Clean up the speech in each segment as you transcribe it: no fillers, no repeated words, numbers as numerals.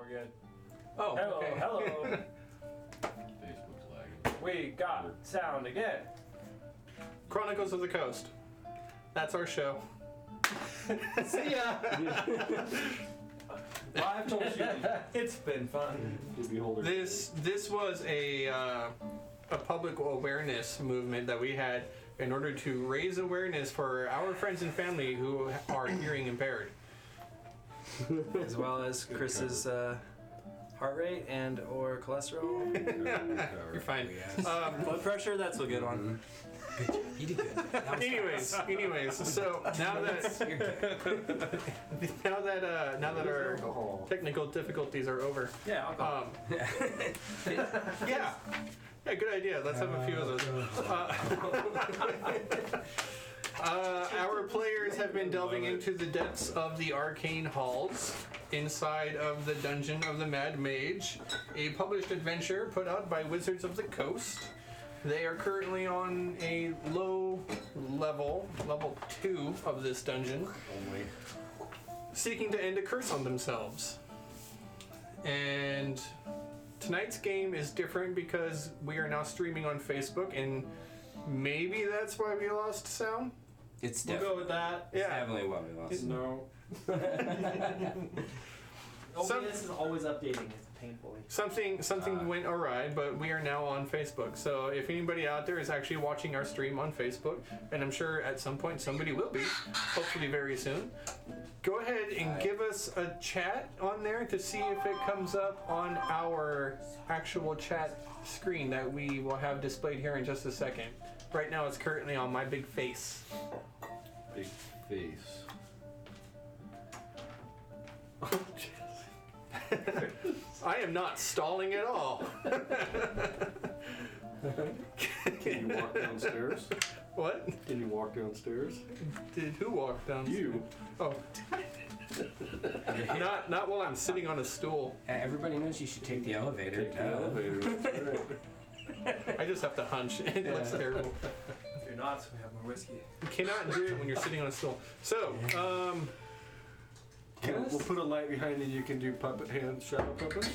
we're good. Oh, Hello, okay. hello. Facebook's lagging. We got sound again. Chronicles of the Coast. That's our show. See ya. Well, I've told you, it's been fun. This was a public awareness movement that we had in order to raise awareness for our friends and family who are hearing impaired. As well as Chris's heart rate and or cholesterol. You're fine. Blood pressure, that's a good one. You did good. That was Anyways, so now that now that our technical difficulties are over, Yeah, alcohol. yeah, good idea. Let's have a few of those. Our players have been delving into the depths of the Arcane halls inside of the Dungeon of the Mad Mage, a published adventure put out by Wizards of the Coast. They are currently on a low level 2 of this dungeon, seeking to end a curse on themselves. And tonight's game is different because we are now streaming on Facebook, and maybe that's why we lost sound. It's We'll definitely, go with that. it's definitely why we lost. No. OBS is always updating. It's painfully. Something went awry, but we are now on Facebook. So if anybody out there is actually watching our stream on Facebook, and I'm sure at some point somebody will be, hopefully very soon, go ahead and give us a chat on there to see if it comes up on our actual chat screen that we will have displayed here in just a second. Right now it's currently on my big face. Big face. I am not stalling at all. Can you walk downstairs? What? Can you walk downstairs? Did who walk down? You. Oh. Not while I'm sitting on a stool. Everybody knows you should take the elevator. Take the elevator. That's right. I just have to hunch. It looks terrible. If you're not, so we have more whiskey. You cannot do it when you're sitting on a stool. So, We'll put a light behind you. You can do puppet hand shadow puppets.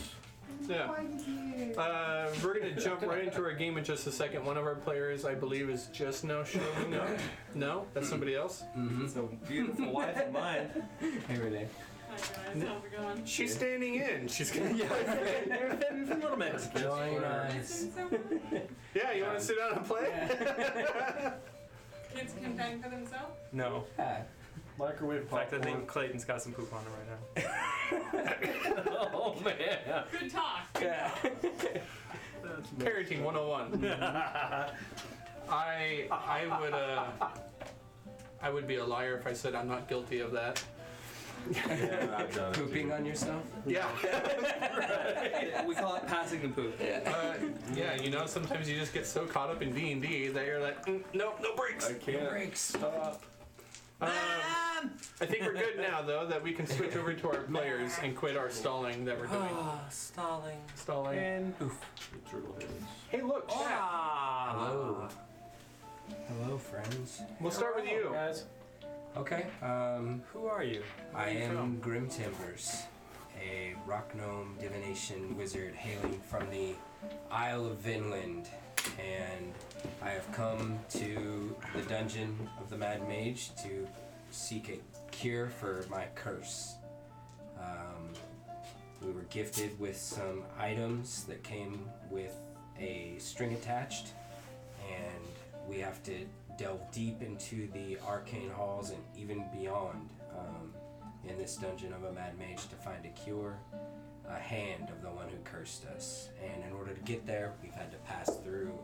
yeah. We're going to jump right into our game in just a second. One of our players, I believe, is just now showing up. No? That's somebody else? It's a beautiful wife of mine. Hey, Renee. Hi guys, how's it going? She's standing in. She's going to... A little bit. Join us. So Yeah, you want to sit down and play? kids can fend for themselves? No. Microwave In fact, I popcorn. think Clayton's got some poop on him right now. Oh man. Good talk. Yeah. Parenting 101. I would be a liar if I said I'm not guilty of that. Yeah, I've done it Pooping too. on yourself? Yeah. We call it passing the poop. Yeah, you know, sometimes you just get so caught up in D&D that you're like, nope, no breaks. I can't Breaks. stop. I think we're good now, though, that we can switch over to our players and quit our stalling that we're doing. Stalling. Stalling. And The turtle heads. Hey, look, chat. Hello. Hello, friends. We'll start with you. guys. Okay. Who are you? I am Grim Timbers, a rock gnome divination wizard hailing from the Isle of Vinland, and I have come to the dungeon of the Mad Mage to seek a cure for my curse. We were gifted with some items that came with a string attached, and we have to delve deep into the arcane halls and even beyond in this dungeon of a Mad Mage to find a cure, a hand of the one who cursed us. And in order to get there, we've had to pass through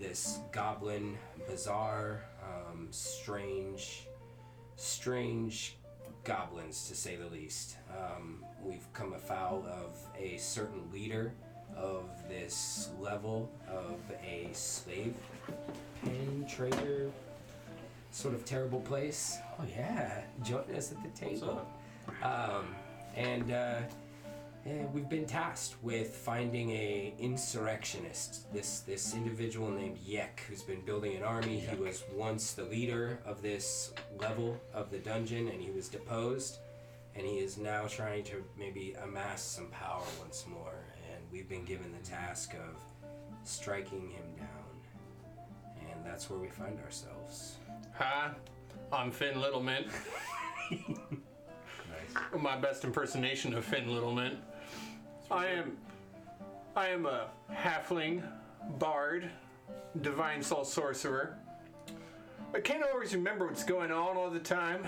this goblin bazaar, strange goblins to say the least. We've come afoul of a certain leader of this level of a slave pen trader sort of terrible place. Oh yeah, join us at the table. We've been tasked with finding a insurrectionist, this individual named Yek, who's been building an army. He was once the leader of this level of the dungeon, and he was deposed. and he is now trying to maybe amass some power once more. And we've been given the task of striking him down, and that's where we find ourselves. Hi, I'm Finn Littlemint. Nice. My best impersonation of Finn Littlemint. I am a halfling, bard, divine soul sorcerer. I can't always remember what's going on all the time.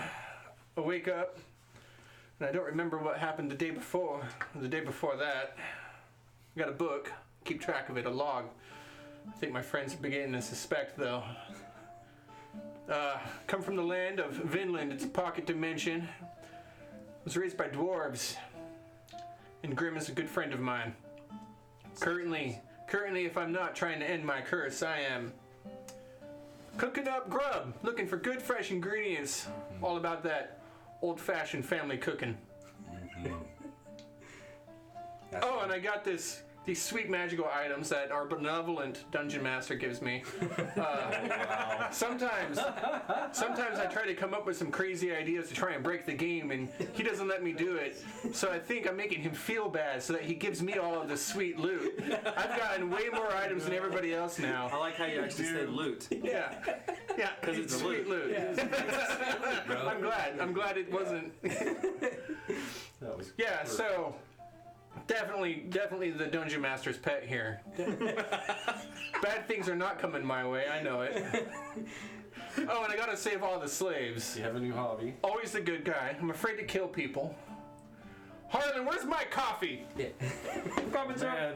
I wake up and I don't remember what happened the day before, or the day before that. I got a book, keep track of it, a log. I think my friends are beginning to suspect, though. Come from the land of Vinland, it's a pocket dimension. Was raised by dwarves, and Grim is a good friend of mine. Currently, if I'm not trying to end my curse, I am cooking up grub, looking for good fresh ingredients. All about that old-fashioned family cooking. Oh, and I got these sweet magical items that our benevolent dungeon master gives me. Sometimes I try to come up with some crazy ideas to try and break the game, and he doesn't let me do it. So I think I'm making him feel bad so that he gives me all of the sweet loot. I've gotten way more items than everybody else now. I like how you actually say loot. Yeah, because it's sweet loot. I'm glad it wasn't. That was Yeah, so definitely the dungeon master's pet here. Bad things are not coming my way, I know it. Oh, and I gotta save all the slaves. You have a new hobby. Always the good guy. I'm afraid to kill people. Harlan, where's my coffee? Yeah. Coming, sir. Man,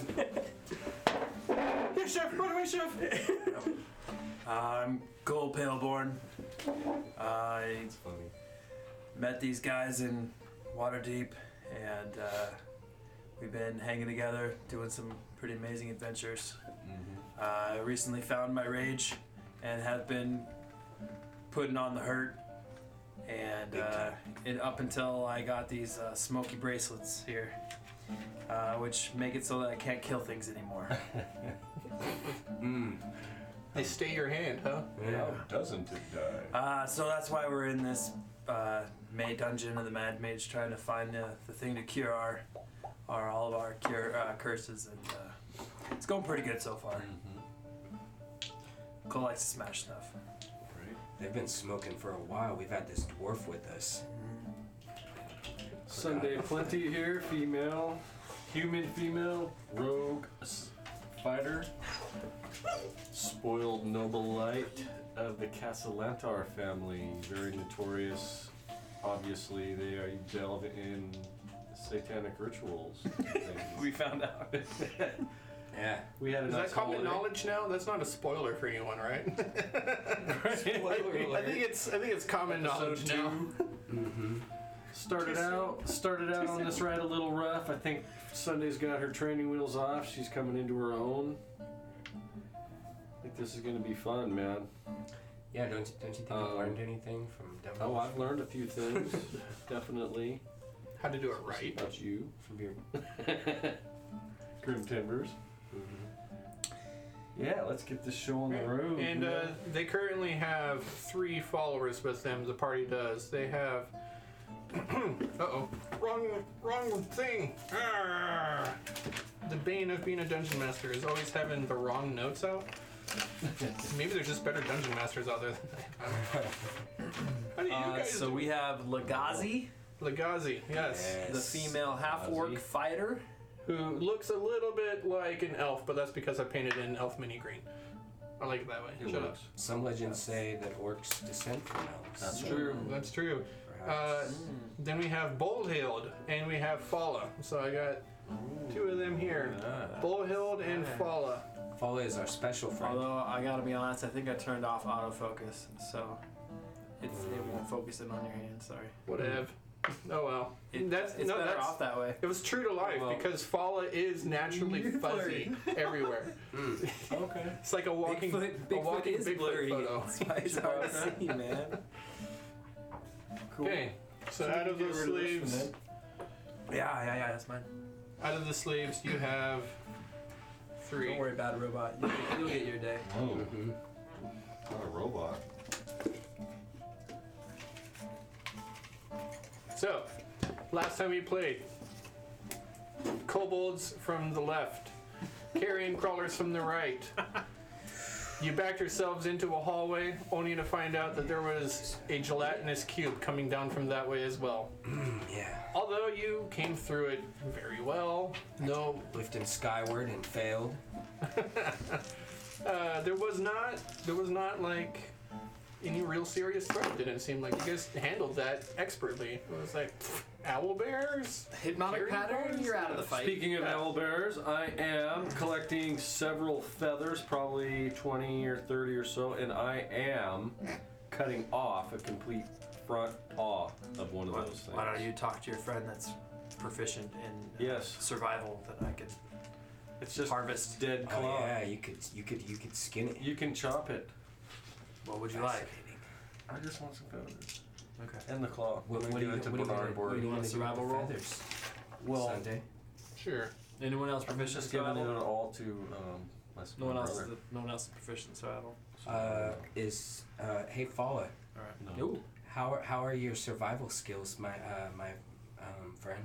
Yes, chef. Right away, chef. I'm Gold Paleborn. I It's funny. met these guys in Waterdeep, and we've been hanging together, doing some pretty amazing adventures. I recently found my rage, and have been putting on the hurt. And up until I got these smoky bracelets here, which make it so that I can't kill things anymore. They stay your hand, huh? How doesn't it die? So that's why we're in this May dungeon of the Mad Mage, trying to find the thing to cure all of our curses, and it's going pretty good so far. Cole likes to smash stuff. Right? They've been smoking for a while. We've had this dwarf with us. Sunday Plenty here, human female, rogue fighter, spoiled noble light of the Castellantar family, very notorious. Obviously, they delve in satanic rituals. We found out. Yeah. We had a Is nice that common holiday. knowledge now? That's not a spoiler for anyone, right? Spoiler I alert. think it's common knowledge Episode now. Started out on this ride a little rough. I think Sunday's got her training wheels off. She's coming into her own. I think this is going to be fun, man. Yeah, don't you think you've learned anything from Devil? Oh, I've learned a few things, definitely. How to do it right. About you, From your... Grim Timbers. Yeah, let's get this show on the road. And they currently have 3 followers with them. The party does. They have. Uh-oh. Wrong thing. Arrgh. The bane of being a dungeon master is always having the wrong notes out. Maybe there's just better dungeon masters out there than I am. How do you guys So do? we have Legazi, Legazi, yes. the female half-orc Legazi. fighter. Who looks a little bit like an elf, but that's because I painted in elf mini green. I like it that way. Shut up. Some legends say that orcs descend from elves. That's True. That's true. Perhaps. Then we have Boldhild and we have Falla. So I got 2 of them here. Boldhild and Falla. Fala is our special friend. Although I gotta be honest, I think I turned off autofocus, so it won't focus in on your hand. Sorry. Whatever. Oh well. It's better off that way. It was true to life Well. because Falla is naturally fuzzy everywhere. Okay. It's like a walking Bigfoot is Bigfoot blurry. photo. That's why it's hard to see, man. Cool. Okay. So we out can of get those rid of this one sleeves, then. Yeah, that's mine. out of the sleeves, you have 3. Don't worry, bad robot. You'll get your day. Whoa. Not a robot. So, last time we played, kobolds from the left, carrion crawlers from the right. You backed yourselves into a hallway, only to find out that there was a gelatinous cube coming down from that way as well. Yeah. Although you came through it very well, no, Lifting skyward and failed. there was not like any real serious threat. It didn't seem like you guys handled that expertly. It was like owl bears. Hypnotic Carrion pattern, crawlers? you're out of the fight. Speaking of owl bears, I am collecting several feathers, probably 20 or 30 or so, and I am cutting off a complete front paw of one of those things. Why don't you talk to your friend that's proficient in Yes. survival that I can It's just harvest? dead Oh claw. yeah, you could skin it. You can chop it. What would you like? I just want some feathers. Okay. And the claw. What Let me are give you it to what are you Bernard gonna- Board. what are you want gonna a do with survival the roll? feathers? Well, Sunday. Sure. Anyone else I'm proficient in just giving it survival? all to my No one else. brother. No one else is proficient in survival. Hey Fala, All right. No. how are your survival skills, my friend?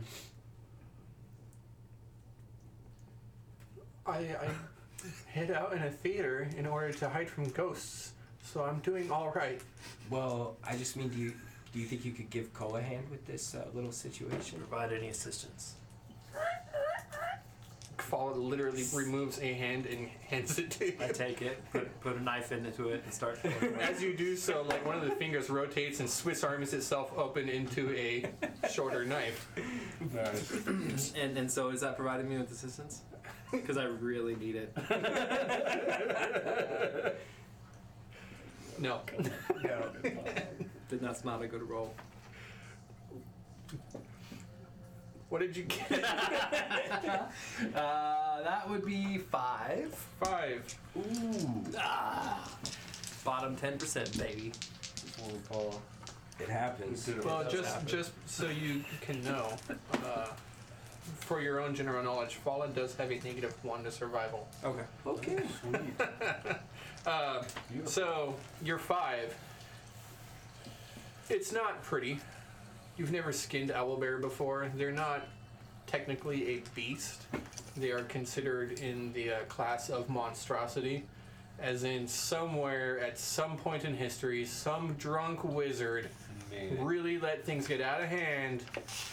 I hid out in a theater in order to hide from ghosts, so I'm doing all right. Well, I just mean, do you think you could give Cole a hand with this little situation? Provide any assistance. Fall literally removes a hand and hands it to you. I take it, put a knife into it, and start. As you do so, like one of the fingers rotates and Swiss arms itself open into a shorter knife. Nice. and so is that providing me with assistance? Because I really need it. No. No. Then that's not a good roll. What did you get? That would be 5. 5. Ooh. Bottom 10%, baby. Little paw. It happens. Well, does just happen. just so you can know, for your own general knowledge, Fallen does have a -1 to survival. Okay. Okay. Sweet. So you're 5. It's not pretty. You've never skinned owlbear before. They're not technically a beast. They are considered in the class of monstrosity, as in somewhere at some point in history, some drunk wizard Man. really let things get out of hand,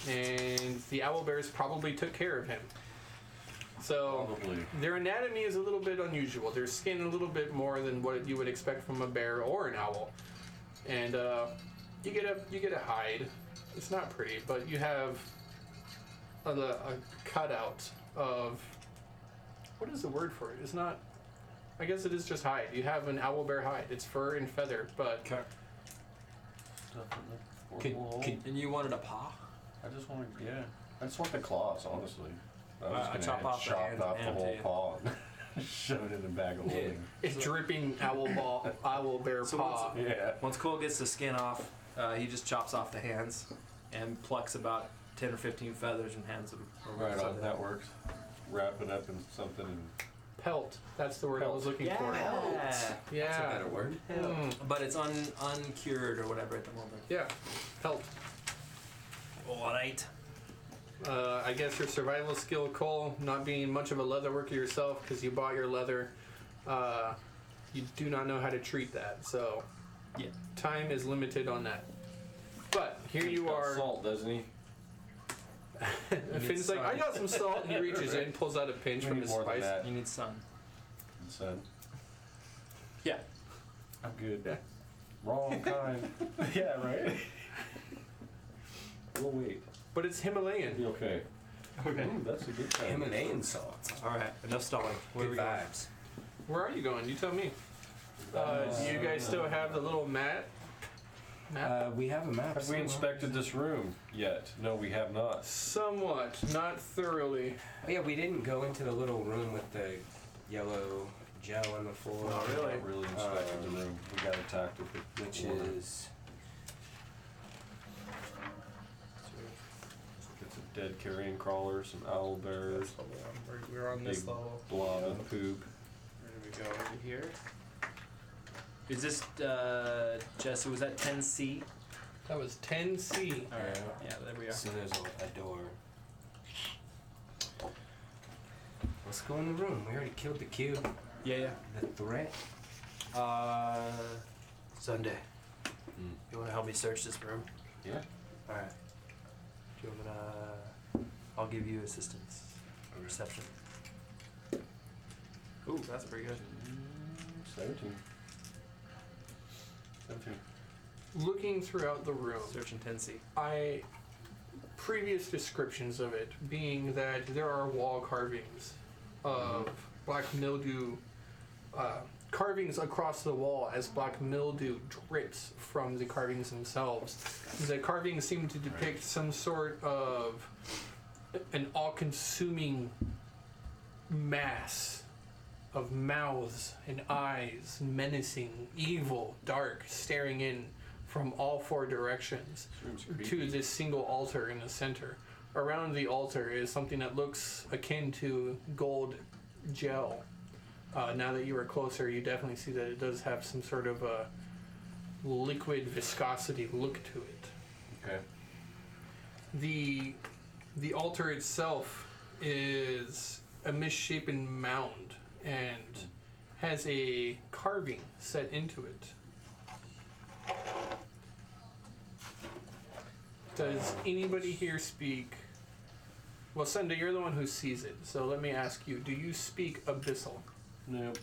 and the owlbears probably took care of him. So Probably. their anatomy is a little bit unusual. Their skin a little bit more than what you would expect from a bear or an owl, and you get a hide. It's not pretty, but you have a cutout of, what is the word for it? It's not. I guess it is just hide. You have an owlbear hide. It's fur and feather, but Okay. Stuff in the Could- portable hole. could- And you wanted a paw? I just want to, yeah. I just want the claws, honestly. I was I gonna chop off the chop hands off and the whole tail. paw and shove it in a bag of holding. a dripping owlbear So paw. Yeah. Once Cole gets the skin off, he just chops off the hands and plucks about 10 or 15 feathers and hands them over. Right the on, side. that works. Wrap it up in something and Pelt. That's the word I was looking for. Yeah. That's a Yeah. better word. But it's uncured or whatever at the moment. Yeah. Pelt. Alright. I guess your survival skill, Cole, not being much of a leather worker yourself because you bought your leather, you do not know how to treat that. So Yeah. time is limited on that. But here you Got are. Salt, doesn't he? Finn's like, I got some salt, and he reaches in, pulls out a pinch We from need his more than spice. that. You need sun. Son, Yeah. I'm good. Yeah. Wrong kind. Yeah, right? We'll wait. But it's Himalayan. Be okay. Okay. Ooh, that's a good kind. Himalayan salt. Alright, enough stalling. Where are we Good going? vibes. Where are you going? You tell me. Do you guys still have the little map? We have a map. Have we somewhere. inspected this room yet? No, we have not. Somewhat, not thoroughly. Oh yeah, we didn't go into the little room with the yellow gel on the floor. Oh, We really? haven't really inspected the room. We got attacked with it. Which is It's a dead carrion crawler, some owl bears, We're on this Big level. blob of poop. Where do we go? Over here? Is this, Jesse, was that 10C? That was 10C. All right. Yeah, there we are. So there's a door. Let's go in the room. We already killed the cube. Yeah. The threat. Sunday. Mm. You want to help me search this room? Yeah. All right. Do you want me to? I'll give you assistance. Reception. Ooh, that's pretty good. 17. 17. Looking throughout the room, Searching 10C. previous descriptions of it being that there are wall carvings of black mildew, carvings across the wall as black mildew drips from the carvings themselves. The carvings seem to depict some sort of an all-consuming mass of mouths and eyes, menacing, evil, dark, staring in from all four directions to this single altar in the center. Around the altar is something that looks akin to gold gel. Now that you are closer, you definitely see that it does have some sort of a liquid viscosity look to it. Okay. The altar itself is a misshapen mound and has a carving set into it. Does anybody here speak? Well, Sunday, you're the one who sees it, so let me ask you, do you speak Abyssal? Nope.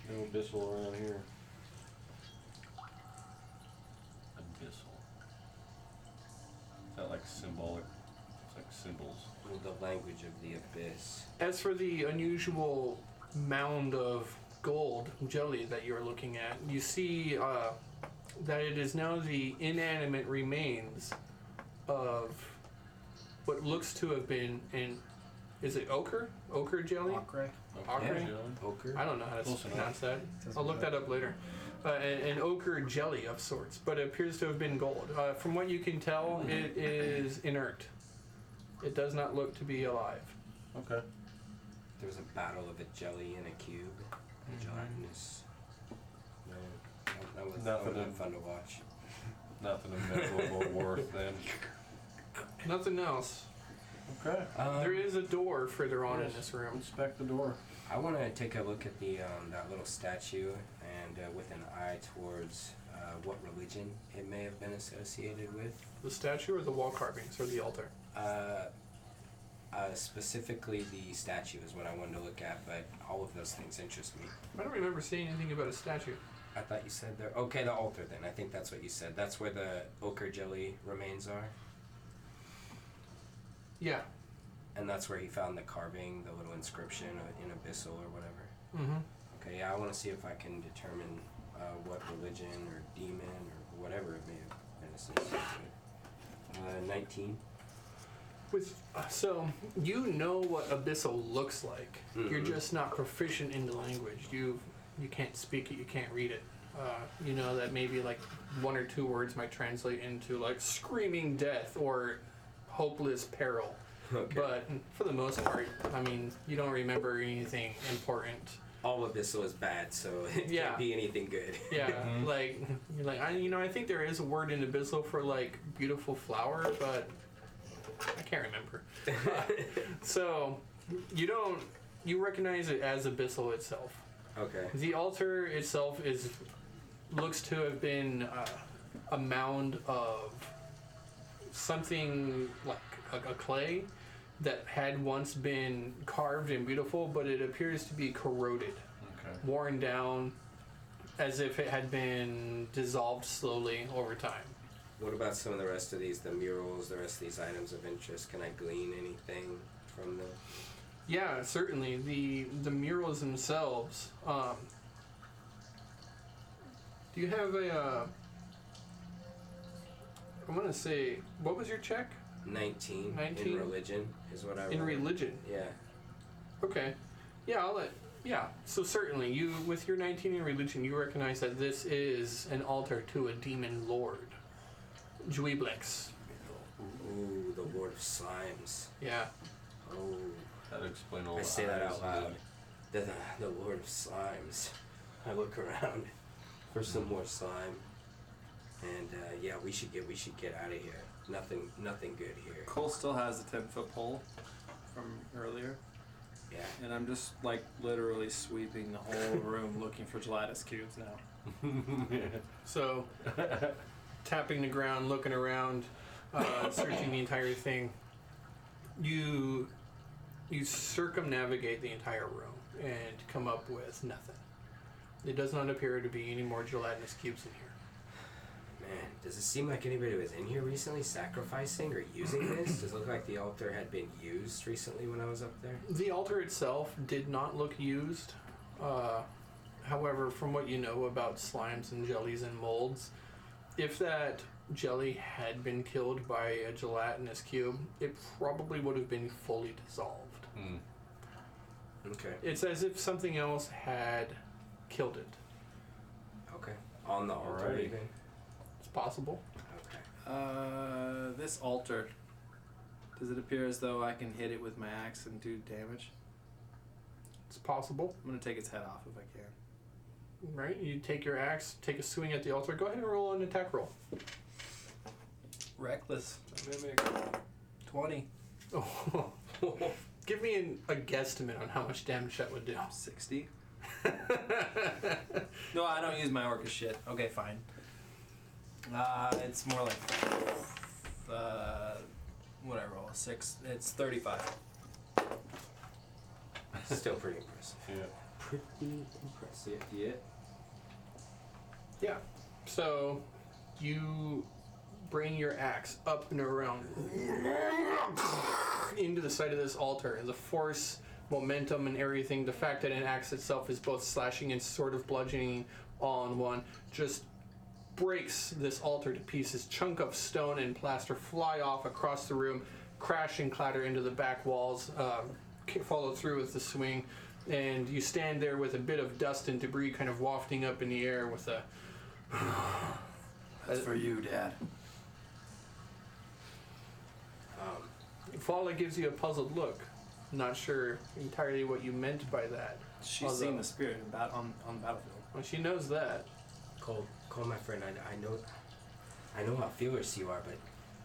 No abyssal around here. Abyssal. Is that like symbolic? It's like symbols. The language of the abyss. As for the unusual mound of gold jelly that you're looking at, you see that it is now the inanimate remains of what looks to have been an, is it ochre? Ochre jelly? Ochre. Ochre? Yeah. Poker. I don't know how to Close enough. pronounce that. I'll look that up later. An ochre jelly of sorts, but it appears to have been gold. From what you can tell, it is inert. It does not look to be alive. Okay. There was a battle of a jelly and a cube. Gelatinous. No, that was Nothing. not fun to watch. Nothing of measurable worth then. Nothing else. Okay. There is a door further on in Yes. this room. Inspect the door. I want to take a look at the that little statue and with an eye towards what religion it may have been associated with. The statue or the wall carvings or the altar? Specifically, the statue is what I wanted to look at, but all of those things interest me. I don't remember seeing anything about a statue. I thought you said there. Okay, the altar then. I think that's what you said. That's where the ochre jelly remains are, Yeah. and that's where he found the carving, the little inscription in abyssal or whatever. Mm-hmm. Okay, yeah, I want to see if I can determine what religion or demon or whatever it may have been associated with. 19. So you know what abyssal looks like. You're Mhm. just not proficient in the language. You can't speak it. You can't read it. You know that maybe like one or two words might translate into like screaming death or hopeless peril. Okay. But for the most part, I mean, you don't remember anything important. All abyssal is bad, so it Yeah. can't be anything good. Yeah, like you're like I think there is a word in abyssal for like beautiful flower, but I can't remember. So you recognize it as abyssal itself. Okay. The altar itself looks to have been a mound of something like a clay that had once been carved and beautiful, but it appears to be corroded, Okay. worn down, as if it had been dissolved slowly over time. What about some of the rest of these, the murals, the rest of these items of interest? Can I glean anything from them? Yeah, certainly. The murals themselves. Do you have a? I want to say, what was your check? 19. 19? In religion is what I In rolled. religion. Yeah. Okay. Yeah, yeah. So certainly, you with your 19 in religion, you recognize that this is an altar to a demon lord, Juiblex. Ooh, the Lord of Slimes. Yeah. Oh, That'd explain all I the say that eyes out and loud. The Lord of Slimes. I look around for some more slime. And yeah, we should get out of here. Nothing good here. Cole still has the 10-foot pole from earlier, Yeah. and I'm just like literally sweeping the whole room looking for gelatinous cubes now. So, tapping the ground, looking around, searching the entire thing. You circumnavigate the entire room and come up with nothing. It does not appear to be any more gelatinous cubes in here. Man, does it seem like anybody was in here recently sacrificing or using this? Does it look like the altar had been used recently when I was up there? The altar itself did not look used. However, from what you know about slimes and jellies and molds, if that jelly had been killed by a gelatinous cube, it probably would have been fully dissolved. Okay. It's as if something else had killed it. Okay. On the altar, Alrighty. even? It's possible. Okay. This altar, does it appear as though I can hit it with my axe and do damage? It's possible. I'm gonna take its head off if I can. Right? You take your axe, take a swing at the altar. Go ahead and roll an attack roll. Reckless. Mimic. 20. Oh. Give me a guesstimate on how much damage that would do. 60. No, I don't use my orca shit. Okay, fine. It's more like what I roll, 6. It's 35. Still pretty impressive. Yeah. Pretty impressive. Yeah. Yeah. So you bring your axe up and around into the side of this altar, and the force, momentum, and everything, the fact that an axe itself is both slashing and sort of bludgeoning all in one, just breaks this altar to pieces. Chunk of stone and plaster fly off across the room, crash and clatter into the back walls, follow through with the swing, and you stand there with a bit of dust and debris kind of wafting up in the air with a... That's for you, Dad. Fala gives you a puzzled look. Not sure entirely what you meant by that. She's seen the spirit on the battlefield. Well, she knows that. Cole, my friend, I know how fearless you are, but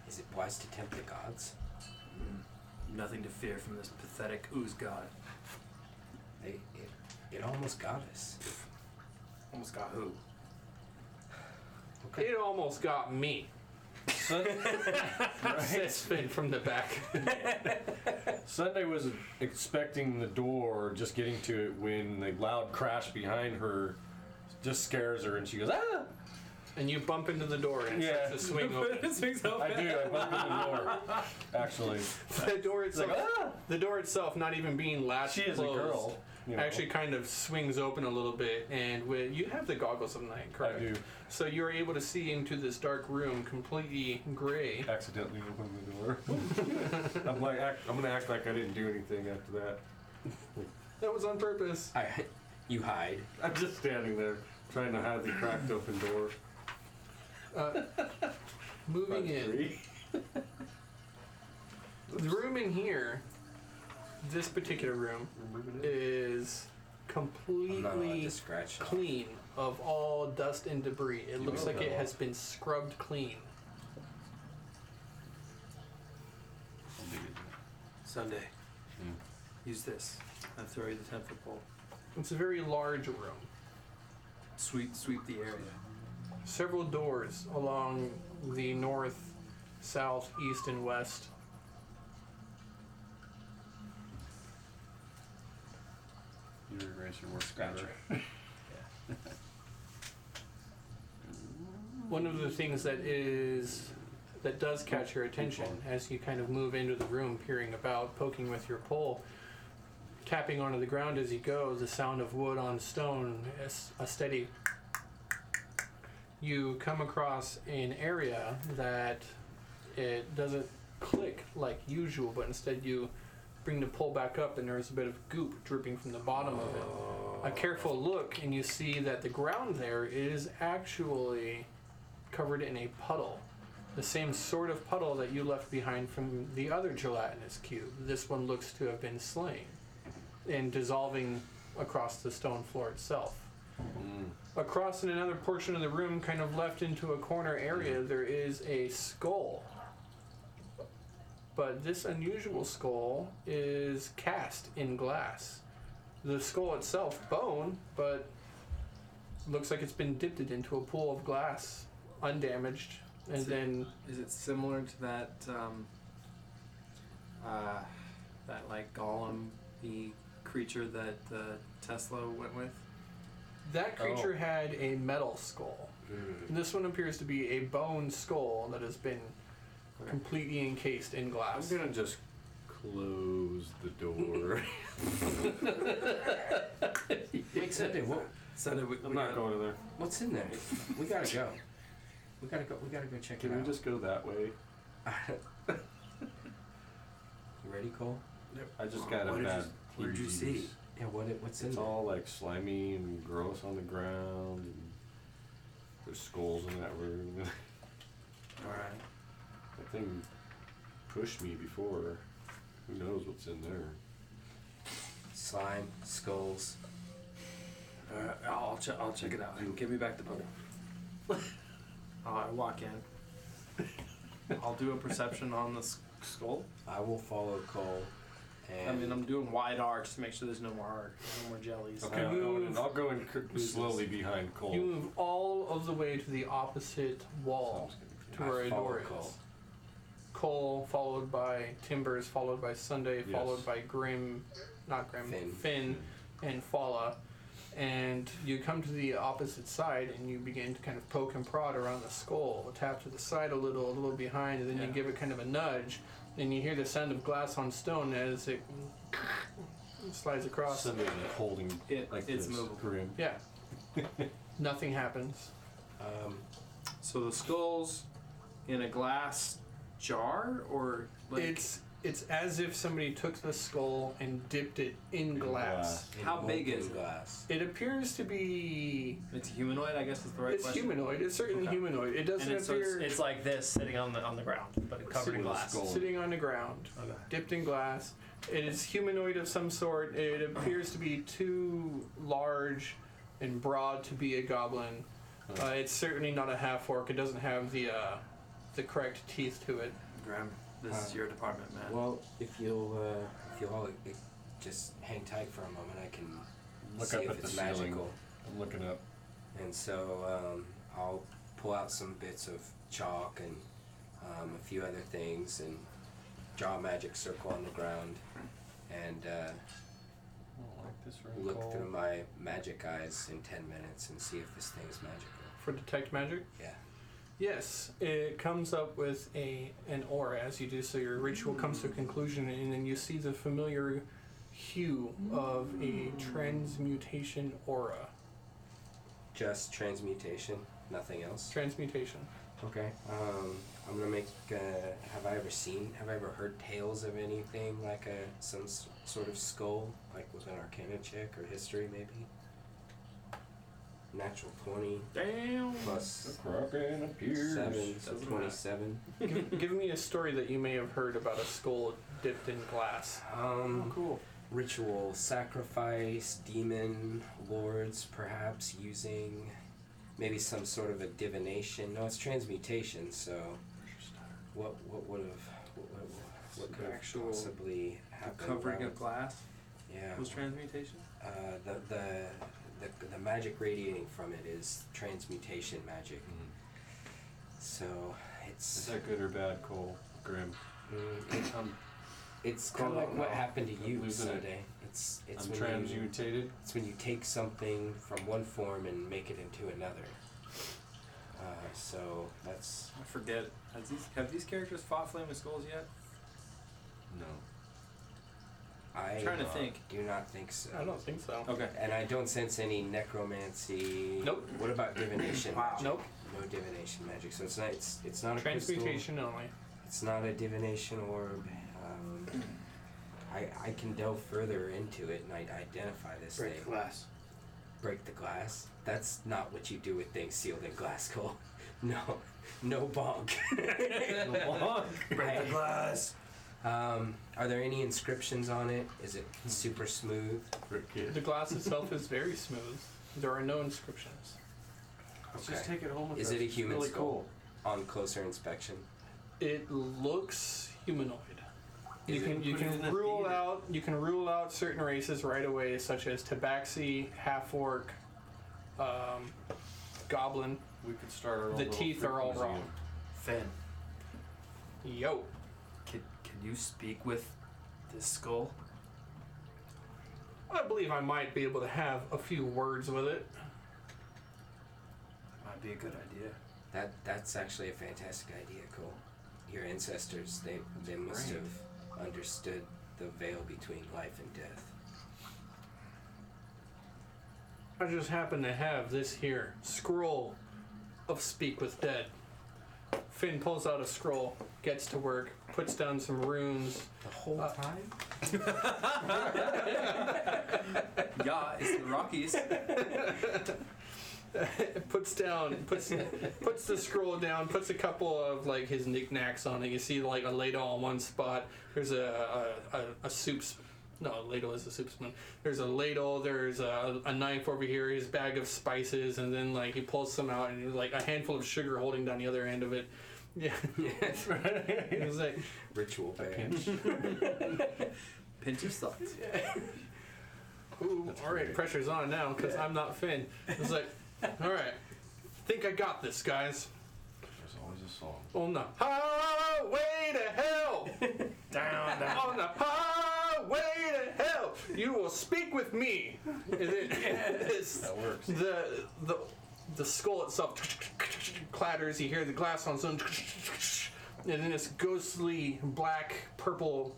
is it wise to tempt the gods? Nothing to fear from this pathetic ooze god. It almost got us. Almost got who? Okay. It almost got me. Says Finn from the back. Sunday was expecting the door, just getting to it when the loud crash behind her just scares her, and she goes, ah! And you bump into the door and it starts to swing open. I do, I bump into the door, actually. The door itself, It's like, ah! the door itself, not even being latched She is a closed, girl. You know. actually kind of swings open a little bit, and you have the goggles of night, correct? I do. So you're able to see into this dark room, completely gray. Accidentally open the door. I'm gonna act like I didn't do anything after that. That was on purpose. You hide. I'm just standing there trying to hide the cracked open door. Moving About in. 3. The room in here, this particular room, is I'm not allowed completely to scratch. clean of all dust and debris. It looks like it has been scrubbed clean. Sunday. Use this. I throw you the 10-foot pole. It's a very large room. Sweep the area. Several doors along the north, south, east, and west. You erase your work scratcher. One of the things that does catch your attention as you kind of move into the room, peering about, poking with your pole, tapping onto the ground as you go, the sound of wood on stone, a steady. You come across an area that it doesn't click like usual, but instead you bring the pole back up and there's a bit of goop dripping from the bottom of it. A careful look and you see that the ground there is actually covered in a puddle. The same sort of puddle that you left behind from the other gelatinous cube. This one looks to have been slain and dissolving across the stone floor itself. Across in another portion of the room, kind of left into a corner area, there is a skull. But this unusual skull is cast in glass. The skull itself, bone, but looks like it's been dipped into a pool of glass, undamaged, and then Is it similar to that, that like golem-y creature that Tesla went with? that creature had a metal skull. This one appears to be a bone skull that has been completely encased in I'm glass. gonna just close the door. Wait, Sunday, I'm not going in there. what's in there? We gotta go. We gotta go check Can it we out. just go that way? You ready, Cole? I just got a What did bad. where'd you see? Yeah, what's in It's there? all like slimy and gross on the ground. And there's skulls in that room. Alright. That thing pushed me before. Who knows what's in there? Slime, skulls. I'll check it out. Give me back the book. I walk in. I'll do a perception on the skull. I will follow Cole. And I mean, I'm doing wide arch to make sure there's no more jellies. Okay, I'll go in slowly behind Cole. You move all of the way to the opposite wall to where a door is. Cole. Cole, followed by Timbers, followed by Sunday, Yes. followed by Finn, and Fala. And you come to the opposite side and you begin to kind of poke and prod around the skull, tap to the side a little behind, and then you give it kind of a nudge, and you hear the sound of glass on stone as it slides across. Somebody holding It's this movable. grim. Yeah. Nothing happens. So the skull's in a glass jar, or like It's as if somebody took the skull and dipped it in glass. In How big molten is it? glass. It appears to be. it's humanoid? I guess is the right It's question. humanoid. It's certainly Okay. humanoid. It doesn't And it's, so appear it's like this, sitting on the ground, but covered Sitting in with a glass. skull. sitting on the ground, Okay. dipped in glass. It is humanoid of some sort. It appears to be too large and broad to be a goblin. It's certainly not a half orc. It doesn't have the correct teeth to it. Graham, this is your department, man. Well, if you'll all just hang tight for a moment, I can Look see up if at the it's ceiling. magical. I'm looking up. And so I'll pull out some bits of chalk and a few other things and draw a magic circle on the ground and I don't like this room. look through my magic eyes in 10 minutes and see if this thing is magical. For detect magic? Yeah. Yes, it comes up with an aura as you do so. Your ritual comes to a conclusion, and then you see the familiar hue of a transmutation aura. Just transmutation, nothing else. Transmutation. Okay. I'm gonna make. Have I ever heard tales of anything like some sort of skull, like with an Arcana check or history maybe? Natural 20 Damn. plus Kraken appears. 7, so Doesn't 27. Give me a story that you may have heard about a skull dipped in glass. Cool. Ritual sacrifice, demon lords perhaps using maybe some sort of a divination. No, it's transmutation. So what could have Actual possibly happened? Covering of glass Yeah. was transmutation. The magic radiating from it is transmutation magic. So Is it's that good or bad, Cole? Grim. it's kind of like what happened to you I'm losing it. Sunday. It's I'm when transmutated. it's when you take something from one form and make it into another. So that's I forget. Have these characters fought Flaming Skulls yet? No. I trying to think. do not think so. I don't think so. Okay. And I don't sense any necromancy. Nope. What about divination Wow. magic? Nope. No divination magic. So it's not a crystal. Transmutation only. It's not a divination orb. I can delve further into it and I identify this thing. glass. Break the glass. That's not what you do with things sealed in glass, Cole. No bonk. Break the glass. Are there any inscriptions on it? Is it super smooth? Rip kid. The glass itself is very smooth. There are no inscriptions. Let's Okay. just take it home with Is us. it a It's human really skull? cool. On closer inspection. It looks humanoid. You Is can it- you put it in can the rule theater? out certain races right away, such as Tabaxi, half orc, goblin. We could start our own The little teeth freak are all museum. wrong. Finn, Yo, can you speak with this skull? I believe I might be able to have a few words with it. Might be a good idea. That's actually a fantastic idea, Cole. Your ancestors, they must Great. have understood the veil between life and death. I just happen to have this here scroll of Speak with Dead. Finn pulls out a scroll, gets to work, puts down some runes. The whole time? Yeah, it's the Rockies. puts the scroll down, puts a couple of like his knickknacks on it. You see like a ladle on one spot. There's a soup. No, a ladle is a soup spoon. There's a ladle. There's a knife over here. His bag of spices, and then like he pulls some out, and there's like a handful of sugar holding down the other end of it. Yeah, that's right. It's like Ritual band. Pinch of salt. ooh, all right, pressure's on now because I'm not Finn. It's like, all right, think I got this, guys. There's always a song. On the highway to hell, down. On the highway to hell, you will speak with me. And then That works. the skull itself clatters. You hear the glass on some, and then this ghostly black purple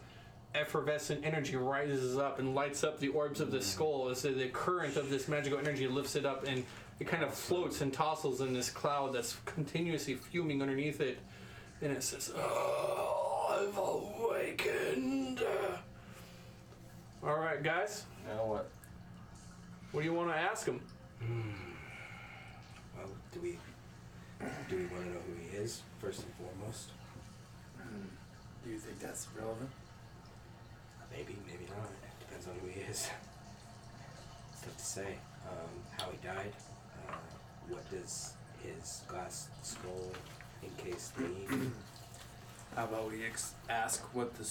effervescent energy rises up and lights up the orbs of the skull as the current of this magical energy lifts it up, and it kind of floats and tossles in this cloud that's continuously fuming underneath it, and it says, "Oh, I've awakened." All right, guys, Now what? what do you want to ask him? Well, do we want to know who he is first and foremost? Do you think that's relevant? Maybe, maybe not. Depends on who he is. It's tough to say. How he died. What does his glass skull encased mean? How about we ask what the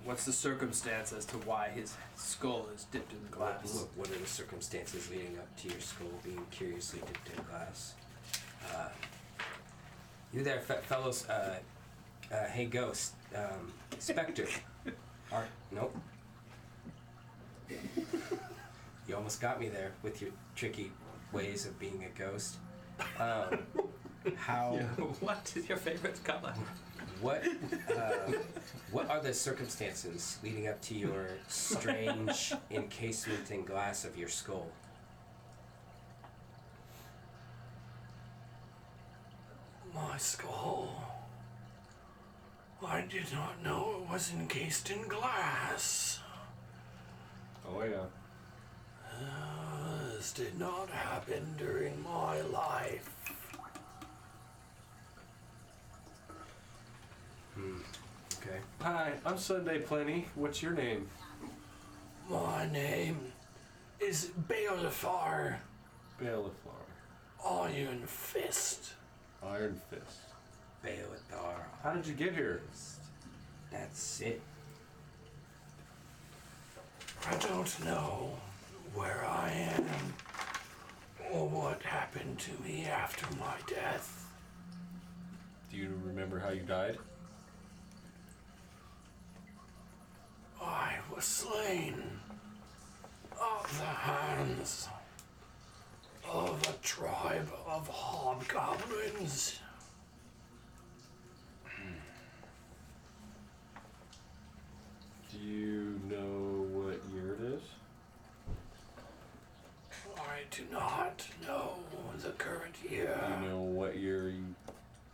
what's the circumstance as to why his skull is dipped in the glass? What are the circumstances leading up to your skull being curiously dipped in glass? You there, fellows? Hey, ghost, specter. Nope. You almost got me there with your tricky ways of being a ghost. How? What is your favorite color? What are the circumstances leading up to your strange encasement in glass of your skull? My skull. I did not know it was encased in glass. Oh yeah. This did not happen during my life. Okay. Hi, I'm Sunday Plenty. What's your name? My name is Baelifar Baelifar. Iron Fist. Iron Fist. Baelithar. How did you get here? That's it. I don't know where I am or what happened to me after my death. Do you remember how you died? I was slain of the hands of a tribe of hobgoblins. Do you know what year it is? I do not know the current year. Do you know what year you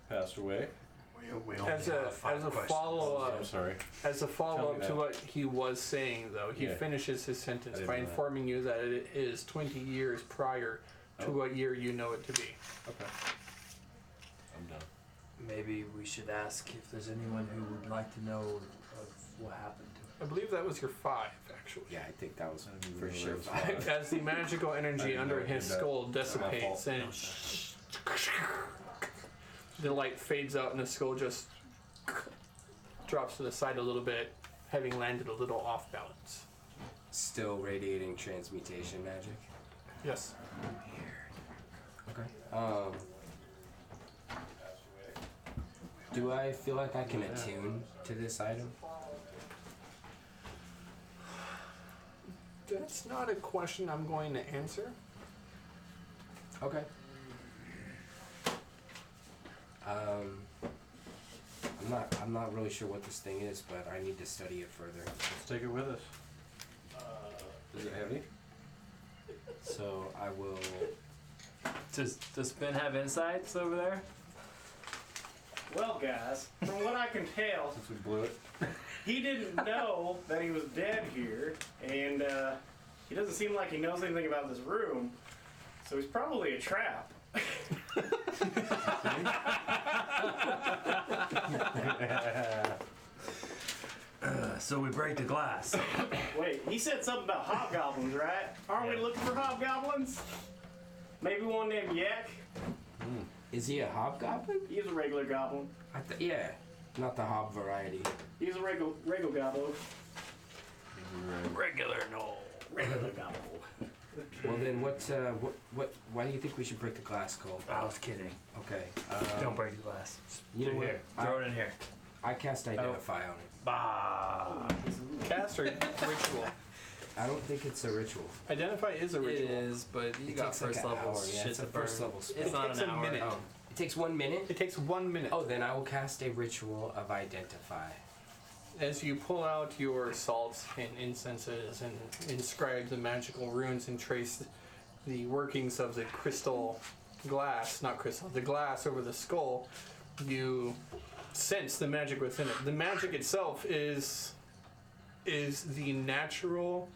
passed away? We As a follow-up, I'm sorry. as a follow-up that. to what he was saying, though, he Yeah. finishes his sentence I didn't by know that. informing you that it is 20 years prior to Oh. what year you know it to be. Okay. I'm done. Maybe we should ask if there's anyone who would like to know of what happened to I believe that was your 5, actually. Yeah, I think that was for remember sure it was 5. As the magical energy I under know, his did that. skull It's my dissipates fault. and the light fades out and the skull just drops to the side a little bit, having landed a little off balance. Still radiating transmutation magic. Yes. Okay. Do I feel like I can attune to this item? That's not a question I'm going to answer. Okay. I'm not really sure what this thing is, but I need to study it further. Let's take it with us. Is it heavy? So I will. Does Ben have insights over there? Well, guys, from what I can tell, Since we blew it. he didn't know that he was dead here, and he doesn't seem like he knows anything about this room, so he's probably a trap. So we break the glass. Wait, he said something about hobgoblins, right? Aren't we looking for hobgoblins? Maybe one named Yak? Is he a hobgoblin? He's a regular goblin. Yeah, not the hob variety. He's a regular goblin. Regular, no. Regular goblin. Well then, why do you think we should break the glass, Cole? I was kidding. Okay. Don't break the glass. You know what? Here, throw it in here. I cast identify on it. Bah. Cast or ritual? I don't think it's a ritual. Identify is a It ritual. is, but you It got takes like first an level hour, yeah, shit it's to a first burn. level spell. It's It not takes an a hour. minute. Oh, it takes 1 minute. It takes 1 minute. Oh, then I will cast a ritual of identify. As you pull out your salts and incenses and inscribe the magical runes and trace the workings of the crystal glass, not crystal, the glass over the skull, you sense the magic within it. The magic itself is the natural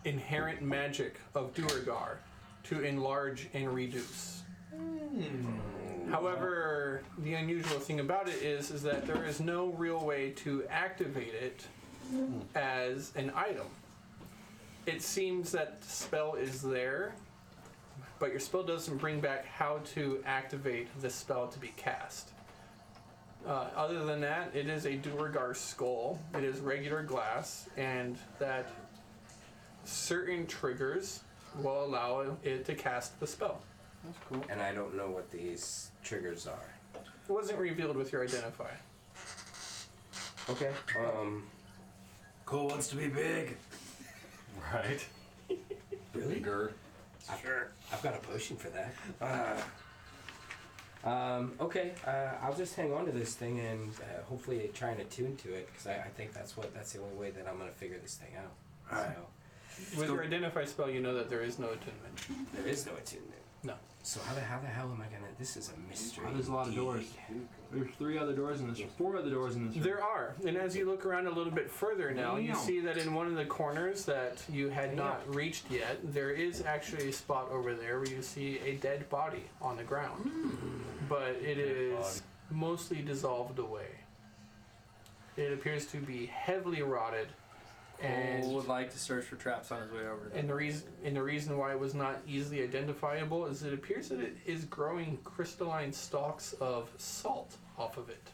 inherent magic of Duergar to enlarge and reduce. However, the unusual thing about it is that there is no real way to activate it as an item. It seems that the spell is there, but your spell doesn't bring back how to activate the spell to be cast. Other than that, it is a Duergar skull. It is regular glass, and that certain triggers will allow it to cast the spell. That's cool. And I don't know what these triggers are. It wasn't revealed with your identify. Okay. Cole wants to be big. Right. Really? Bigger. I've got a potion for that. Okay. I'll just hang on to this thing and hopefully try and attune to it because I think that's the only way that I'm gonna figure this thing out. Alright. So With your identify spell, you know that there is no attunement. there is no attunement. No. So how the hell am I gonna? This is a mystery. There's a lot of doors. There's 3 other doors in this. 4 other doors in this. There are, and as you look around a little bit further now, you see that in one of the corners that you had not reached yet, there is actually a spot over there where you see a dead body on the ground. But it is mostly dissolved away. It appears to be heavily rotted, and Cole would like to search for traps on his way over there. and the reason why it was not easily identifiable is it appears that it is growing crystalline stalks of salt off of it.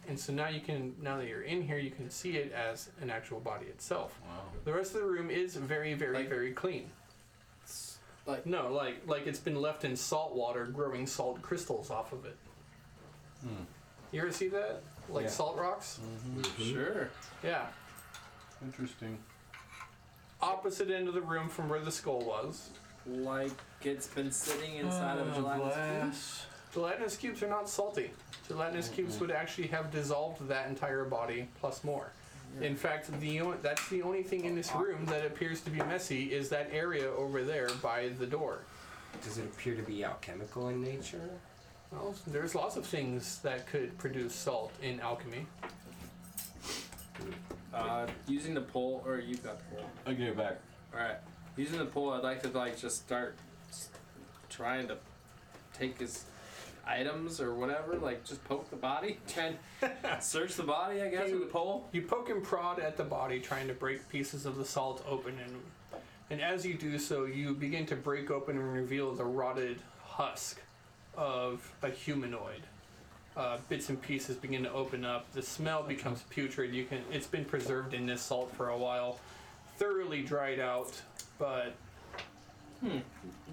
And so now that you're in here, you can see it as an actual body itself. Wow. The rest of the room is very, very, very clean. Like it's been left in salt water, growing salt crystals off of it. You ever see that? Like Yeah. salt rocks? Sure. Yeah. Interesting. Opposite end of the room from where the skull was. Like it's been sitting inside of a gelatinous Gelatinous cubes are not salty. Gelatinous cubes would actually have dissolved that entire body plus more. In fact, that's the only thing in this room that appears to be messy is that area over there by the door. Does it appear to be alchemical in nature? Well, there's lots of things that could produce salt in alchemy. Using the pole, or you've got the pole. I'll give it back. Alright. Using the pole, I'd like to just start trying to take his items or whatever? Like just poke the body? Can search the body, I guess, with a pole. You poke and prod at the body, trying to break pieces of the salt open, and as you do so, you begin to break open and reveal the rotted husk of a humanoid. Bits and pieces begin to open up. The smell becomes putrid. It's been preserved in this salt for a while, thoroughly dried out, but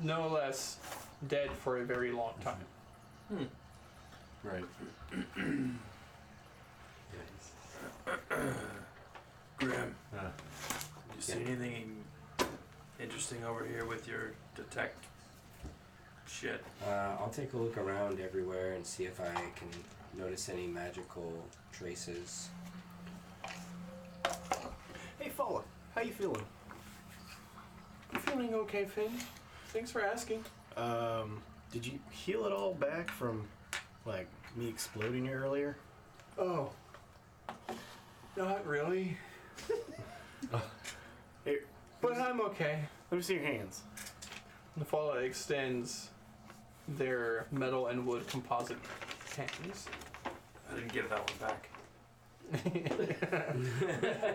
no less dead for a very long time. Right. Grim, Uh, you see anything interesting over here with your detect shit? I'll take a look around everywhere and see if I can notice any magical traces. Hey, Falla, how you feeling? I'm feeling okay, Finn. Thanks for asking. Did you heal it all back from, like, me exploding you earlier? Oh. Not really. Here, But I'm okay. let me see your hands. Nafala extends their metal and wood composite hands. I didn't give that one back.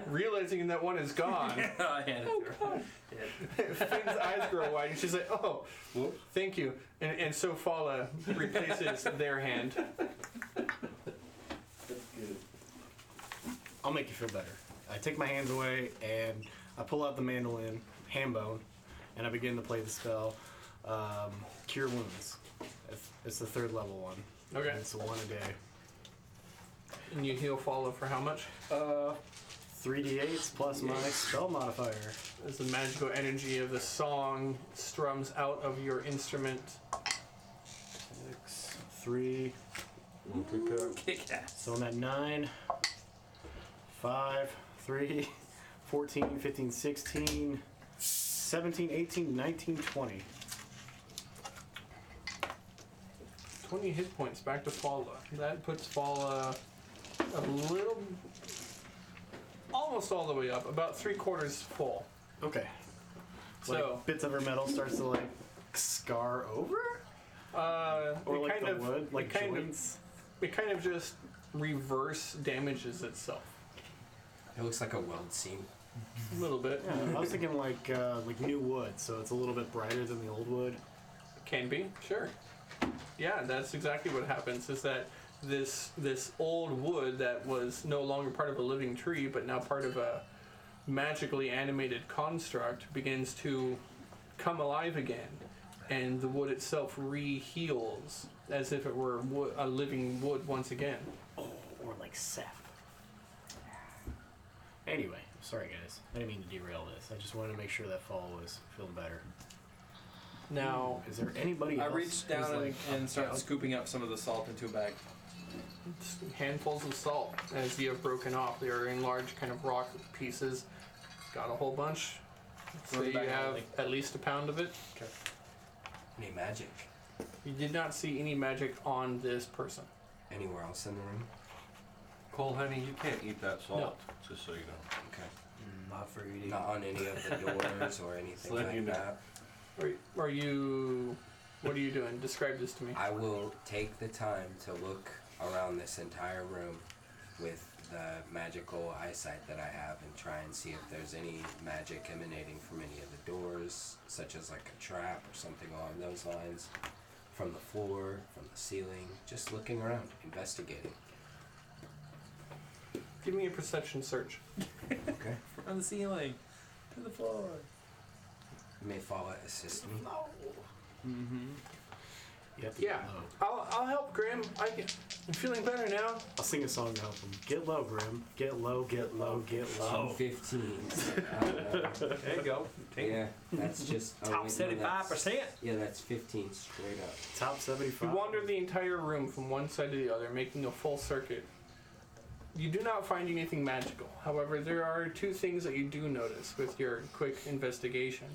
Realizing that one is gone, I handed it to her. Finn's eyes grow wide and she's like, oh, thank you. And so Fala replaces their hand. I'll make you feel better. I take my hands away and I pull out the mandolin, ham bone, and I begin to play the spell, Cure Wounds. It's the 3rd level one. Okay. And it's a 1 a day. And you heal Fala for how much? 3d8s plus my spell modifier. As the magical energy of the song strums out of your instrument. 6, 3. Kick ass. So I'm at 9, 5, 3, 14, 15, 16, 17, 18, 19, 20. 20 hit points back to Fala. That puts Fala a little, almost all the way up, about 3/4 full. Okay. So, Like bits of her metal starts to like scar over? Or it like kind the of, wood? Like it kind joints? it kind of just reverse damages itself. It looks like a weld seam. A little bit. Yeah, I was thinking like new wood, so it's a little bit brighter than the old wood. Can be, sure. Yeah, that's exactly what happens, is that this old wood that was no longer part of a living tree, but now part of a magically animated construct, begins to come alive again, and the wood itself re-heals as if it were a living wood once again. Oh, or like sap. Anyway, sorry guys. I didn't mean to derail this. I just wanted to make sure that fall was feeling better. Now, Is there anybody I else reached who's, down like, and started out? scooping up some of the salt into a bag. handfuls of salt as you have broken off. They are in large kind of rock pieces. Got a whole bunch. So Throw it you back have alley. at least a pound of it. Any magic? You did not see any magic on this person. Anywhere else in the room? Cole, honey, you can't eat that salt. No. Just so you know. Okay. Not for eating. Not on any of the doors or anything let you like know. that. Are you... What are you doing? Describe this to me. I will take the time to look around this entire room with the magical eyesight that I have and try and see if there's any magic emanating from any of the doors, such as like a trap or something along those lines, from the floor, from the ceiling, just looking around, investigating. Give me a perception search. Okay. From the ceiling to the floor. May Fala assist me. You have to Yeah. get low. I'll help, Graham. I'm feeling better now. I'll sing a song to help him. Get low, Grim. Get low, get low, get low. 15. There you go. Yeah, that's just... oh, Top wait, no, that's- 75%. Yeah, that's 15 straight up. Top You 75. wander the entire room from one side to the other, making a full circuit. You do not find anything magical. However, there are two things that you do notice with your quick investigation.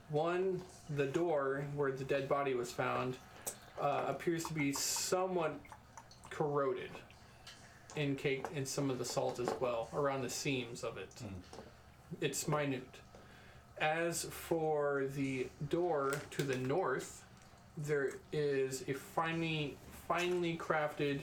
One, the door where the dead body was found appears to be somewhat corroded, caked in some of the salt as well, around the seams of it. It's minute. As for the door to the north, there is a finely finely crafted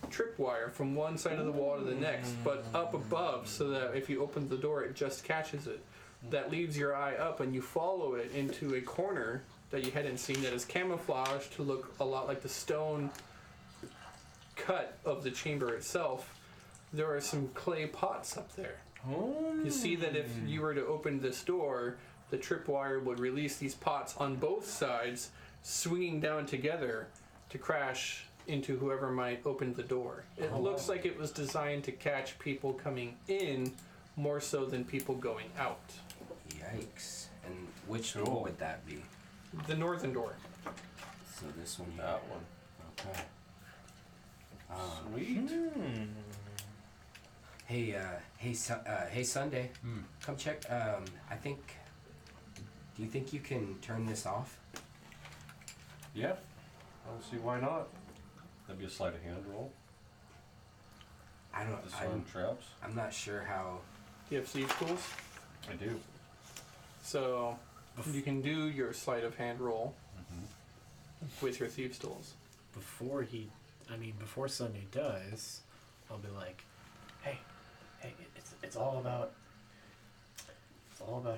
tripwire from one side of the wall to the next, but up above, so that if you open the door, it just catches it. That leaves your eye up, and you follow it into a corner that you hadn't seen that is camouflaged to look a lot like the stone cut of the chamber itself. There are some clay pots up there. You see that if you were to open this door, the tripwire would release these pots on both sides, swinging down together to crash into whoever might open the door. It looks like it was designed to catch people coming in more so than people going out. Yikes. And which door would that be? The northern door. So this one here. That one. Okay. Sweet. Hey Sunday. Come check. Do you think you can turn this off? Yeah. I don't see why not. That'd be a sleight of hand roll. I don't. Disarm traps. I'm not sure how. Do you have siege tools? I do. So you can do your sleight of hand roll with your thieves tools. Before Sunday does, I'll be like, hey, it's all about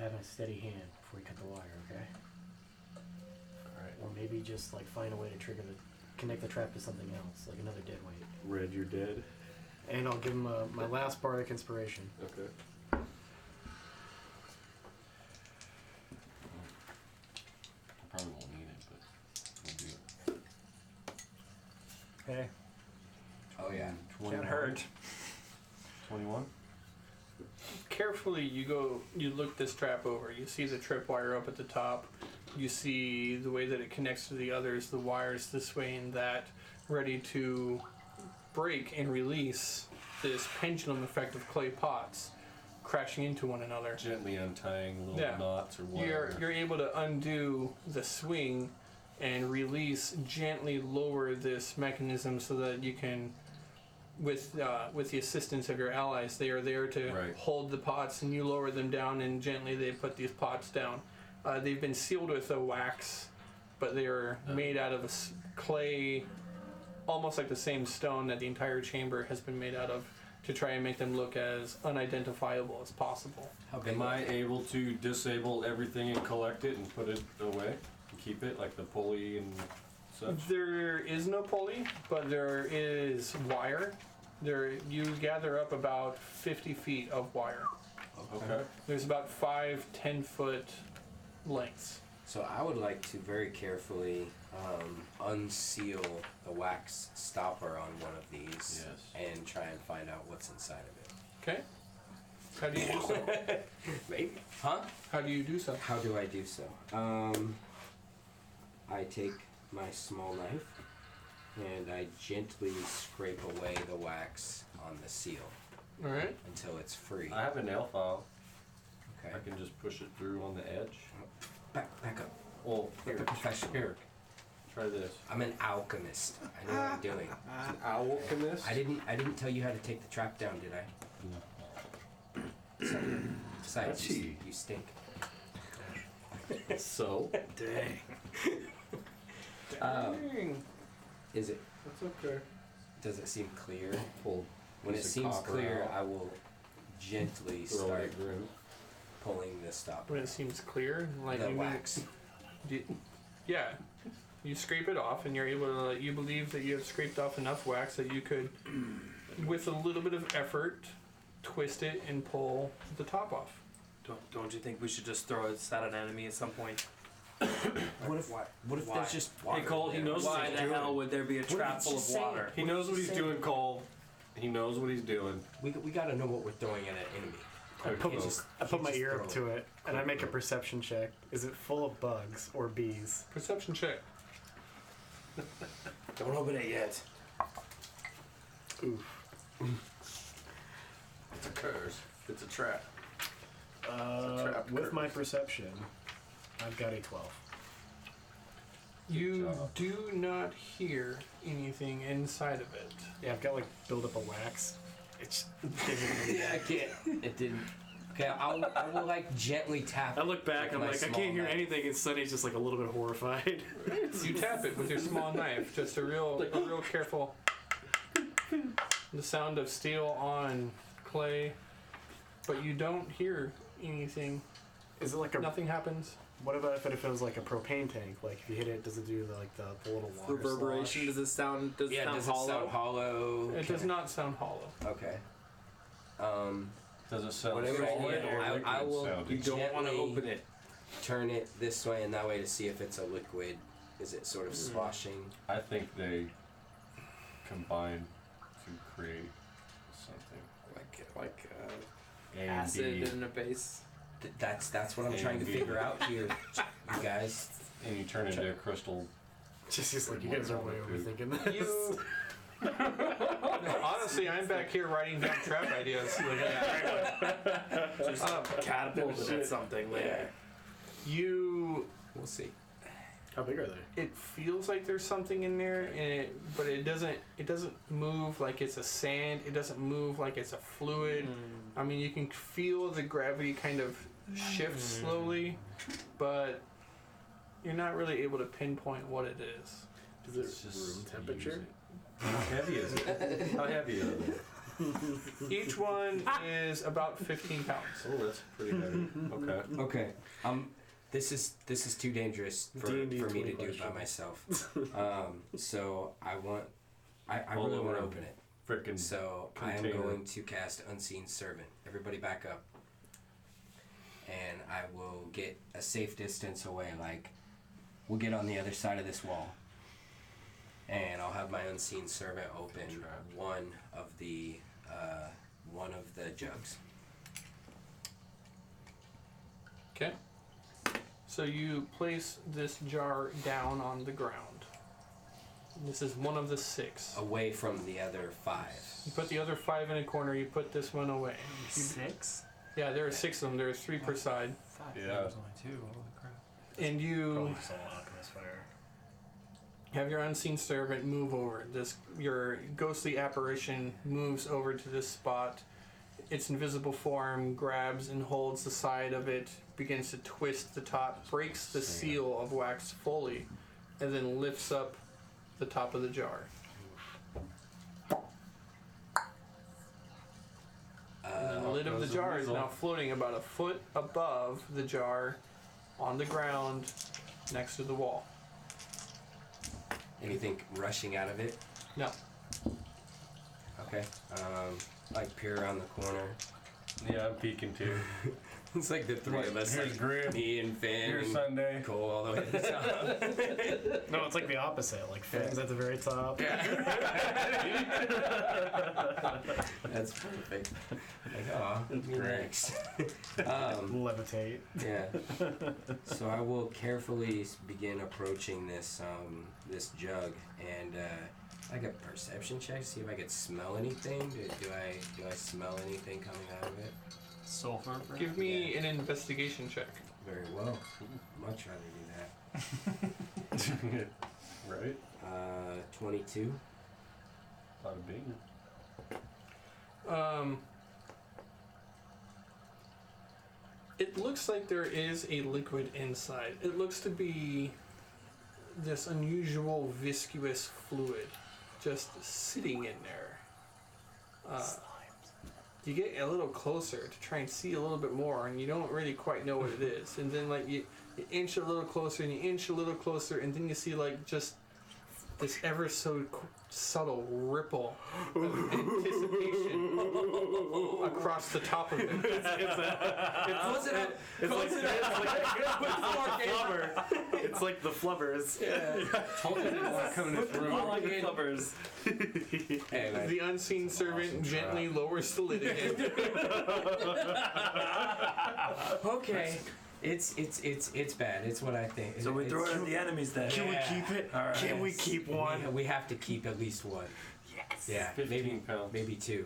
having a steady hand before you cut the wire, okay? Alright. Or maybe just like find a way to connect the trap to something else, like another dead weight. Red, you're dead. And I'll give him my last bardic inspiration. Okay. I probably won't need it, but we'll do it. Hey, Oh yeah. 21. Can't hurt. 21? Carefully, you look this trap over. You see the tripwire up at the top. You see the way that it connects to the others, the wires this way and that, ready to break and release this pendulum effect of clay pots crashing into one another. Gently untying little knots or whatever. You're able to undo the swing and release, gently lower this mechanism so that you can, with the assistance of your allies, they are there to hold the pots, and you lower them down, and gently they put these pots down. They've been sealed with a wax, but they are made out of a clay, almost like the same stone that the entire chamber has been made out of, to try and make them look as unidentifiable as possible. Am I able to disable everything and collect it and put it away? And keep it, like the pulley and such? There is no pulley, but there is wire. You gather up about 50 feet of wire. Okay. There's about 5-10 foot lengths. So I would like to very carefully unseal the wax stopper on one of these and try and find out what's inside of it. Okay. How do you do so? Maybe. Huh? How do you do so? How do I do so? I take my small knife and I gently scrape away the wax on the seal. All right. Until it's free. I have a nail file. Okay. I can just push it through on the edge. Back up. Well, Here, professional. Here. Try this. I'm an alchemist. I know what I'm doing. An alchemist? I didn't tell you how to take the trap down, did I? No. Besides, you stink. So? Dang. Is it? That's okay. Does it seem clear? Pull When it piece of seems copper clear, out. I will gently Throw start it through. pulling the stopper. When it seems clear, like The you wax. Yeah. You scrape it off, and you're able to. You believe that you have scraped off enough wax that you could, with a little bit of effort, twist it and pull the top off. Don't you think we should just throw this at an enemy at some point? What if Why? there's just water? Hey, Cole, he there? knows what Why he's the doing. hell would there be a What if trap it's full of just water? He knows what he's doing, Cole. He knows what he's doing. We gotta know what we're throwing at an enemy. I put my just ear up throw to it, and I make a perception check. Is it full of bugs or bees? Perception check. Don't open it yet. Oof. It's a curse. It's a trap. trapped With curse. my perception, I've got a 12. You job. do not hear anything inside of it. Yeah, I've got like build up of wax. It's Yeah, I can't. It didn't. Okay, I will like gently tap. I look back, I'm my like, I small can't hear knife. anything, and Sunny's just like a little bit horrified. You tap it with your small knife, just a real careful. The sound of steel on clay, but you don't hear anything. Is it like a? Nothing happens. What about if it feels like a propane tank? Like if you hit it, does it do the little water Reverberation. slosh? Does it sound? Does it sound does hollow? it sound hollow? It does not sound hollow. Okay. Does it sound Whatever, solid yeah, or I liquid will- sounding? You don't want to Gently- open it. Turn it this way and that way to see if it's a liquid. Is it sort of sloshing? I think they combine to create something. Like A and acid B, and a base. That's what I'm trying to Maybe. figure out here, you guys. and you turn into a crystal. Just like you guys are way overthinking this. You. Honestly, I'm back here writing down trap ideas. Just catapulted at something later. You. We'll see. How big are they? It feels like there's something in there, but it doesn't. It doesn't move like it's a sand. It doesn't move like it's a fluid. I mean, you can feel the gravity kind of shift slowly, but you're not really able to pinpoint what it is. Is it It's just room temperature? use it. How heavy is it? How heavy is it? Each one is about 15 pounds. Oh, that's pretty heavy. Okay. Okay. This is too dangerous for D&D me to 20 do by question. myself. So I All really want over to open it. Frickin' So I am container. going to cast Unseen Servant. Everybody back up. And I will get a safe distance away, like we'll get on the other side of this wall. And I'll have my Unseen Servant open one of the jugs. Okay. So you place this jar down on the ground. This is one of the 6. Away from the other 5. You put the other 5 in a corner. You put this one away. Six? Yeah, there are 6 of them. There are 3 per side. Yeah. There's only 2. Holy crap. And you Probably just all alchemist fire. have your unseen servant move over. Your ghostly apparition moves over to this spot. Its invisible form grabs and holds the side of it, begins to twist the top, breaks the seal of wax fully, and then lifts up the top of the jar. And the lid of the goes the jar is weasel. now floating about a foot above the jar on the ground next to the wall. Anything rushing out of it? No. Okay. Like peer around the corner. Yeah, I'm peeking too. It's like the 3 of us. Here's Like Grim. me and Finn Here's and Sunday. Cole all the way to the top. No, it's like the opposite. Like Finn's at the very top. That's perfect. Like, aw, you're great. next. Levitate. Yeah. So I will carefully begin approaching this jug and like a perception check, see if I could smell anything. Do I smell anything coming out of it? Sulfur. Give me an investigation check. Very well. Much rather do that. Right? 22. Bada bing. It looks like there is a liquid inside. It looks to be this unusual viscous fluid just sitting in there. You get a little closer to try and see a little bit more, and you don't really quite know what it is. And then like you inch a little closer, and you inch a little closer, and then you see like just this ever so subtle ripple of anticipation across the top of it. Close it up. It's like the flubbers. Told you I didn't want to come in this room. All like the flubbers. And I The unseen servant gently lowers the lid again. okay. It's bad. It's what I think. So we throw it at the enemies then. Can we keep it? All right. Can we keep one? We have to keep at least one. Yes. Yeah, 15 pounds. maybe 2.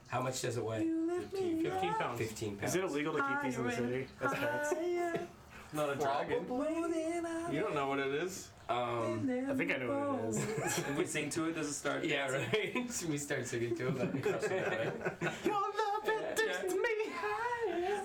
How much does it weigh? 15 pounds. 15 pounds. Is it illegal to keep these in the city? As pets? Not a dragon. You don't know what it is. I think I know what it is. If we sing to it, does it start? Yeah, right. We start singing to him. Your love it takes me high.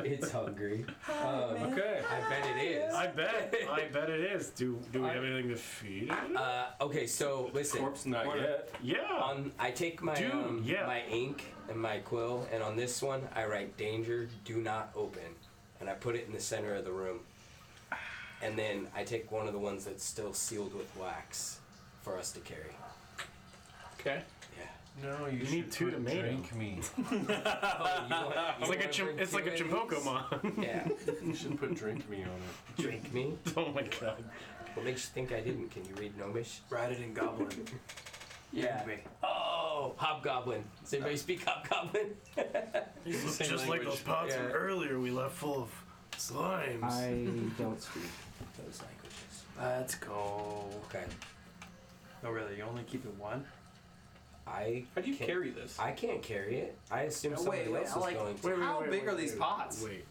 It's hungry. Okay. I bet it is. I bet it is. Do we have anything to feed it? Okay, so listen. Corpse not yet. Yeah. I take my Dude, yeah. my ink and my quill, and on this one I write "Danger, do not open," and I put it in the center of the room. And then I take one of the ones that's still sealed with wax for us to carry. Okay. Yeah. No, you need should two put to mate drink me. It's like a Chimpokemon. Yeah. You should put drink me on it. Drink me. Oh my god. What makes you think I didn't? Can you read Gnomish? Ride it in Goblin. Yeah. Me. Oh, Hobgoblin. Does anybody speak Hobgoblin? Just like those pots from earlier we left full of slimes. I don't speak those languages. Let's go. Okay. No, really, you only keep it one? How do you carry this? I can't carry it. I assume No, somebody wait, else I is like- going to. How big are these pots? Wait.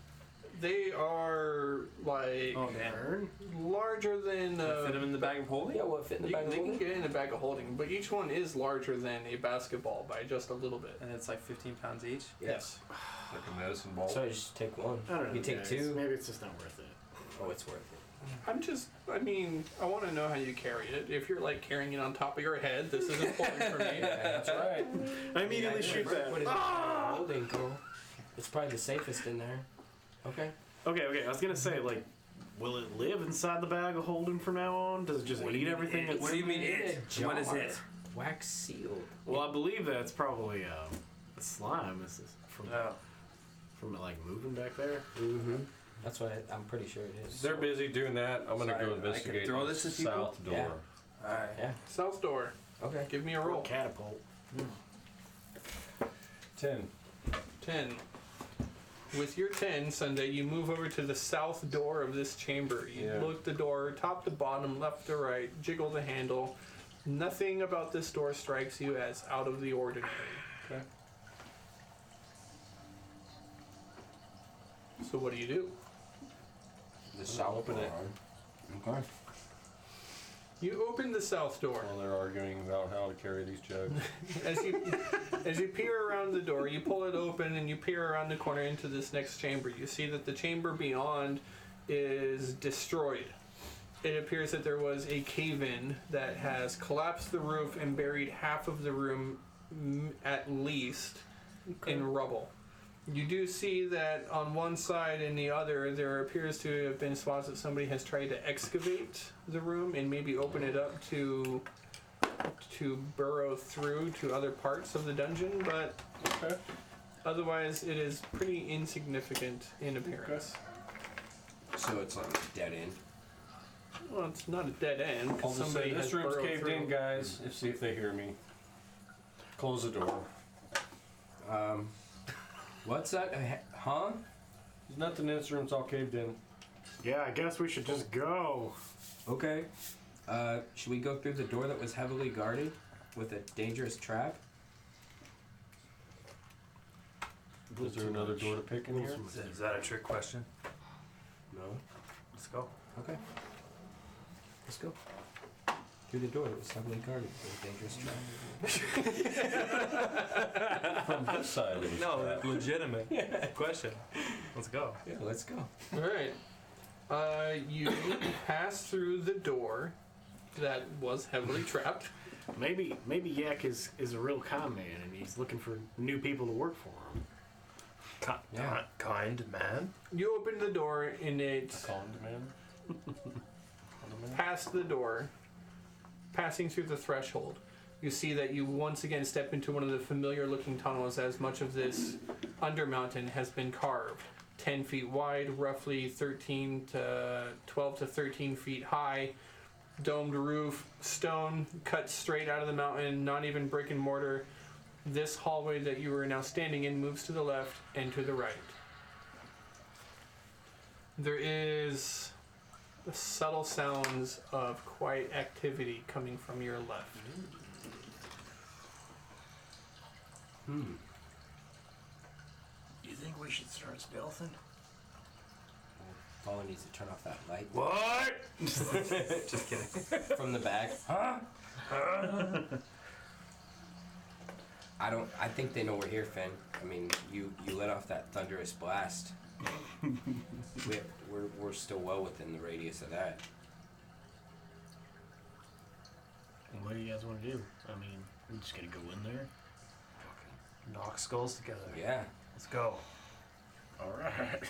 They are like Oh, damn. larger than. Fit them in the bag of holding? Yeah, what fit in the bag of They can holding? get in a bag of holding, but each one is larger than a basketball by just a little bit. And it's like 15 pounds each? Yes. Like a medicine ball. So I just take one. I don't know. You take guys. two. Maybe it's just not worth it. Oh, it's worth it. I want to know how you carry it. If you're like carrying it on top of your head, this is important for me. That's right. I immediately shoot that. What is it? Holding cool. It's probably the safest in there. Okay. Okay. I was gonna say, like, will it live inside the bag of holding from now on? Does it just eat everything? What That's... do you mean in it? a What is jar. it? Wax sealed. Well, I believe that's probably a slime. This is Oh. from it, like moving back there. Mm-hmm. That's what I'm pretty sure it is. They're busy doing that. I'm gonna Sorry, go I can investigate throw the this at people? south door. Yeah. Alright. Yeah. South door. Okay. Give me a roll. Catapult. 10. 10. With your 10, Sunday, you move over to the south door of this chamber. You Yeah. look the door, top to bottom, left to right, jiggle the handle. Nothing about this door strikes you as out of the ordinary. Okay. So what do you do? The south open door. it. Okay. You open the south door. While they're arguing about how to carry these jugs. As you peer around the door, you pull it open and you peer around the corner into this next chamber. You see that the chamber beyond is destroyed. It appears that there was a cave-in that has collapsed the roof and buried half of the room, at least, in rubble. You do see that on one side and the other, there appears to have been spots that somebody has tried to excavate the room and maybe open it up to burrow through to other parts of the dungeon, but otherwise it is pretty insignificant in appearance. So it's like a dead end. Well, it's not a dead end. 'Cause I'll just somebody say, this has room's burrowed caved through. in, guys. See if they hear me. Close the door. What's that? Huh? There's nothing in this room. It's all caved in. Yeah, I guess we should just go. Okay. Should we go through the door that was heavily guarded with a dangerous trap? Is there another door to pick in here? Is that a trick question? No. Let's go. Okay. Let's go. Through the door that was heavily guarded with a dangerous trap. From this side of the trap. legitimate question. Let's go. Yeah, let's go. All right. You pass through the door that was heavily trapped. Maybe Yak is a real con man and he's looking for new people to work for him. Yeah. Kind man. You open the door and it's Cond man. past the door, passing through the threshold. You see that you once again step into one of the familiar looking tunnels as much of this undermountain has been carved. 10 feet wide, roughly 12 to 13 feet high. Domed roof, stone cut straight out of the mountain, not even brick and mortar. This hallway that you are now standing in moves to the left and to the right. There is the subtle sounds of quiet activity coming from your left. You think we should start stealthing? Paula needs to turn off that light What? Just kidding. from the back. I think they know we're here, Finn. I mean, you let off that thunderous blast. We're still well within the radius of that. What do you guys want to do? I mean, we're just gonna go in there. Knock skulls together. Yeah. Let's go. All right.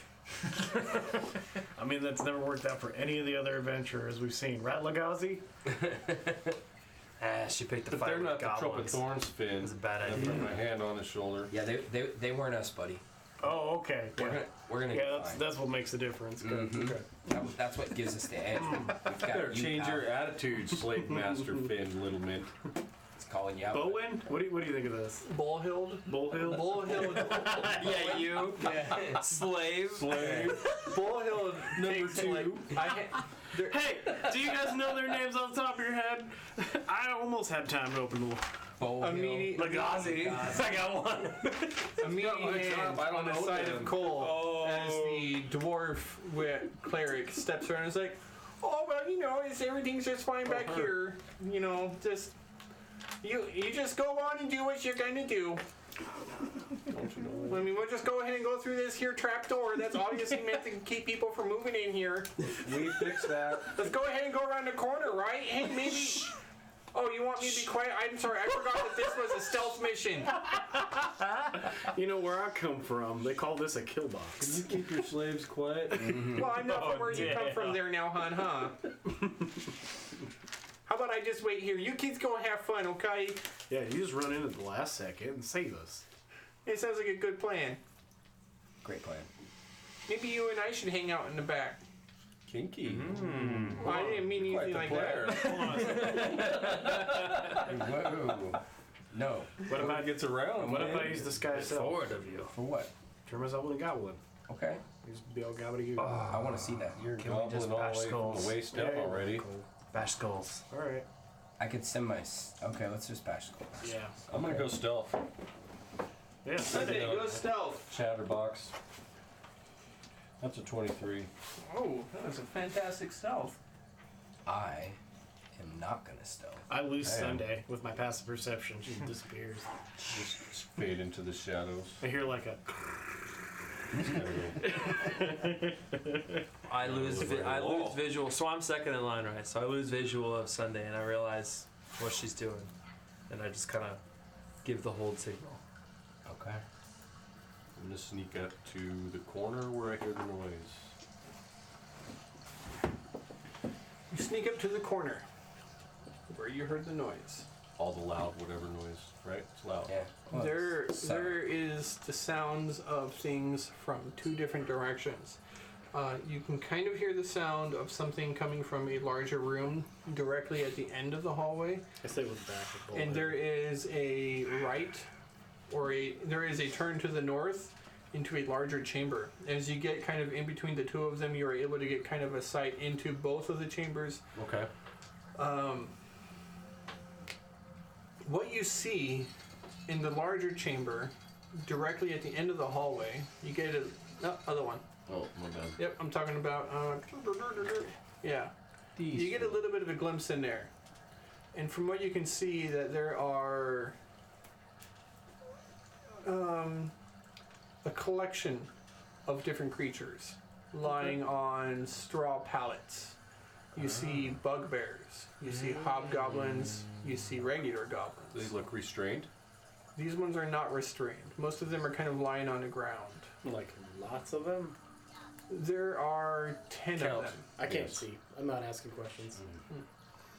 I mean, that's never worked out for any of the other adventurers we've seen. Right, Lagazi? She picked the But fight they're with not the Trope of goblins. Thorns, Finn. It was a bad I idea. put my hand on his shoulder. Yeah, they weren't us, buddy. Oh, okay. We're gonna Yeah, do that's fine. that's what makes the difference. Good. Mhm. Okay. That's what gives us the edge. We've got Better you, change pal. your attitude, slave master Finn, little mint. It's calling you out. Bowen, what do you think of this? Bullhild. Bullhill? Bullhild. Yeah, you. Slave. Bullhild number 2. Hey, do you guys know their names off the top of your head? I almost had time to open the Lagazi. I got one. Immediate hand I don't on the know side them. of Cole as the dwarf cleric steps around and is like, oh, well, you know, everything's just fine back here. You know, just, you just go on and do what you're gonna do. I mean, we'll just go ahead and go through this here trap door. That's obviously meant to keep people from moving in here. We fixed that. Let's go ahead and go around the corner, right? Hey, maybe... Oh, you want me to be quiet? I'm sorry, I forgot that this was a stealth mission. You know where I come from? They call this a kill box. You keep your slaves quiet. Well, I'm not from where you come from there now, hon, huh? How about I just wait here? You kids go have fun, okay? Yeah, you just run in at the last second and save us. It sounds like a good plan. Great plan. Maybe you and I should hang out in the back. Kinky. Well, I didn't mean Quite anything the like that. Whoa. No. What if I gets around? What if I use disguise self? Forward of you. For what? Turn myself only got one. Okay. Just be all gobbledygook. I want to see that. You're Can we just gobbling all bash the way from skulls? the waist up Yeah, already. cool. Bash skulls. All right. I could send my. Okay, let's just bash skulls. Yeah. I'm gonna go stealth. Yeah. Sunday, go stealth. Chatterbox. That's a 23. Oh, that was a fantastic stealth. I am not gonna stealth. I lose Damn. Sunday with my passive perception. She disappears. Just fade into the shadows. I hear like a. I lose Wall. visual. So I'm second in line, right? So I lose visual of Sunday, and I realize what she's doing, and I just kind of give the hold signal. Okay. I'm gonna sneak up to the corner where I hear the noise. You sneak up to the corner where you heard the noise. All the loud, whatever noise, right? It's loud. Yeah. Well, There so- is the sounds of things from 2 different directions. You can kind of hear the sound of something coming from a larger room directly at the end of the hallway, I stay with the back of the and there is a right, or there is a turn to the north into a larger chamber. As you get kind of in between the 2 of them, you are able to get kind of a sight into both of the chambers. Okay. What you see in the larger chamber, directly at the end of the hallway, you get other one. Oh, my bad. Yep, I'm talking about. Yeah, you get a little bit of a glimpse in there, and from what you can see, that there are a collection of different creatures lying on straw pallets. You see bugbears, you see hobgoblins, you see regular goblins. They look restrained. These ones are not restrained. Most of them are kind of lying on the ground. Like lots of them. There are 10 of Count. them. I can't Yes. see. I'm not asking questions.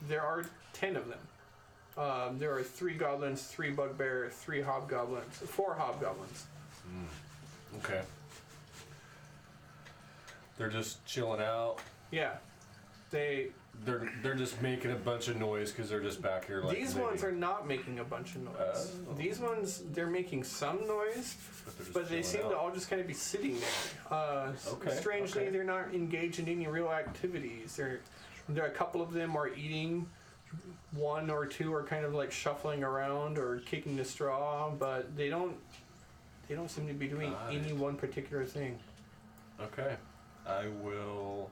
There are 10 of them. There are 3 goblins, 3 bugbears, 3 hobgoblins, 4 hobgoblins. Okay. They're just chilling out. Yeah, They're just making a bunch of noise because they're just back here. Like these ones are not making a bunch of noise. These ones, they're making some noise, but they seem to all just kind of be sitting there. Strangely, okay. they're not engaged in any real activities. There are a couple of them are eating. 1 or 2 are kind of like shuffling around or kicking the straw, but they don't seem to be doing any one particular thing. Okay. I will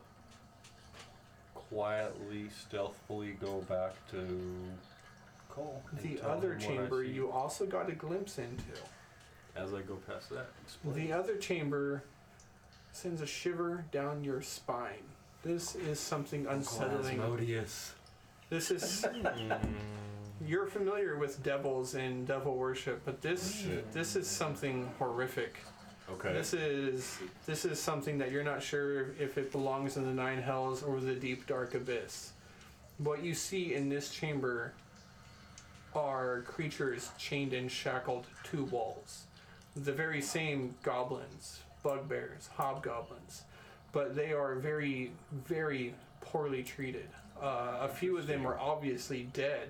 quietly, stealthily go back to Cole. and The tell other him what I chamber see. you also got a glimpse into. As I go past that, explain. The other chamber sends a shiver down your spine. This is something unsettling. Asmodeus. This is. You're familiar with devils and devil worship, but this is something horrific. Okay. This is something that you're not sure if it belongs in the nine hells or the deep dark abyss. What you see in this chamber are creatures chained and shackled to walls. The very same goblins, bugbears, hobgoblins, but they are very, very poorly treated. A few of them are obviously dead,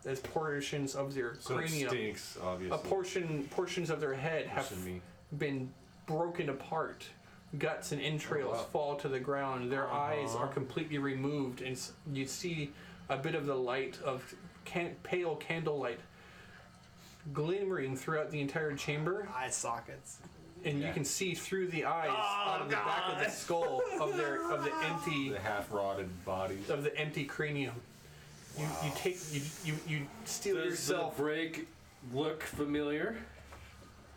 as portions of their So it cranium, stinks, obviously. portions of their head have Listen to me. been broken apart. Guts and entrails Oh, wow. fall to the ground. Their eyes are completely removed, and you see a bit of the light of pale candlelight glimmering throughout the entire chamber, Eye sockets. and you can see through the eyes out of the back of the skull of the empty The half-rotted bodies. of the empty cranium. You steal Does yourself the break look familiar?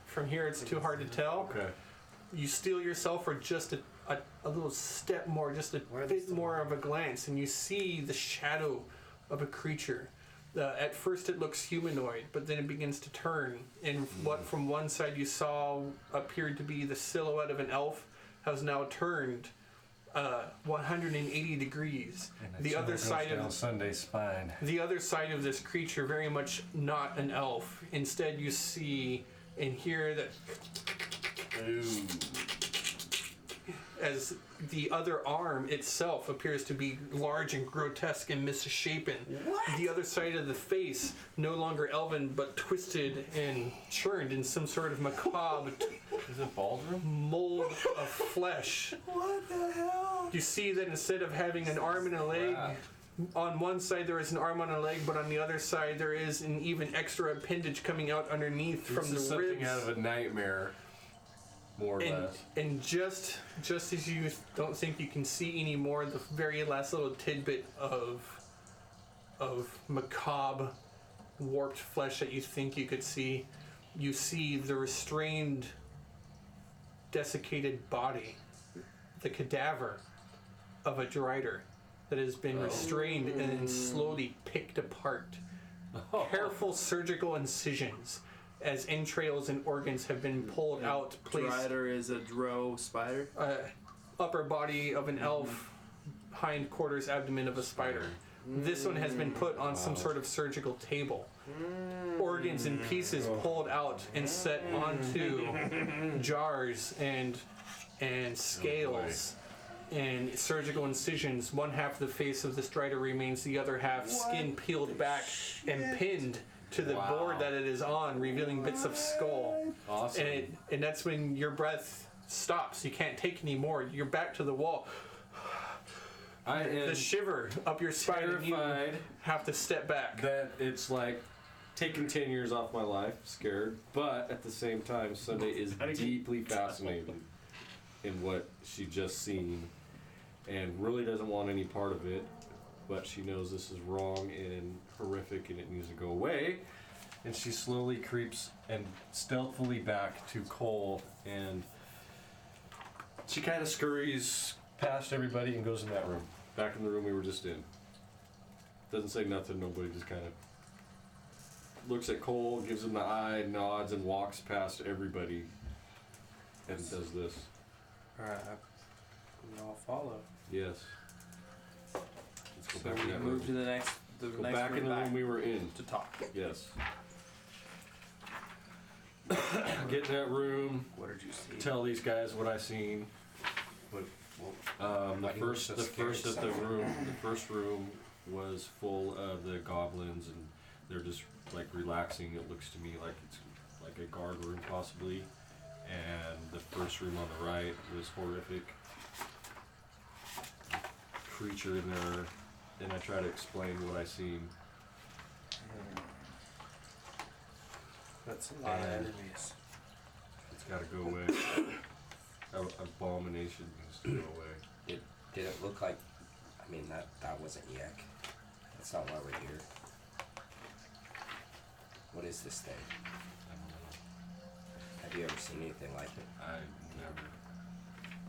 from here. It's too hard to tell. Okay. You steal yourself for just a little step more, just a bit more of a glance, and you see the shadow of a creature. At first it looks humanoid, but then it begins to turn, and what from one side you saw appeared to be the silhouette of an elf has now turned 180 degrees. The other side of Sunday's spine. the other side of this creature, very much not an elf. Instead, you see and hear that as the other arm itself appears to be large and grotesque and misshapen. The other side of the face, no longer elven, but twisted and churned in some sort of macabre Is it Baldrum? mold of flesh. What the hell? You see that instead of having an arm and a leg, Wow. on one side there is an arm on a leg, but on the other side there is an even extra appendage coming out underneath This from is the something ribs. out of a nightmare, more or less. And just as you don't think you can see anymore, the very last little tidbit of macabre, warped flesh that you think you could see, you see the restrained, desiccated body, the cadaver of a drider that has been restrained and then slowly picked apart. Careful surgical incisions as entrails and organs have been pulled out, placed Drider is a drow spider. upper body of an elf, hindquarters, abdomen of a spider. This one has been put on some sort of surgical table. Organs and pieces pulled out and set onto jars and scales and surgical incisions. One half of the face of the strider remains, the other half skin peeled back and pinned to the board that it is on, revealing bits of skull. Awesome. And that's when your breath stops. You can't take any more. You're back to the wall. I am The shiver up your spine, and you terrified have to step back. that it's like taking 10 years off my life, scared, but at the same time, Sunday is deeply fascinated in what she just seen and really doesn't want any part of it, but she knows this is wrong and horrific and it needs to go away. And she slowly creeps and stealthily back to Cole, and she kind of scurries past everybody and goes in that room. Back in the room we were just in. Doesn't say nothing, nobody, just kind of looks at Cole, gives him the eye, nods, and walks past everybody and does this. Alright, we all follow. Yes. Let's go So back in we that move to room. the next Go back in the room we were in. to talk. Yes. Get in that room, What did you see? tell these guys what I seen. The Why do you look first, so the scared, first of the son? room, the first room was full of the goblins, and they're just like relaxing. It looks to me like it's like a guard room possibly. And the first room on the right was horrific. Creature in there, and I try to explain what I seen. That's a lot of And- enemies. It's got to go away. Abomination needs to go away. Did it look like? I mean, that wasn't Yek. That's not why we're here. What is this thing? I don't know. Have you ever seen anything like it? I never.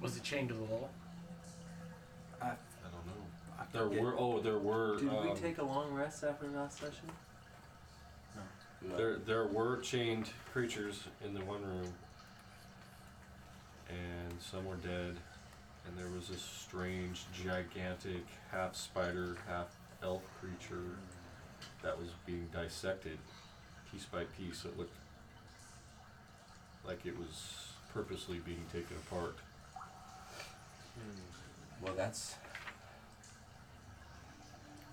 Was it chained to the wall? I don't know. There were. Did we take a long rest after the last session? No. There were chained creatures in the one room, and some were dead, and there was this strange, gigantic, half spider, half elf creature that was being dissected piece by piece. It looked like it was purposely being taken apart. Well, that's.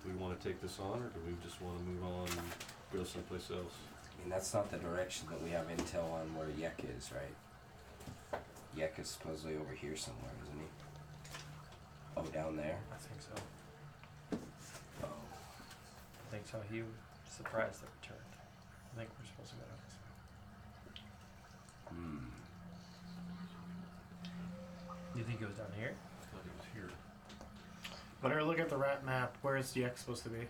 Do we want to take this on, or do we just want to move on and go someplace else? I mean, that's not the direction that we have intel on where Yek is, right? Yek is supposedly over here somewhere, isn't he? Oh, down there? I think so. Oh. I think so. He was surprised that we turned. I think we're supposed to go down this way. Hmm. You think it was down here? I thought it was here. Whenever I look at the rat map, where is the X supposed to be?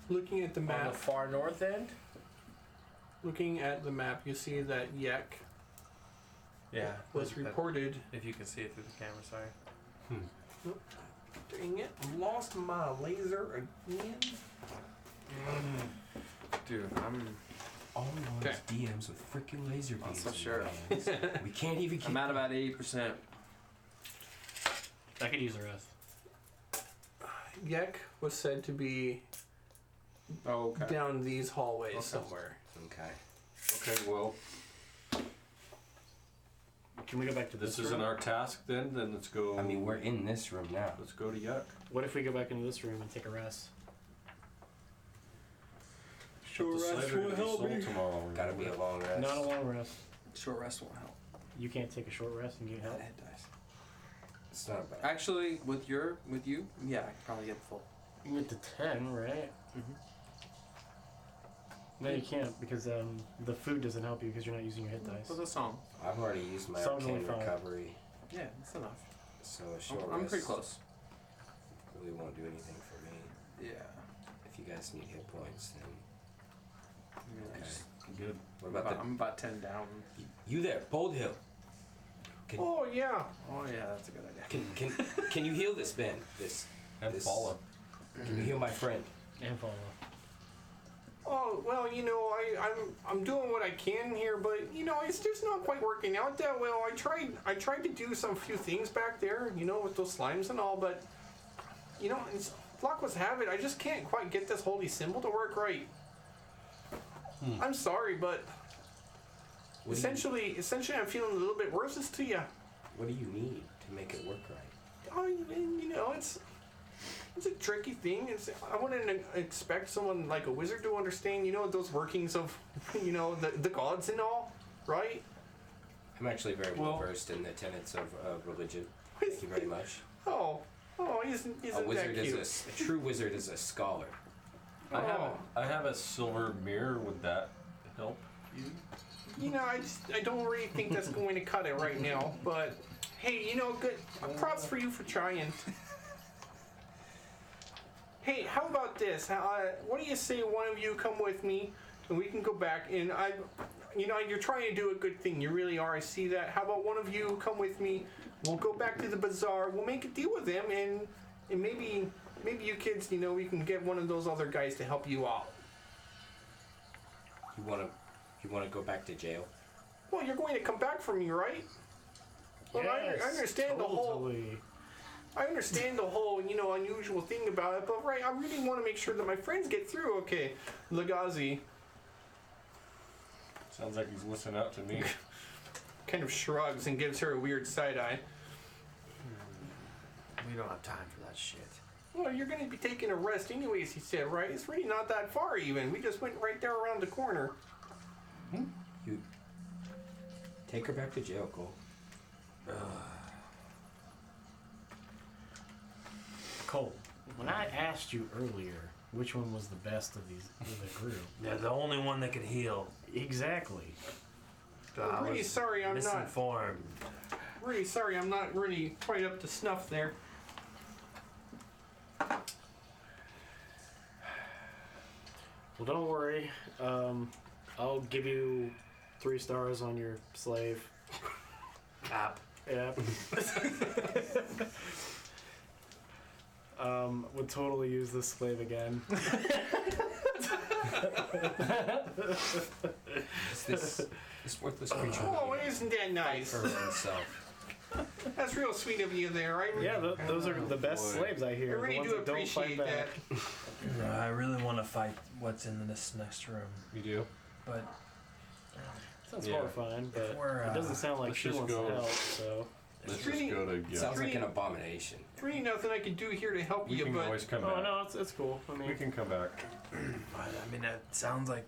Looking at the On map, the far north end? you see that Yek Yeah. was reported. If you can see it through the camera, sorry. Dang it, lost my laser again. Dude, I'm All those DMs with freaking laser not beams. so in sure. their hands. We can't even keep. I'm at about 80%. I could use a rest. Yek was said to be Oh, okay. down these hallways Okay. somewhere. Okay. Okay, well, Can we go back to this this isn't room? our task then. Then let's go. I mean, we're in this room now. Let's go to Yuck. What if we go back into this room and take a rest? But the slaves are gonna be sold tomorrow. Gotta be a long rest. Not a long rest. Short rest won't help. You can't take a short rest and get help. Hit dice. It's not bad. Actually, with you, yeah, I could probably get full. You can get to 10, right? Mhm. No, you can't because the food doesn't help you because you're not using your hit dice. What's the song? I've already used my Sounds arcane only five. recovery, Yeah, that's enough. so a short I'm rest pretty close. really won't do anything for me. Yeah. If you guys need hit points, then okay. Good. What about I'm about 10 down. you there, Bold Hill? Oh yeah. Oh yeah, that's a good idea. Can you heal this Ben? This And this, Paula. Can you heal my friend? And follow. Oh well, you know, I'm doing what I can here, but you know, it's just not quite working out that well. I tried to do some few things back there, you know, with those slimes and all, but you know, it's, luck was have it. I just can't quite get this holy symbol to work right. I'm sorry, but What essentially, I'm feeling a little bit worse as to you. What do you need to make it work right? Oh, you know, it's a tricky thing. I wouldn't expect someone like a wizard to understand, you know, those workings of, you know, the gods and all, right? I'm actually very well Well- versed in the tenets of religion. Thank you very much. Oh, isn't A wizard that cute? is a true wizard is a scholar. I have a silver mirror. Would that help you? You know, I don't really think that's going to cut it right now. But hey, you know, good props for you for trying. Hey, how about this? What do you say one of you come with me, and we can go back and you know, you're trying to do a good thing. You really are. I see that. How about one of you come with me? We'll go back to the bazaar. We'll make a deal with them, and maybe you kids, you know, we can get one of those other guys to help you out. You wanna go back to jail? Well, you're going to come back for me, right? Well, I understand the whole. Totally. I understand the whole, you know, unusual thing about it, but right, I really want to make sure that my friends get through okay. Legazi Sounds like he's listening out to me. kind of shrugs and gives her a weird side eye. We don't have time for that shit. Well, you're going to be taking a rest anyways, he said, right? It's really not that far even. We just went right there around the corner. You take her back to jail, Cole. Cole, when I asked you earlier which one was the best of these in the group, They're the only one that can heal. exactly. I'm really sorry I'm not misinformed. really quite up to snuff there. Well, don't worry. I'll give you 3 stars on your slave App. app. Would totally use this slave again. This worthless creature Oh, isn't that nice? for himself. That's real sweet of you there. Yeah, those are the best slaves I I hear. really the ones do that don't fight appreciate back. that. I really want to fight what's in this next room, You do? but Sounds Yeah. horrifying, but we're, it doesn't sound like let's she just wants go. to help. So Let's really- just go to yeah. Sounds like an Three- abomination. Really nothing I can do here to help We you, can but always come back. oh no, it's cool. I We mean, can come back. I mean, it sounds like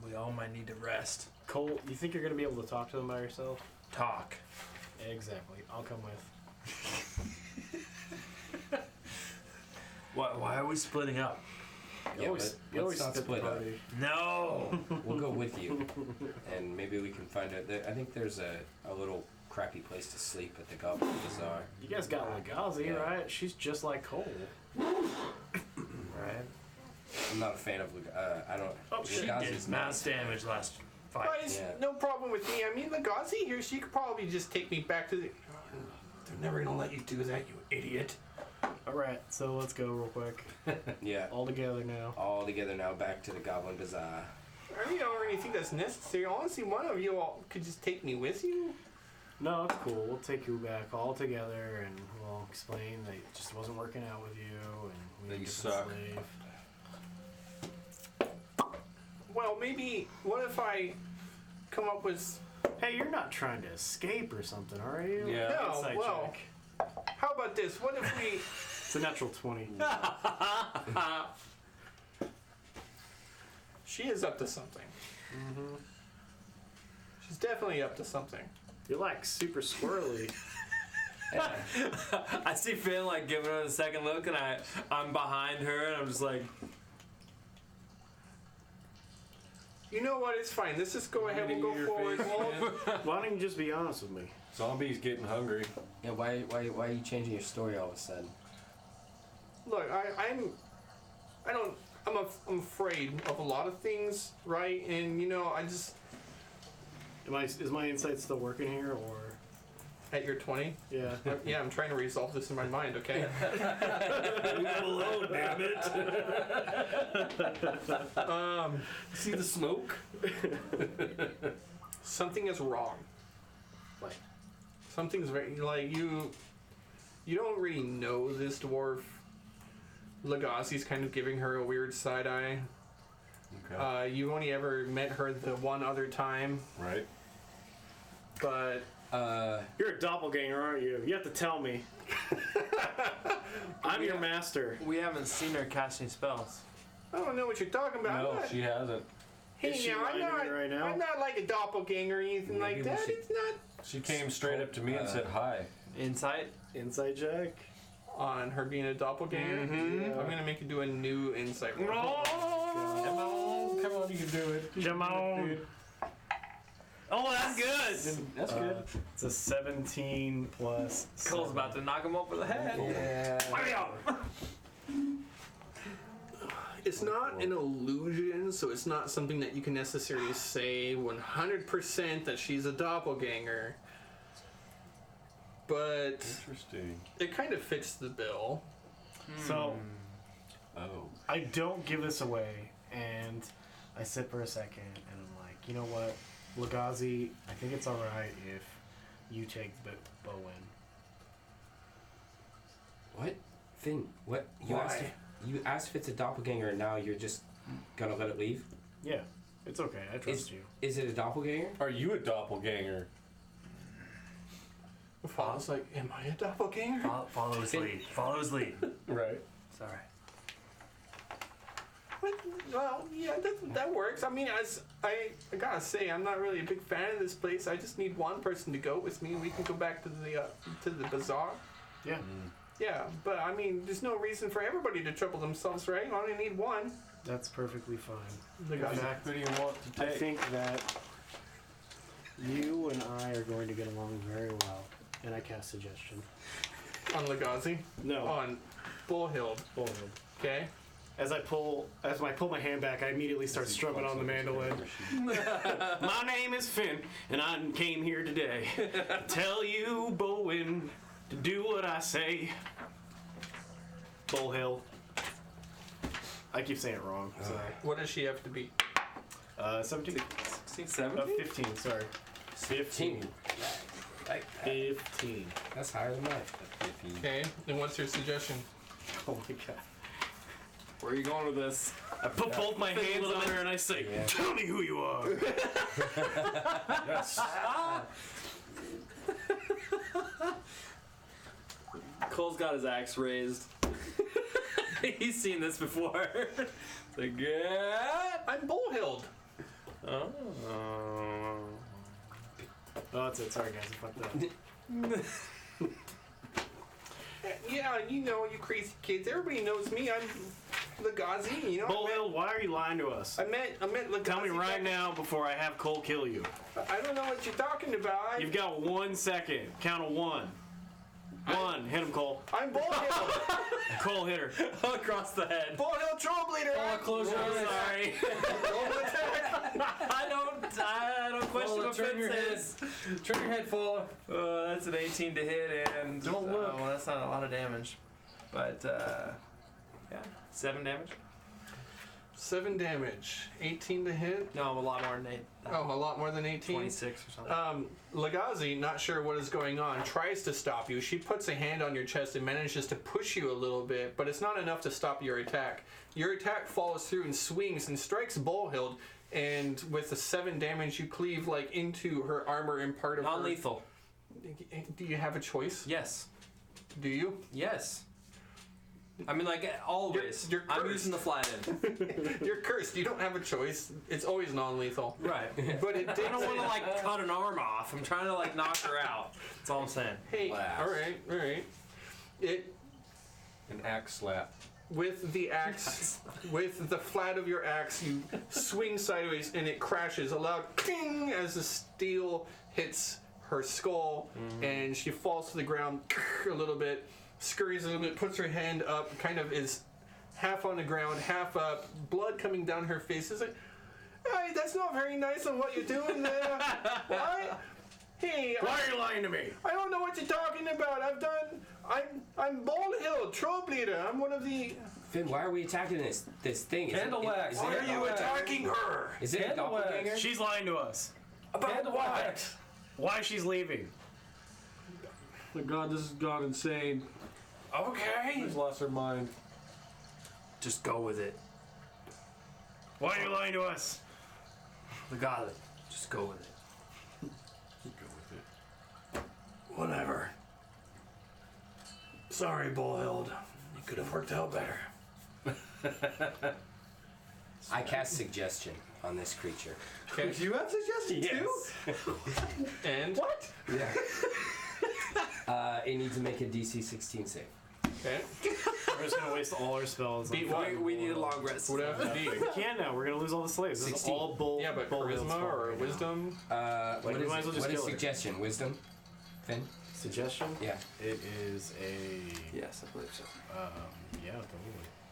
we all might need to rest. Cole, you think you're gonna be able to talk to them by yourself? Talk. Exactly. I'll come with. Why are we splitting up? You Yeah, always, but you always let's not split the split up. party. No. We'll go with you, and maybe we can find out. I think there's a little crappy place to sleep at the Goblin Bazaar. You guys got Legazi, Yeah. right? She's just like Cole. Right. I'm not a fan of I don't. Oh, she Legazi's Did mass damage last fight. but it's Yeah. no problem with me. I mean, Legazi here, she could probably just take me back to the. They're never gonna let you do that, you idiot. All right, so let's go real quick. Yeah. All together now. All together now, back to the Goblin Bazaar. I don't know anything that's necessary. Honestly, one of you all could just take me with you. No, it's cool. We'll take you back all together, and we'll explain that it just wasn't working out with you, and we That need you a different suck. slave. Well, maybe. What if I come up with? Hey, you're not trying to escape or something, are you? Yeah. No. Inside Well, check. how about this? What if we? It's a natural 20. She is up to something. Mm-hmm. She's definitely up to something. You're like super squirrely. I see Finn like giving her a second look, and I'm behind her, and I'm just like, You know what? It's fine. Let's just go ahead. We'll go Your forward. face, We'll- man. Why don't you just be honest with me? Zombie's getting hungry. Yeah. Why are you changing your story all of a sudden? Look, I'm afraid of a lot of things, right? And you know, Is my insight still working here, or at your 20, yeah? yeah, I'm trying to resolve this in my mind. Okay. Leave him alone, damn it! See the smoke? Something is wrong. What? Something's very like you. You don't really know this dwarf. Legazi's kind of giving her a weird side eye. Okay. You've only ever met her the one other time, Right. but You're a doppelganger, aren't you? You have to tell me. I'm your master. we haven't seen her cast any spells. I don't know what you're talking about. No, I'm not, she hasn't. hey, Is she now, lying to me right now? I'm not like a doppelganger or anything Maybe like we that. should- It's not She came straight up to me and said hi. Insight. Inside check. on her being a doppelganger. Mhm. I'm gonna make you do a new insight roll. Come on, you can do it. Come on. Oh, that's good. That's good. It's a 17 plus. Cole's about to knock him over the head. Yeah. It's not an illusion, so it's not something that you can necessarily say 100% that she's a doppelganger. But Interesting. it kind of fits the bill. So Oh. I don't give this away, and I sit for a second, and I'm like, you know what, Legazi, I think it's all right if you take the bow in. What? Finn? What? Why? You asked if it's a doppelganger, and now you're just gonna let it leave? Yeah, it's okay. I trust you. Is it a doppelganger? Are you a doppelganger? Fall's like, am I a doppelganger? Follow his lead. Follow his lead. Right. Sorry. Well, yeah, that works. I mean, I gotta say, I'm not really a big fan of this place. I just need one person to go with me, and we can go back to the bazaar. Yeah. Yeah, but I mean, there's no reason for everybody to trouble themselves, right? I only need one. That's perfectly fine. The guy. Who do you want to I take? think that you and I are going to get along very well, and I cast suggestion. On Legazi. No. On Bullhild. Bullhead. Okay. As I pull my hand back, I immediately start strumming on the mandolin. My name is Finn, and I came here today to tell you, Bowen, to do what I say. Bullhill. I keep saying it wrong. Sorry. What does she have to beat? 17. 16, 17? 15. Sorry. 15. 15. That's higher than mine. Okay, and what's your suggestion? Oh my god. Where are you going with this? I put both my hands on her and I say, "Tell me who you are." Yes. Cole's got his axe raised. He's seen this before. It's like, yeah. I'm Bullhild. Oh, that's it. Sorry, guys. I fucked up. Yeah, you know, you crazy kids. Everybody knows me. I'm Legazi. You know. Bullhill, why are you lying to us? I met Legazi. Tell me right now before I have Cole kill you. I don't know what you're talking about. You've got 1 second. Count of 1. 1. Hit him, Cole. I'm Bullhild. Cole, hit her. Across the head. Bullhild Troublebleeder. Oh, close your eyes. Sorry. I don't question what Finn says. Turn your head forward. That's an 18 to hit, and Don't look. well, that's not a lot of damage, but yeah, 7 damage. 7 damage. 18 to hit. No, a lot more than 8. Oh, a lot more than 18. 26 or something. Legazi, not sure what is going on, tries to stop you. She puts a hand on your chest and manages to push you a little bit, but it's not enough to stop your attack. Your attack follows through and swings and strikes Bullhild, and with the 7 damage, you cleave like into her armor and part of her. Non-lethal. Do you have a choice? Yes. Do you? Yes. I mean, like, always. You're I'm cursed. using the flat end. You're cursed. You don't have a choice. It's always non-lethal. Right. But it did. I don't want to, like, cut an arm off. I'm trying to, like, knock her out. That's all I'm saying. Hey, Blast. all right. It An axe slap. with the axe, with the flat of your axe, you swing sideways and it crashes. A loud ping as the steel hits her skull, and she falls to the ground a little bit, scurries a little bit, puts her hand up, kind of is half on the ground, half up, blood coming down her face. Is like, hey, that's not very nice of what you're doing there. What? Hey, Why are you lying to me? I don't know what you're talking about. I'm Bullhild, Troublebleeder. I'm one of the. Finn, why are we attacking this thing? Candle wax. Is it Why a are you doppelganger? attacking her? Is it a Candle wax. doppelganger? She's lying to us. About what? Why she's leaving? My God, this has gone insane. Okay. She's lost her mind. Just go with it. Why are you lying to us? Legazi. Just go with it. Whatever. Sorry, Bullhild. You could have worked out better. I cast suggestion on this creature. Okay. You have suggestions too? And what? Yeah. It needs to make a DC 16 save. Okay. We're just gonna waste all our spells. Beat on what? We need a long rest. What do I have to beat? We can now. We're gonna lose all the slaves. This is 16. all bull. Yeah, but Bullhild's charisma fault or right now. wisdom? Like, What we is, might as well just what is kill her. suggestion? Wisdom? Finn? Suggestion? Yeah. It is a. Yes, I believe so. Yeah, totally.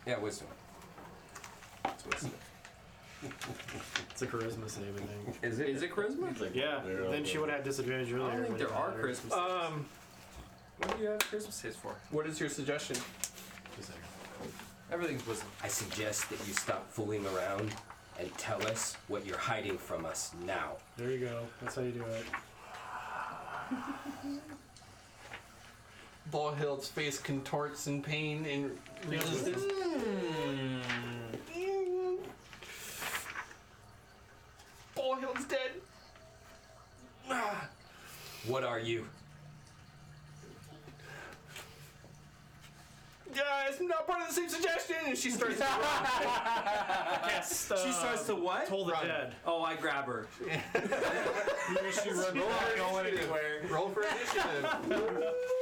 Yeah, wisdom. It's a charisma save, I think. Is it charisma? Yeah. Then she would have disadvantage earlier. I don't think but there it are mattered. Christmas saves. What do you have Christmas saves for? What is your suggestion? Just a second. Everything's wisdom. I suggest that you stop fooling around and tell us what you're hiding from us now. There you go. That's how you do it. Bullhild's face contorts in pain and resistance. Bullhild's dead. What are you? Yeah, it's not part of the same suggestion. And she starts to run. Yes. She starts to what? Toll the Run. dead. Oh, I grab her. She runs going anywhere. Roll for initiative.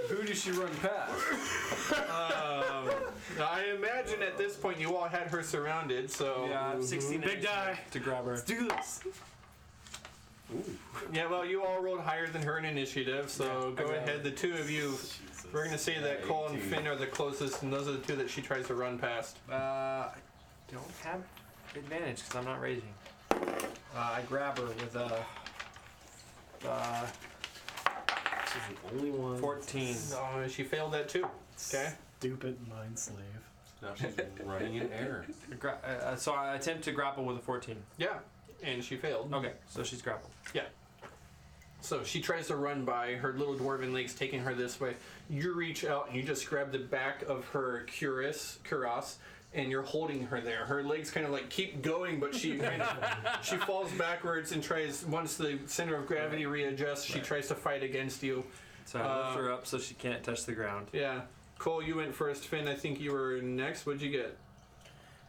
Who does she run past? I imagine at this point you all had her surrounded, so Yeah, I'm 16 Big die. to grab her. Let's do this. yeah. Well, you all rolled higher than her in initiative, so go ahead. The two of you. We're gonna say that Cole and Finn are the closest, and those are the two that she tries to run past. don't have advantage because I'm not raging. I grab her with a. This is the only one. 14. No, she failed that too. Okay. Stupid mind slave. Now she's running in air. So I attempt to grapple with a 14. Yeah, and she failed. Okay, so she's grappled. Yeah. So she tries to run by, her little dwarven legs taking her this way. You reach out and you just grab the back of her cuirass, and you're holding her there. Her legs kind of like keep going, but she kind of she falls backwards and tries. Once the center of gravity readjusts, she tries to fight against you. So I lift her up so she can't touch the ground. Yeah. Cole, you went first. Finn, I think you were next. What'd you get?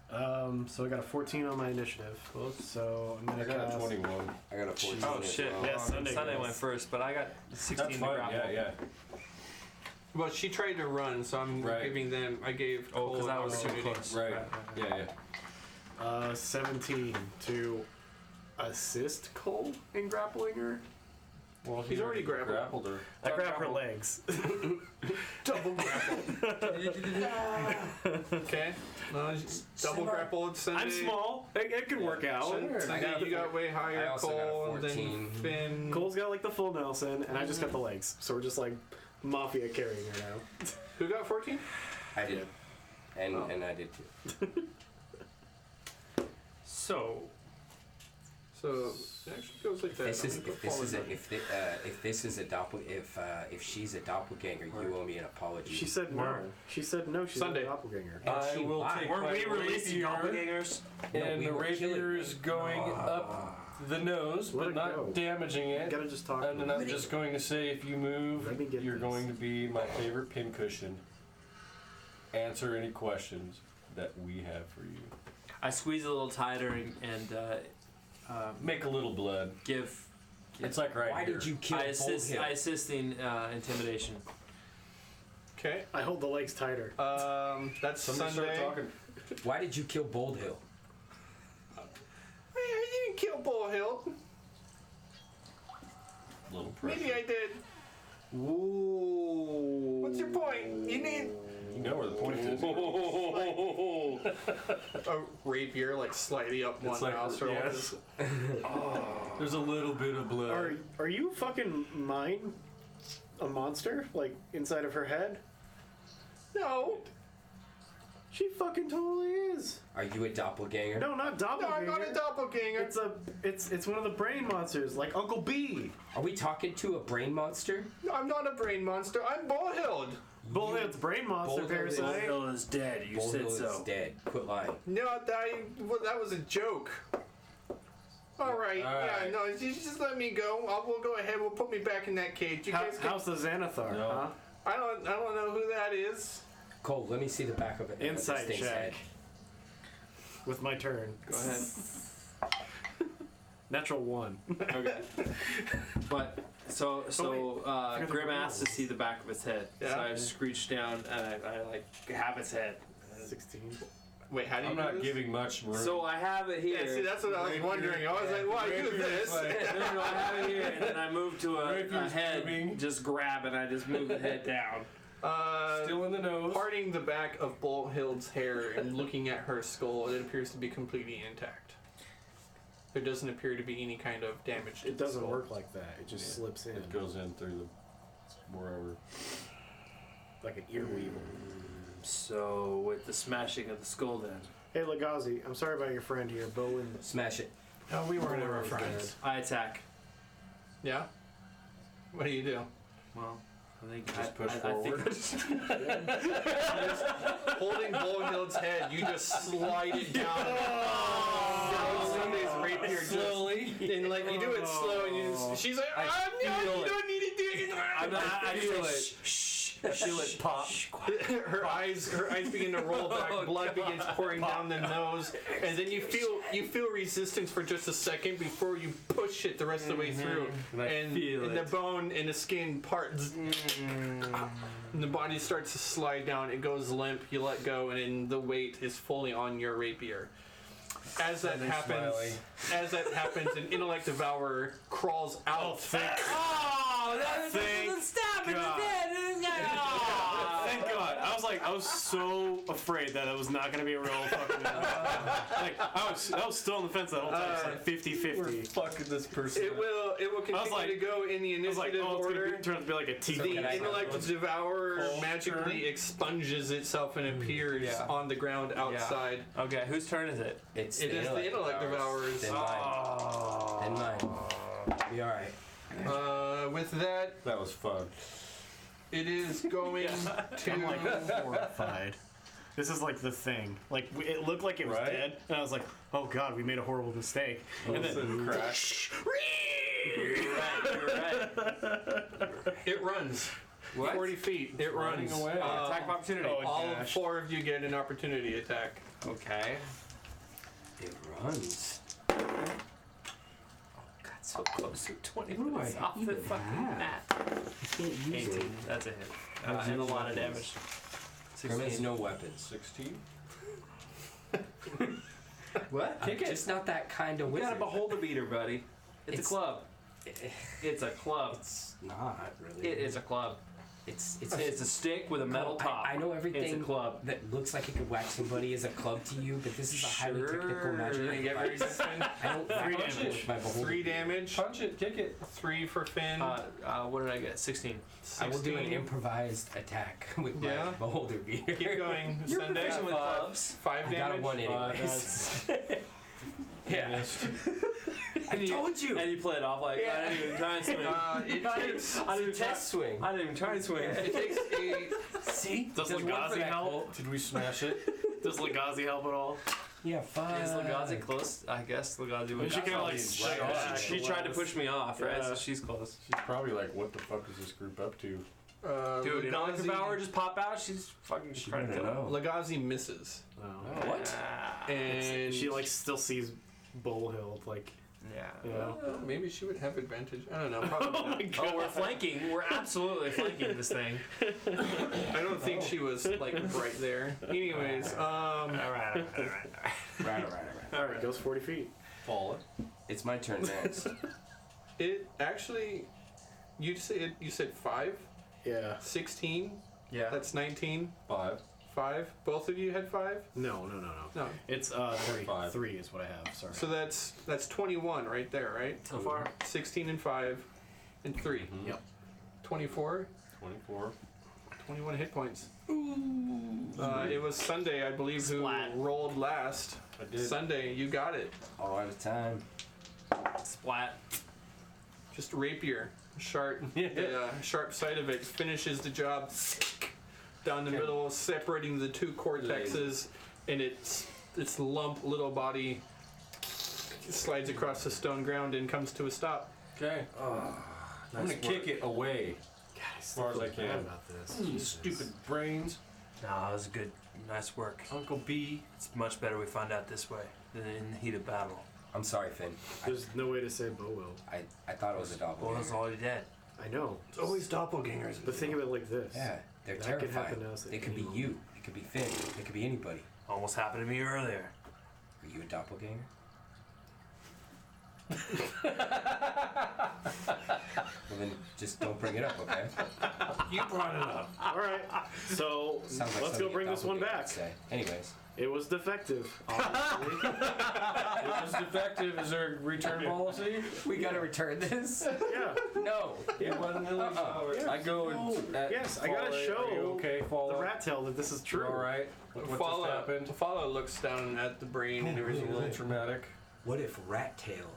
So I got a 14 on my initiative. So I'm I gonna got a cast. 21. I got a 14. Oh as shit! well. Yeah, Sunday Sunday goes. went first, but I got 16 That's to fine. grapple. Yeah. Well, she tried to run, so I'm Right. giving them. I gave Oh, Cole because an I was too opportunity. close. Right. Yeah. 17 to assist Cole in grappling her. Well, He's already grappled. her. I grab her legs. Double grapple. Okay. Double grappled. Sunday. I'm small. It could work out. Sunday, you got way I higher, also got a Cole, than 14. Finn. Cole's got like the full Nelson, and I just got the legs. So we're just like mafia carrying her now. Who got 14? I did. And Oh. and I did too. So So it actually goes like that. This is I'm gonna if this is a, follow if this is a if she's a doppelganger, you owe me an apology. she said no. She said no. She's Sunday. a doppelganger. And I she will lied. take Weren't my we releasing rapier, doppelgangers? No, and we the were killing rapier is going up the nose, Let but it not go. damaging You it. gotta just talk. And then I'm just going to say, if you move, Let me get you're this. going to be my favorite pincushion. Answer any questions that we have for you. I squeeze a little tighter and Make a little blood. give. It's like right Why here. did you kill I assist. Bullhill? I assist in intimidation. Okay. I hold the legs tighter. That's Somebody Sunday. start talking. Why did you kill Boldhill? I didn't kill Bullhill. Little pressure. Maybe I did. Ooh. What's your point? You need You know where the point is. a rapier, like slightly up one like- nostril. yes. There's a little bit of blood. Are you fucking mine? A monster? Like inside of her head? No. She fucking totally is. Are you a doppelganger? No, not No, doppelganger. I'm not a doppelganger. It's one of the brain monsters, like Uncle B. Are we talking to a brain monster? I'm not a brain monster. I'm Bullhild. Bullhead's brain monster Bullhead parasite. Bullhill is dead. You Bullhill said is so. dead. Quit lying. No, that was a joke. All right. Yeah, Alright. no, you just let me go. We'll go ahead. We'll put me back in that cage. You guys can, How's the Xanathar, No. huh? I don't know who that is. Cole, let me see the back of it. Insight this thing's check. head. With my turn. Go ahead. Natural 1. Okay. But Grim asks to see the back of its head. So Yeah. I screech down and I like have its head. 16. Wait, how do you I'm do not this? giving much room. So I have it here. Yeah, see, that's what I was wondering. I was like, why do this? no, I have it here, and then I move to a Rapier's head, moving. just grab, and I just move the head down. Still in the nose. Parting the back of Bullhild's hair and looking at her skull, it appears to be completely intact. There doesn't appear to be any kind of damage to It the doesn't skull. work like that. It just slips in. It goes in through the wherever. Like an earweevil. So with the smashing of the skull, then Hey, Legazi, I'm sorry about your friend here, Bowen. Smash it. No, we weren't ever Bowen's friends. I attack. Yeah? What do you do? Well, I think Just push I forward. think Holding Bullhild's head, you just slide it down. Sunday's rapier slowly. And like you do it slow and you just, she's like, no, you don't need to do it. I feel it. I feel it pop. her eyes begin to roll back, blood begins pouring down the nose, and then you feel resistance for just a second before you push it the rest of the way through, and the bone and the skin parts, and the body starts to slide down. It goes limp. You let go, and then the weight is fully on your rapier. As that happens, an intellect devourer crawls out. Thank God. I was like, I was so afraid that it was not gonna be a real fucking. Like I was still on the fence the whole time. It's like 50-50. We're fucking this person. It will continue like- to go in the I was like, initiative oh, it's order. gonna turn out to be like a TV. The Can I- intellect devourer magically expunges itself and appears Yeah. on the ground outside. Okay, whose turn is it? It's It is the intellect devourers. Then mine. Then mine. Be alright. With that, That was fun. it is going I'm like to. horrified. This is like the thing. Like it looked like it was Right? dead, and I was like, "Oh God, we made a horrible mistake." And then crash. You're right. It runs. What? 40 feet. It runs. away. Attack of opportunity. Oh, All dash. 4 of you get an opportunity attack. Okay. It runs. Oh, God, so close to 20 minutes off the fucking mat. 18. That's a hit. And a lot of damage. Grim has 16. no weapons. 16? What? I'm just not that kind of You got wizard. a beholder beater, buddy. It's a club. It's a club. It's not really. It is a club. It's It's a stick with a metal top. I know everything It's a club. that looks like it could whack somebody as a club to you, but this is a highly technical magic. You get very different. I don't 3 whack damage. with my beholder. 3 damage. Punch it, kick it. 3 for Finn. What did I get? 16. I will do an 16. improvised attack with my Yeah. beholder beater. Keep going. Sunday. proficient with clubs. 5 I got a damage. 1 anyways. Yeah. I told you. And you play it off like, I didn't even try and swing. It takes. I didn't It's a test swing. I didn't even try and swing. It takes a. See? Does There's one for Legazi that help? quote. Did we smash it? Does Legazi help at all? Yeah, fine. Is Legazi close? I guess Legazi would. She kind of like She tried to push me off, right? Yeah. So she's close. She's probably like, what the fuck is this group up to? Dude, did Electric Legazi- Power just pop out? She's fucking She trying to better kill him. know. Legazi misses. What? And She like still sees Bullhill like. Yeah. Well, maybe she would have advantage. I don't know. Probably Oh my not. God. Oh, we're flanking. We're absolutely flanking this thing. I don't think she was like right there. Anyways, All right. Right. All right, goes 40 feet. Fall It's my turn next. it actually. You said 5, Yeah. 16. Yeah. That's 19. 5. 5. Both of you had 5. No. No. It's 3. Five. 3 is what I have. Sorry. So that's 21 right there, right? So far. 16 and 5 and 3. Yep. 24. 24. 21 hit points. It was Sunday, I believe, Splat. who rolled last. I did. Sunday, you got it. All out of time. Splat. Just rapier, sharp. The sharp side of it finishes the job. Down the middle, separating the 2 cortexes, and its lump little body slides across the stone ground and comes to a stop. Okay. I'm gonna kick it away as far as I can. about this. You stupid brains. No, that was good. Nice work. Uncle B. It's much better we find out this way than in the heat of battle. I'm sorry, Finn. There's no way to say Bo will. I thought it was a Well, doppelganger. that's all he did. I know. It's always doppelgangers. But think of it like this. Yeah, they're That could terrifying. happen to us at They could be any you. It could be Finn. It could be anybody. Almost happened to me earlier. Are you a doppelganger? Well, then just don't bring it up, okay? You brought it up. All right. So Sounds like let's something go bring a this one doppelganger back. would say. Anyways, It was defective. Obviously. It was defective. Is there a return policy? we gotta return this. yeah. No. It wasn't illegal. I go and. Yes, I gotta Follow, show are you okay, follow. The rat tail that this is true. All right. What just happened? Follow looks down at the brain and It was a everything. little traumatic. What if Rat Tail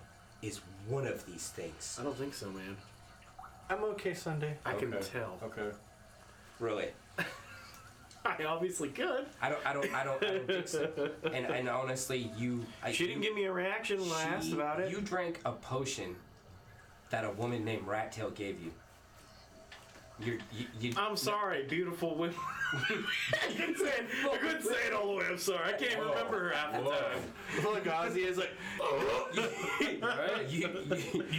is one of these things? I don't think so, man. I'm okay, Sunday. I can Okay. tell. Okay. Really? I obviously could. I don't think so. And honestly, She didn't give me a reaction when I asked about it. You drank a potion that a woman named Rat Tail gave you. You I'm sorry, beautiful women. I couldn't say it all the way. I'm sorry. I can't remember her half the time. Look, Ozzy is like, Right? you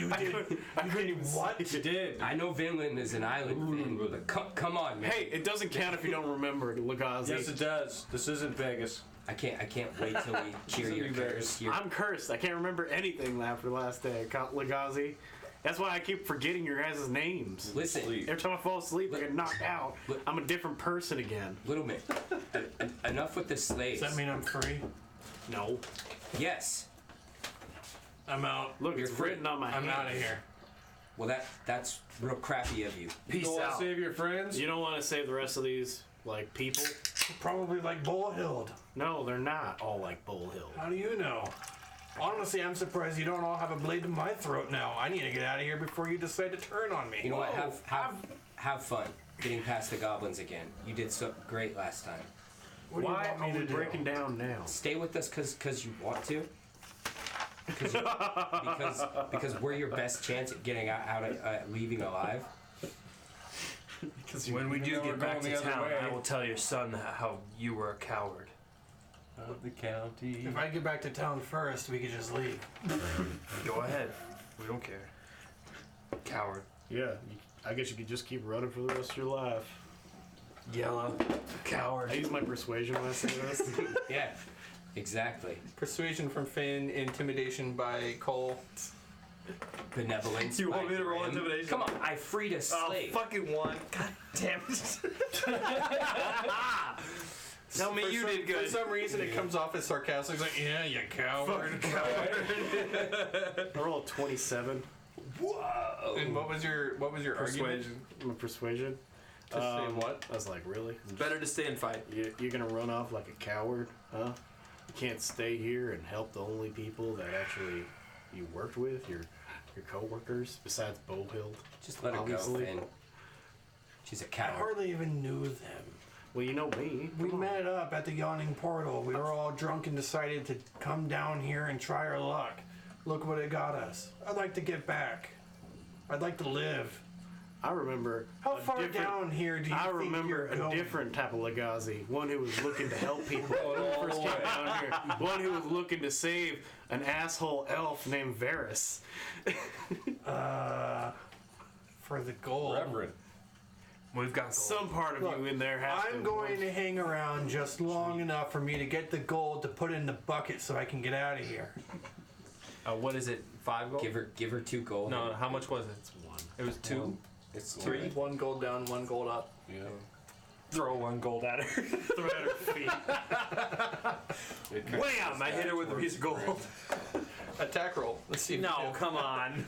did. I couldn't even what? say it. You did. I know Vinland is an island, Finn, but come on, man. Hey, it doesn't count if you don't remember it, Legazi. Yes, it does. This isn't Vegas. I can't wait till we cheer your curse. I'm cursed. I can't remember anything after last day. Legazi. That's why I keep forgetting your guys' names. Listen, Sleep. Every time I fall asleep, I get knocked out. I'm a different person again. little man. Enough with the slaves. Does that mean I'm free? No. Yes. I'm out. Look, it's free. written on my I'm hand. out of here. Well, that's real crappy of you. Peace You want out. to save your friends? You don't want to save the rest of these, like, people? Probably like Bullhild. No, they're not all like Bullhill. How do you know? Honestly, I'm surprised you don't all have a blade to my throat now. I need to get out of here before you decide to turn on me. You know what? Have fun getting past the goblins again. You did so great last time. What do you Why want me are to we do? breaking down now? Stay with us because you want to. Because we're your best chance at getting out of leaving alive. When we Even do though we're get back going to the other town, way. I will tell your son how you were a coward. Of the county. If I get back to town first, we could just leave. Go ahead. We don't care. Coward. Yeah, I guess you could just keep running for the rest of your life. Yellow. Coward. I use my persuasion when I say this. Yeah, exactly. Persuasion from Finn, intimidation by Cole. Benevolence. You want by me to roll Grim. intimidation? Come on, I freed a slave. fucking one. God damn it. Tell me you did For good. some reason, it comes off as sarcastic. It's like, yeah, you coward. I rolled 27. Whoa. And what was your argument? Persuasion. My persuasion. To say what? I was like, really? It's better to stay and fight. You're gonna run off like a coward, huh? You can't stay here and help the only people that actually you worked with, your co-workers, besides Bullhild. Just let her Obviously. go, Finn. She's a I coward. hardly even knew them. Well, you know me. We Come on. met up at the Yawning Portal. We were all drunk and decided to come down here and try our luck. Look what it got us. I'd like to get back. I'd like to live. I remember. How a far different- down here do you I think remember you're a going? different type of Legazi, one who was looking to help people. Going all First the came way. down here, one who was looking to save an asshole elf named Varys. For the gold. Reverend. We've got Some part of Look, you in there has to. I'm going to hang around just long enough for me to get the gold to put in the bucket so I can get out of here. What is it? 5 gold? Give her 2 gold. No, how much was it? It's one. It was 2. It's 3. 1 gold down, 1 gold up. Yeah. throw 1 gold at her. Throw at her feet. Wham! I hit her with a piece of gold. Attack roll. Let's see. If No, you do. come on.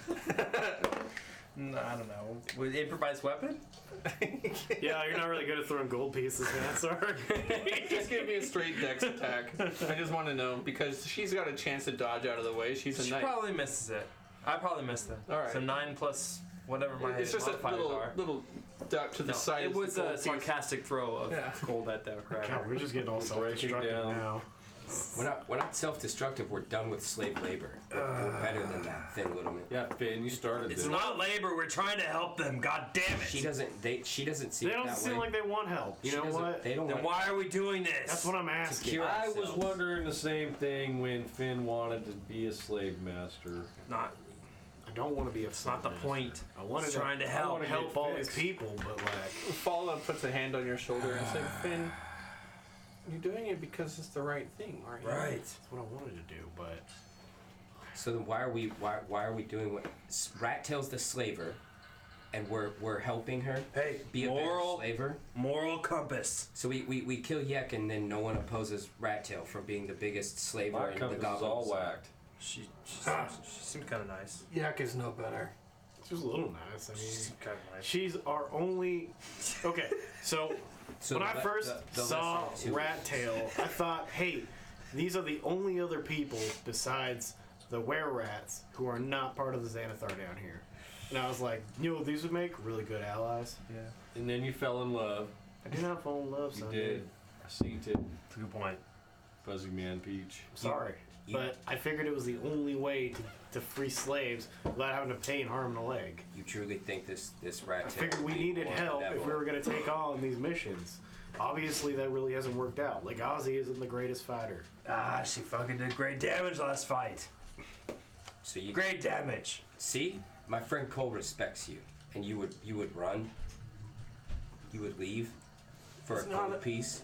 No, I don't know. With improvised weapon? Yeah, you're not really good at throwing gold pieces, man. Sorry. Just give me a straight dex attack. I just want to know because she's got a chance to dodge out of the way. She's a She knight. probably misses it. I probably missed it. All right. So 9 plus whatever my It's just a modifiers are. little duck to the No, side. it of was the a gold piece. sarcastic throw of Yeah. gold at the crowd. God, we're just getting all self-destructive down. now. We're not self-destructive. We're done with slave labor. We're better than that, Finn Littleman. Yeah, Finn, you started It's this. not labor. We're trying to help them. God damn it. She doesn't see They it don't that seem way. like they want help. You She know doesn't- what? They don't Then want why are we doing this? That's what I'm asking. cure I was ourselves. wondering the same thing when Finn wanted to be a slave master. Not. I don't want to be a It's not the point. I wanted It's trying to help. wanna help get all these fixed. people, but like, Fallout puts a hand on your shoulder and said, "Finn, you're doing it because it's the right thing, aren't you?" Right. that's what I wanted to do. But So then why are we doing what? Rat Tail's the slaver, and we're helping her Hey, be a moral better slaver. moral compass. So we kill Yek, and then no one opposes Rat Tail from being the biggest slaver My in the compass is goblins. all whacked. She seemed kind of nice. Yak is no better. she was a little nice. I mean, She's kind of nice. she's our only. Okay, so So when the I le- first the saw lesser two- Rat Tail, I thought, hey, these are the only other people besides the were-rats who are not part of the Xanathar down here. And I was like, you know what these would make? Really good allies. Yeah. And then you fell in love. I did not fall in love, You son. did. I seen it. Good point. Fuzzy Man Peach. Sorry. You- But I figured it was the only way to free slaves without having to pain harm a leg. You truly think this Rat I Tail? figured we would be needed more help if we benevolent? were going to take on these missions. Obviously, that really hasn't worked out. Legazi isn't the greatest fighter. Ah, she fucking did great damage last fight. So you Great damage. see, my friend Cole respects you, and you would run. You would leave for It's a not gold a- piece.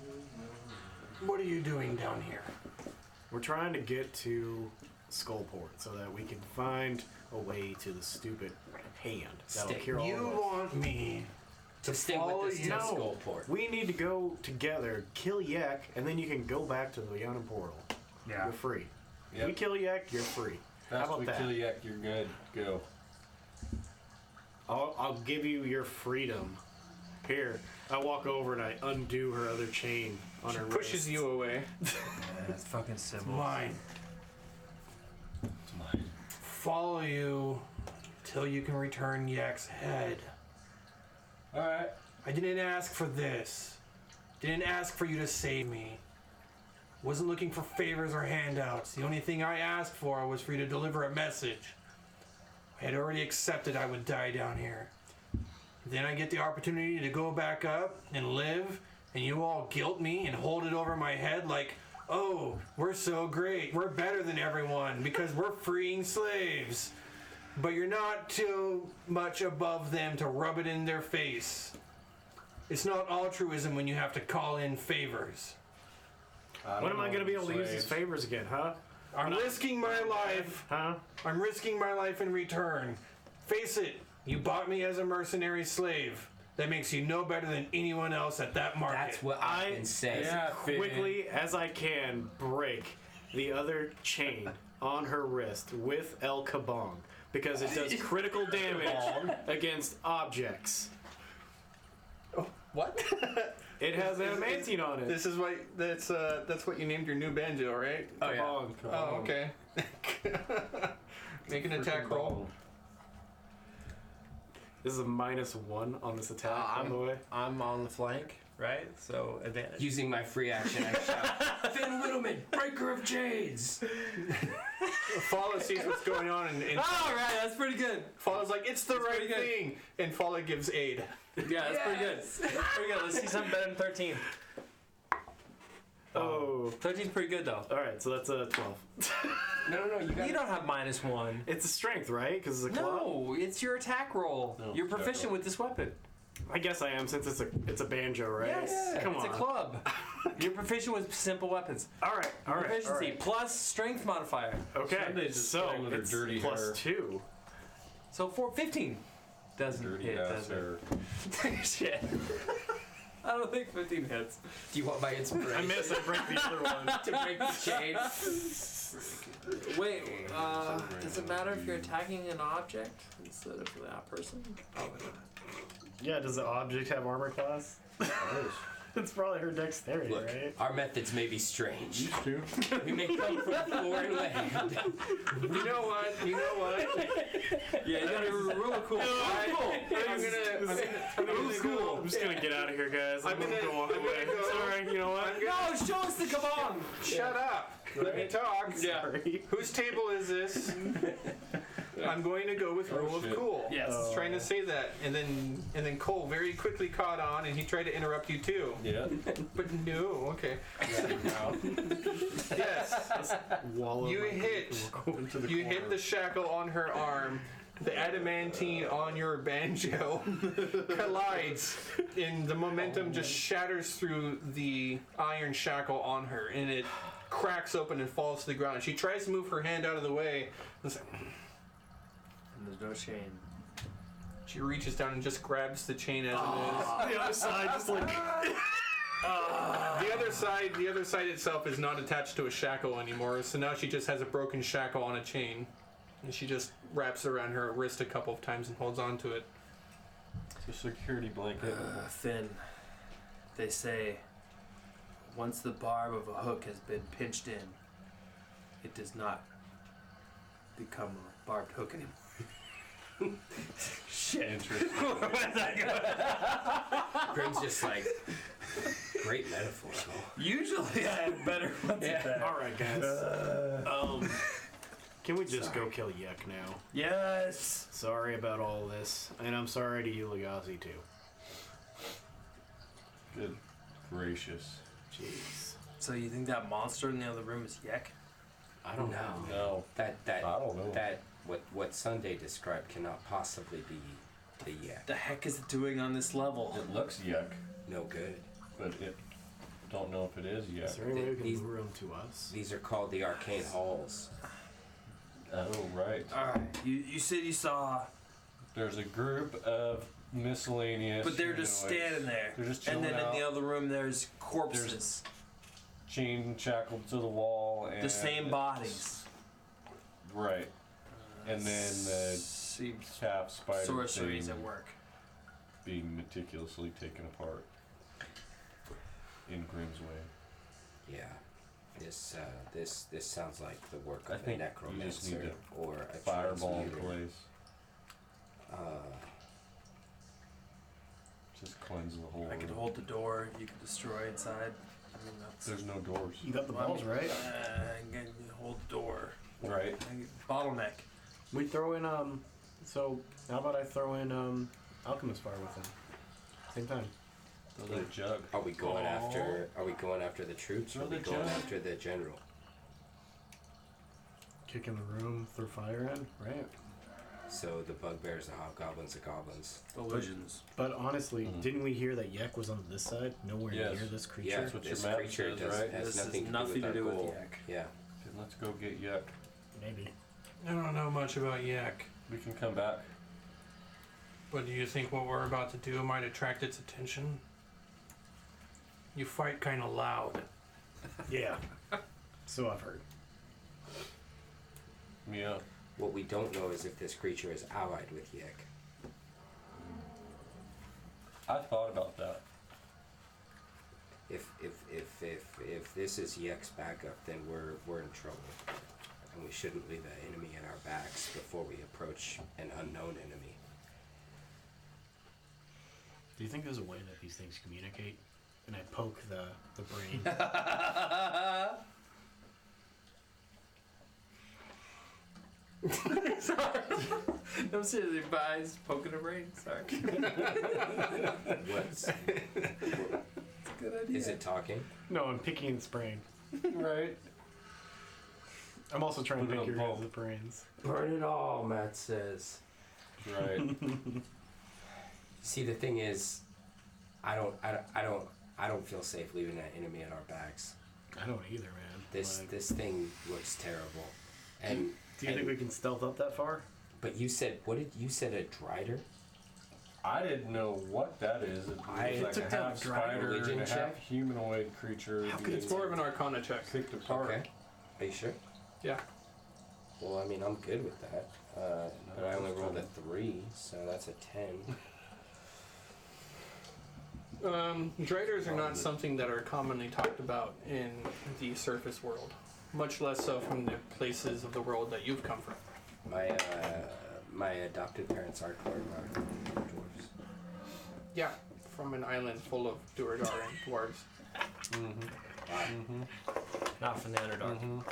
What are you doing down here? We're trying to get to Skullport so that we can find a way to the stupid hand. That'll Stick. cure all You of us. want me To stay follow with this you. to No. Skullport. We need to go together, kill Yek, and then you can go back to the Yonam portal. Yeah. You're free. Yep. We kill Yek, you're free. How After about we that? kill Yak, you're good. Go. I'll give you your freedom. Here, I walk over and I undo her other chain on her Pushes wrist. you away. That's fucking simple. Mine. It's mine. Follow you till you can return Yak's head. Alright. I didn't ask for this. Didn't ask for you to save me. Wasn't looking for favors or handouts. The only thing I asked for was for you to deliver a message. I had already accepted I would die down here. Then I get the opportunity to go back up and live, and you all guilt me and hold it over my head like, oh, we're so great. We're better than everyone because we're freeing slaves. But you're not too much above them to rub it in their face. It's not altruism when you have to call in favors. When am I going to be able to use these favors again, huh? I'm risking my life. Huh? I'm risking my life in return. Face it, you bought me as a mercenary slave. That makes you no better than anyone else at that market. That's what I've been saying. Yeah, Quickly as I can, break the other chain on her wrist with El Kabong because it does critical damage against objects. What? It has adamantine on it. This is what that's what you named your new banjo, right? Oh, yeah. Kabong. Oh, okay. Make an attack roll. This is a -1 on this attack, by the way. I'm on the flank, right? So advantage. Using my free action, I shout, Finn Whittleman, breaker of chains! Fala sees what's going on, and All right, that's pretty good. Fala's like, it's the right pretty good. thing, and Fala gives aid. Yeah, that's pretty good. That's pretty good. Let's see something better than 13. Oh. 13's pretty good though. Alright, so that's a 12. No, you got You don't have -1. It's a strength, right? Because it's a club? No, it's your attack roll. No, You're attack proficient roll. with this weapon. I guess I am since it's a banjo, right? Yes, Come it's on. a club. You're proficient with simple weapons. Alright, alright. Proficiency plus strength modifier. Okay, Sunday's just so playing with her it's dirty plus hair. 2. So 15 doesn't Dirty hit, ass does hair. it? Shit. I don't think 15 hits. Do you want my inspiration? I miss, I break the other one. to break the chain. Wait, does it matter if you're attacking an object instead of that person? Probably not. Yeah, does the object have armor class? It's probably her dexterity, Look, right? our methods may be strange. Used to. We may come from foreign land. You know what? Yeah, you gotta rule cool. I'm just gonna get out of here, guys. I'm gonna go walk away. Sorry, you know what? No, show us the kabong! Shut up. Let me talk. Sorry. Whose table is this? I'm going to go with rule of shit. cool. Yes. I was trying to say that, and then Cole very quickly caught on, and he tried to interrupt you too. Yeah. But no, okay. Yes, Wallow you my- hit. Into the You corner. hit the shackle on her arm. The adamantine on your banjo collides, and the momentum just shatters through the iron shackle on her, and it cracks open and falls to the ground. She tries to move her hand out of the way. And And there's no chain. she reaches down and just grabs the chain as it The other side, just like. is. The other side itself is not attached to a shackle anymore, so now she just has a broken shackle on a chain. And she just wraps it around her wrist a couple of times and holds on to it. It's a security blanket. Finn, they say once the barb of a hook has been pinched in, it does not become a barbed hook anymore. Shit. Interesting. Grim's just like, great metaphor. Cole. Usually I have better ones at that. Alright, guys. Can we just go kill Yek now? Yes! Sorry about all this. And I'm sorry to you, Legazi, too. Good gracious. Jeez. So you think that monster in the other room is Yek? I don't know. No. That I don't know. that what Sunday described cannot possibly be the Yak. The heck is it doing on this level? It looks yuck, No good. but it don't know if it is yuck. Is there any way we can These- lure him to us? These are called the Arcane Halls. Oh right. Alright, you said you saw There's a group of miscellaneous. But they're just humanoids. standing there. They're just And chilling then out. in the other room, there's corpses. Chain shackled to the wall. And The same bodies. Right. And then the Seems half spider sorceries thing at work. being meticulously taken apart in Grimm's way. Yeah. This sounds like the work I of a think you just need necromancer to or a Fireball in transmuter. place. Just cleanse the whole I could room. hold the door. You could destroy inside. I mean, that's. There's no doors. You got the balls, right? I can hold the door. Right. Bottleneck. We throw in so how about I throw in alchemist fire with him? Same time. Throw the jug. Are we going after? Are we going after the troops, or are we the going jug. after the general? Kick in the room, throw fire in, right? So the bugbears, the hobgoblins, the goblins. Illusions. But honestly, didn't we hear that Yek was on this side? Nowhere Yes. near this creature. Yeah, That's what your this map creature says, does, right? has This nothing, has nothing to do with our goal. Yak. Yeah. Okay, let's go get Yuck. Maybe. I don't know much about Yak, We can come back. but do you think what we're about to do might attract its attention? You fight kind of loud. Yeah. So I've heard. Yeah. What we don't know is if this creature is allied with Yek. I thought about that. If this is Yek's backup, then we're in trouble, and we shouldn't leave an enemy in our backs before we approach an unknown enemy. Do you think there's a way that these things communicate? And I poke the brain. No, seriously, eyes poking a brain. Sorry. What's It's a good idea. is it talking? No, I'm picking its brain. Right. I'm also trying Put to it pick on your bulk. guys' brains. Burn it all, Matt says. Right. See, the thing is, I don't feel safe leaving that enemy at our backs. I don't either, man. This Like, this thing looks terrible, and do you think we can stealth up that far? but you said what did you said a drider? I didn't know what that is. It was I like took a down half a driver. spider and Religion a half check? humanoid creature. How could being It's more of an Arcana check. picked apart. Okay, are you sure? Yeah. Well, I mean, I'm good with that. But I only rolled a 3, so that's a 10. Driders are not something that are commonly talked about in the surface world, much less so from the places of the world that you've come from. My adopted parents are dwarves. Yeah, from an island full of Duergar and dwarves. Not from the Underdark.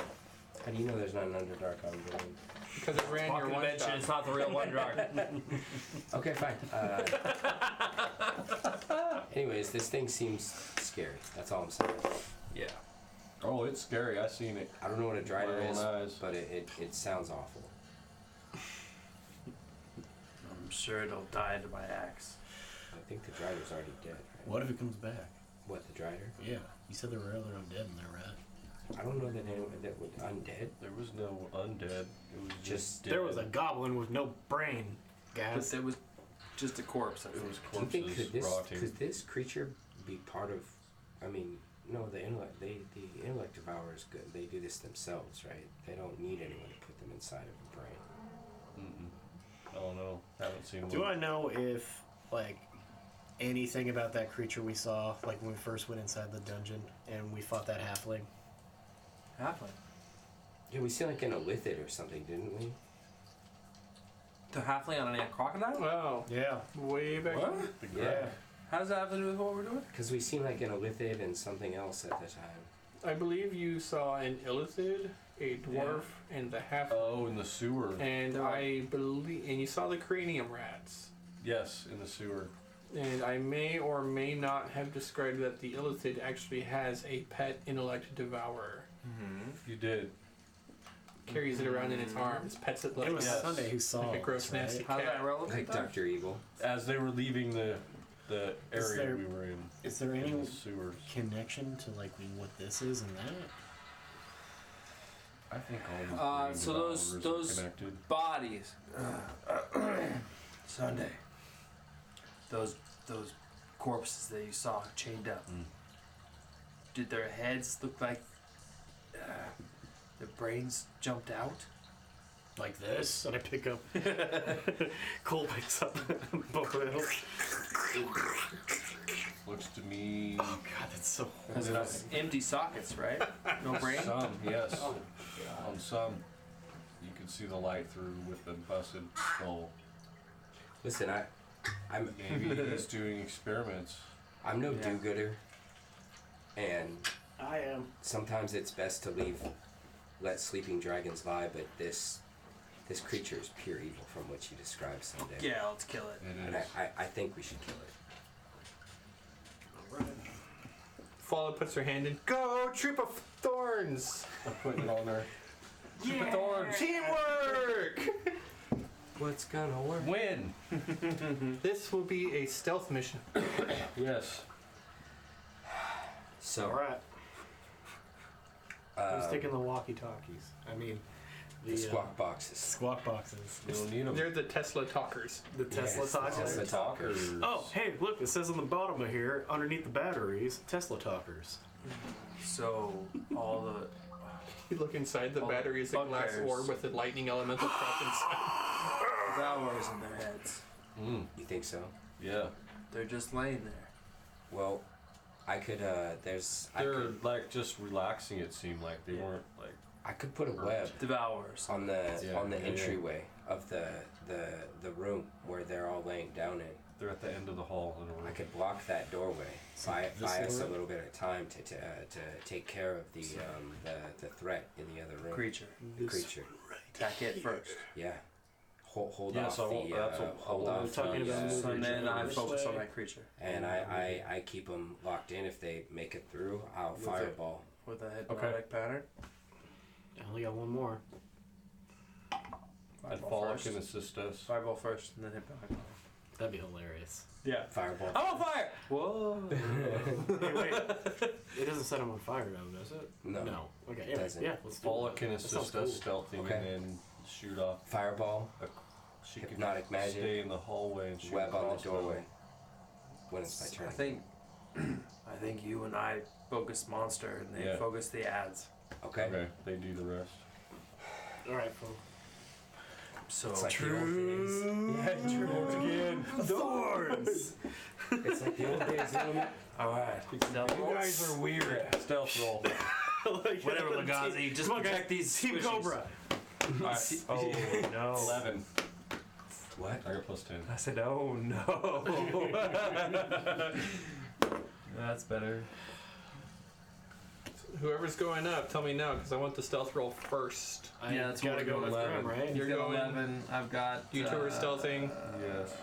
How do you know there's not an Underdark on the room? Because it ran your Walking one dimension, shot. it's not the real Underdark. Okay, fine. Anyways, this thing seems scary. That's all I'm saying. Yeah. Oh, it's scary. I seen it. I don't know what a drider My own is, eyes. but it sounds awful. I'm sure it'll die to my axe. I think the drider's already dead, right? What if it comes back? What, the drider? Yeah. You said there were other undead in there, right? I don't know that anyone that would undead. There was no undead. It was just dead. There was a goblin with no brain, But guys. there was just a corpse. I It think. was Do you think corpses rotting. could this creature be part of? I mean, no. The intellect devourers good. They do this themselves, right? They don't need anyone to put them inside of a brain. I don't know. Haven't seen Do one. I know if, like, anything about that creature we saw, like when we first went inside the dungeon and we fought that halfling? Halfling. Yeah, we seen like an illithid or something, didn't we? The halfling on a crocodile? Wow, Yeah. way back. What? The Yeah. graph. How does that have to do with what we're doing? Because we seen like an illithid and something else at the time. I believe you saw an illithid, a dwarf, and the half. Oh, in the sewer. And I believe, and you saw the cranium rats. Yes, in the sewer. And I may or may not have described that the illithid actually has a pet intellect devourer. You did. Carries it around in its arms, pets it like It was Yes. Sunday who saw like a us, gross, right? nasty How's cat. that relevant? Like though? Dr. Evil. As they were leaving the area there- we were in. Is there In any the sewers. connection to, like, what this is and that? I think all these brain so devourers are those connected. bodies. Sunday. Those corpses that you saw chained up. Did their heads look like their brains jumped out? Like this? And I pick up. Cole picks up both of those. Looks to me. Oh god, that's so Because horrible. it's empty sockets, right? No brain? Some, yes. On some, you can see the light through with the busted skull. Listen, I'm Maybe he's doing experiments. I'm no Yeah. do-gooder, and I am. sometimes it's best to let sleeping dragons lie. But this creature is pure evil from what you described, Sunday. Yeah, let's kill it. It And is. I think we should kill it. Fala puts her hand in. Go, troop of thorns. I'm putting it on there. Troop of thorns. Teamwork. What's gonna work? Win! This will be a stealth mission. Yes. So, Alright. Who's um, taking the walkie-talkies? I mean, the squawk boxes. squawk boxes. We don't need them. They're the Tesla talkers. The Tesla Yes, talkers. Tesla talkers. Oh, hey, look, it says on the bottom of here, underneath the batteries, Tesla talkers. So, all the... You look inside, the All battery is a glass bugbears. orb with a lightning elemental trapped inside. devours in their heads. You think so? Yeah. They're just laying there. Well, I could. I They're could. like just relaxing, it seemed like. They weren't like. I could put a web Devours. on the Yeah, yeah. entryway of the room where they're all laying down in. They're at the end of the hall in a room. I could block that doorway. Buy us a door? little bit of time to take care of the threat in the other room. Creature. The creature. Attack it first. Yeah. Hold Yeah, off so the that's what hold I off was talking the, about. And then I This focus on way. that creature. and I keep them locked in. If they make it through, I'll With fireball. With a hypnotic pattern. I only got one more. And Fireball Fallout first. can assist us. Fireball first, and then hypnotic pattern. That'd be hilarious. Yeah. Fireball. I'm on fire! Whoa! Hey, wait. It doesn't set him on fire, though, does it? No. Okay, yeah, Doesn't. yeah, let's do Fallout it. can That sounds assist us cool. stealthing Okay. and then shoot off. Fireball. She can Hypnotic magic. stay in the hallway and shoot Web on the crossbow. doorway. When it's my turn. I think you and I focus monster, and they Yeah. focus the ads. Okay. Okay, they do the rest. Alright, Phil. So It's like the old days. Yeah, true again. thorns. It's like the old days, gentlemen. All right. You guys are weird. Stealth roll. Whatever, Lagazi. Just Come on, guys. protect these Team squishies. Cobra. Oh no. 11. What? I got plus 10. I said, oh no. That's better. Whoever's going up, tell me now, because I want the stealth roll first. I Yeah, that's gotta what go we're with going Grim, right? You're You've got going. 11. I've got. You two are stealthing. Yes.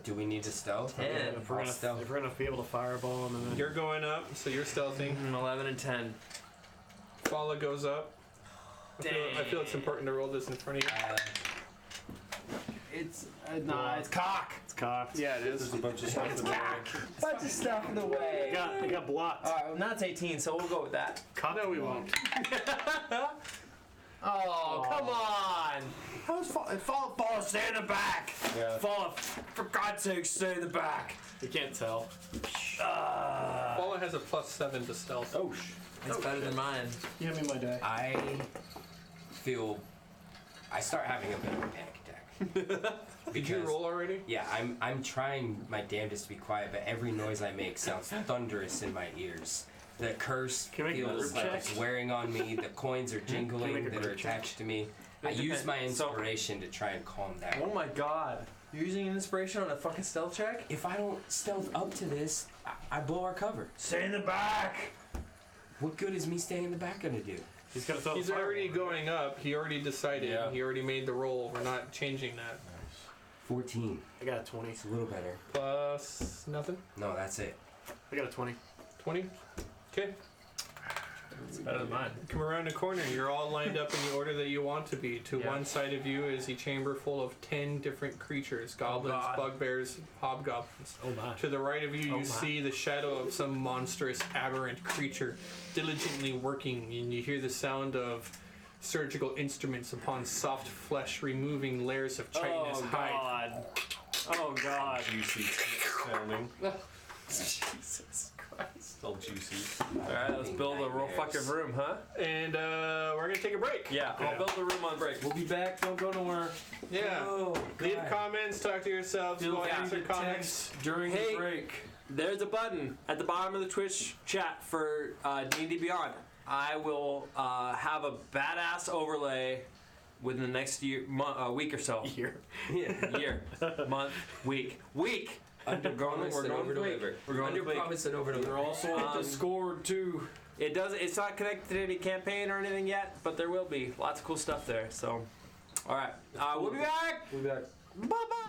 Do we need to stealth? 10. If we're, I'll gonna, stealth. if we're gonna be able to fireball him and then... You're going up, so you're stealthing. 11 and 10. Fala goes up. I feel it's important to roll this in front of you. It's nah, it's cock. It's cocked. Yeah, it There's is. a bunch of stuff in the way. Bunch of stuff in the way. It got blocked. All right, well, that's 18, so we'll go with that. No, we won't. Oh, come on! How's fall? Stay in the back. Yeah. Fall, for God's sake, stay in the back. You can't tell. Fala has a +7 to stealth. Oh, It's better than mine. Give me my die. I start having a bit of a panic attack. Did you roll already? Yeah, I'm trying my damnedest to be quiet, but every noise I make sounds thunderous in my ears. The curse Can we make a feels group like check? it's wearing on me. The coins are Can we jingling make a that are group check? attached to me. I It use my depends. So- inspiration to try and calm down. Oh my God! You're using an inspiration on a fucking stealth check? If I don't stealth up to this, I blow our cover. Stay in the back. What good is me staying in the back gonna do? He's gonna throw He's the already fireball. going up. He already decided. Yeah. He already made the roll. We're not changing that. 14. I got a 20. It's a little better. Plus nothing. No, that's it. I got a 20. 20. Okay. It's better than mine. Come around the corner. You're all lined up in the order that you want to be. To Yeah. one side of you is a chamber full of 10 different creatures: goblins, God. bugbears, hobgoblins. Oh my. To the right of you, you Oh my. see the shadow of some monstrous, aberrant creature diligently working, and you hear the sound of surgical instruments upon soft flesh removing layers of chitinous Oh hide. God! Oh God. Juicy sounding. Jesus Christ. Still juicy. Alright, let's build a real fucking room, huh? And we're gonna take a break. Yeah, I'll build the room on break. We'll be back. Don't go nowhere. Yeah. Oh, Leave God. comments. Talk to yourselves. Feel Go free answer to comments. text during Hey. the break. There's a button at the bottom of the Twitch chat for D&D Beyond. I will have a badass overlay within the next week or so. Year. Year. Month. Week. Promise and over deliver. We're going Under to Blake. promise and over They're deliver. also on Discord too. It's not connected to any campaign or anything yet, but there will be. Lots of cool stuff there. So, all right. We'll be back. We'll be back. Bye-bye.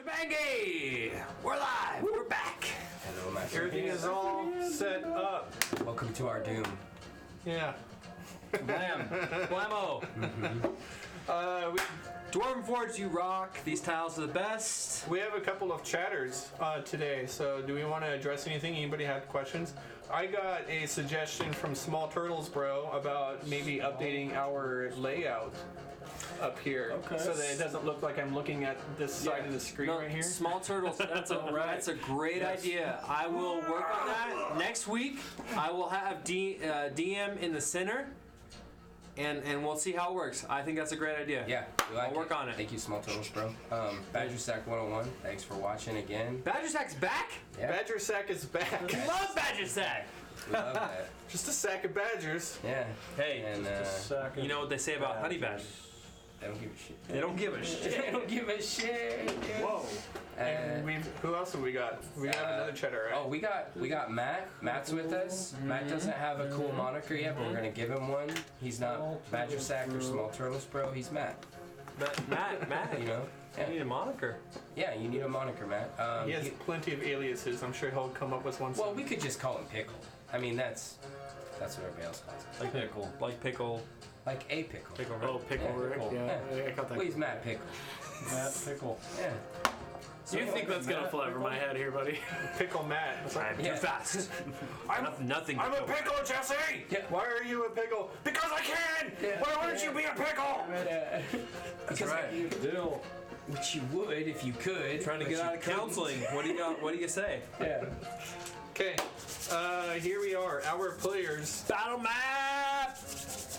Shabangi! We're live! We're back! Hello, my Everything friends. is all set up. Welcome to our doom. Yeah. Blam! Blammo! Dwarven Forge, you rock. These tiles are the best. We have a couple of chatters today, so do we want to address anything? Anybody have questions? I got a suggestion from Small Turtles Bro about maybe updating our layout up here so that it doesn't look like I'm looking at this side of the screen right here. Small turtles. That's a great idea. I will work on that next week. I will have DM in the center, and we'll see how it works. I think that's a great idea. Yeah, we like I'll work on it. Thank you, Small Turtles, bro. Badger Sack 101, thanks for watching again. Badger Sack's back. Yeah, Badger Sack is back. Love Badger Sack. we love that. Just a sack of badgers. Yeah. Hey, And you know what they say about honey badgers? they don't give a shit. They don't give a shit. They don't give a shit. Dude. Whoa. And who else have we got? We have another chatter, right? Oh, we got Matt. Matt's with us. Matt doesn't have a cool moniker yet, but we're gonna give him one. He's not Badger Sack or Small Turtles, bro. He's Matt. Matt, You know. you need a moniker. Yeah, you need a moniker, Matt. He has plenty of aliases. I'm sure he'll come up with one. Well, soon. we could just call him Pickle. I mean, that's what everybody else calls him. Like pickle. Like pickle. Like a pickle. Pickle. Oh, Pickle Yeah, Rick. Pickle. Yeah, I caught that. Well, he's Matt Pickle. Matt Pickle. Yeah. You think that's gonna fly over my head here, buddy? Pickle Matt. It's like, I'm too fast. Nothing. I'm a pickle, Jesse! Yeah. Why are you a pickle? Because I can! Yeah. Why wouldn't you be a pickle? That's right. Dill. Which you would if you could. Trying to but get you out of couldn't. counseling. What do you got? What do you say? Yeah. Okay, here we are. Our players. Battle map.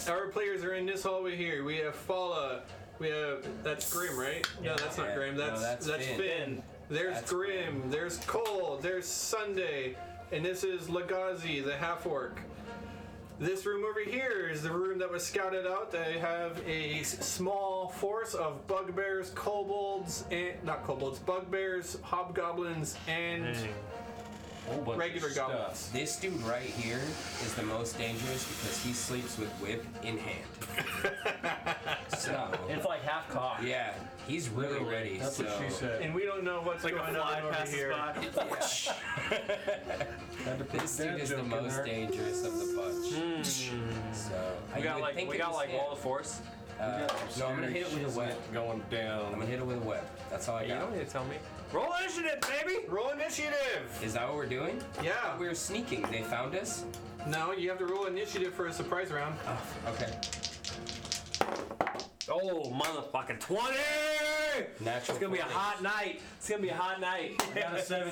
Our players are in this hallway here. We have Fala. We have that's Grim, right? No, that's not Yeah. Grim. No, That's that's Finn. Finn. There's That's Grim. There's Cole. There's Sunday, and this is Lagazi, the half orc. This room over here is the room that was scouted out. They have a small force of bugbears, kobolds, and not kobolds, bugbears, hobgoblins, and regular goblins. This dude right here is the most dangerous because he sleeps with whip in hand. So It's like half cocked. yeah, he's really ready. That's so what she said. And we don't know what's Like a going fly on over passes here. by. this dude is the most dangerous of the bunch. So We got you would like think we it got was like him. wall of force. No, I'm gonna hit it with a web. Going I'm down. gonna hit it with a web. That's all I You got. don't need to tell me. Roll initiative, baby. Roll initiative. Is that what we're doing? Yeah. We were sneaking. They found us. No, you have to roll initiative for a surprise round. Okay. Oh, motherfucking 20! Natural. It's gonna be a 20. hot night. It's gonna be a hot night.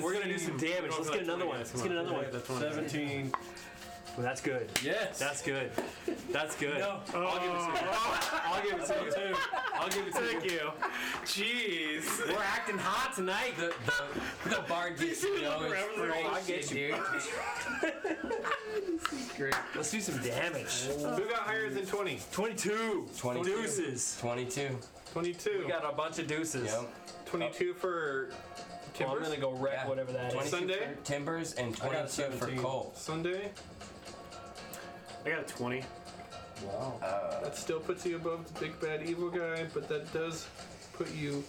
We're gonna do some damage. Let's get another one. Let's get another one. 17. Well, that's good. Yes. That's good. That's good. No. I'll give it to you. I'll give it to you. I'll give it to Thank you. you. Jeez. We're acting hot tonight. The bar gets you know I get you. Great. Let's do some damage. Who got higher than 20? 22. 22. Deuces. 22. 22. We got a bunch of deuces. Yep. 22 for Well, I'm Timbers. gonna go wreck Yeah. whatever that is. 22 Sunday? for Timbers and I got 22 for 17. Cole. Sunday. I got a 20. Wow. That still puts you above the big bad evil guy, but that does put you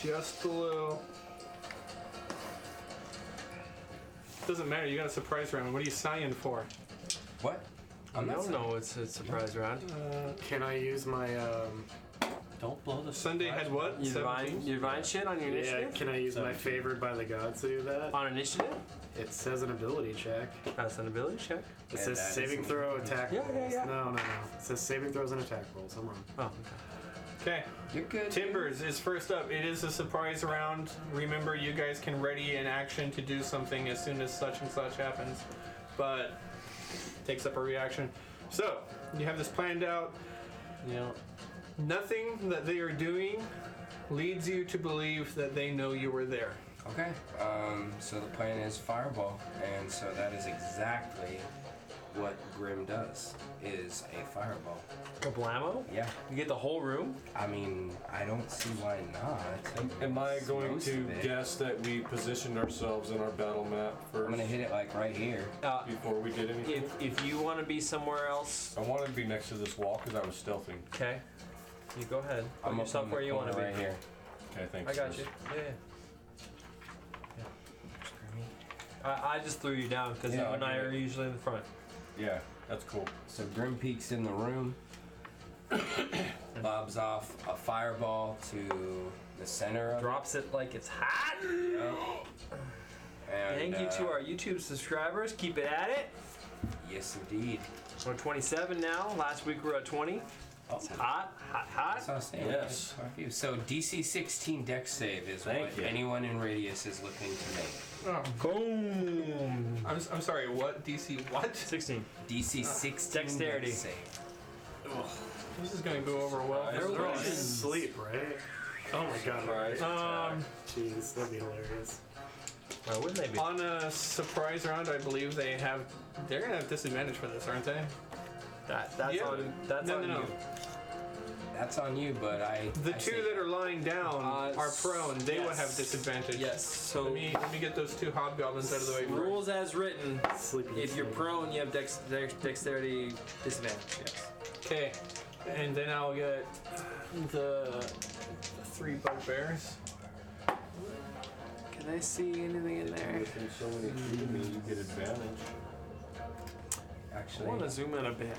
just below. Doesn't matter. You got a surprise round. What are you sighing for? What? I I'm not don't know. It's a surprise round. Can I use my Don't blow the Sunday had what? Your divine, 17? your divine shit on your yeah? initiative? Can I use my favored by the gods to do that? On initiative? It says an ability check. That's an ability check. It Yeah, says that is saving an throw, ability attack check. rolls. Yeah. No. It says saving throws and attack rolls. I'm wrong. Oh, Okay. You're good. Timbers is first up. It is a surprise round. Remember, you guys can ready an action to do something as soon as such and such happens, but takes up a reaction. So you have this planned out. yeah. Nothing that they are doing leads you to believe that they know you were there. Okay. So the plan is fireball, and so that is exactly what Grim does. Is a fireball. Kablamo? Yeah. You get the whole room? I mean, I don't see why not. Am I It's going most to of it. guess that we positioned ourselves in our battle map first I'm gonna hit it like right here. before we did anything? If you want to be somewhere else, I wanted to be next to this wall because I was stealthing. okay. You go ahead. Put I'm up yourself on the where you want to corner be. right here. Okay, thanks. I got you. sis. Yeah. I just threw you down because Yeah, you and I okay. are usually in the front. Yeah, that's cool. So Grim peeks in the room, lobs off a fireball to the center of Drops it like it's hot. it. Yep. And, Thank you to our YouTube subscribers. Keep it at it. Yes, indeed. We're 27 now. Last week we were at 20. It's hot, hot, hot. That's what I was saying. Yes. Quite a few. So DC 16 dex save is Thank what you. anyone in radius is looking to make. Oh, Boom. I'm sorry. What DC? What? 16. DC 16 Dexterity. dex save. This is gonna go over well. Nice. for They're all Russians. asleep, right? Oh my god. Um, Jeez, that'd be hilarious. Why wouldn't they be? on a surprise round, I believe they're gonna have disadvantage for this, aren't they? That's Yeah. on. That's No, on no, no. you. That's on you, but The I two say- that are lying down are prone. They would yes. have disadvantage. Yes. So Let me get those two hobgoblins out of the way. first. rules as written. Sleeping. If you're prone, you have dexterity disadvantage. Yes. Okay, and then I'll get the 3 bugbears. Can I see anything in there? Within so many feet of me, you get advantage. I Actually, want to zoom in a bit.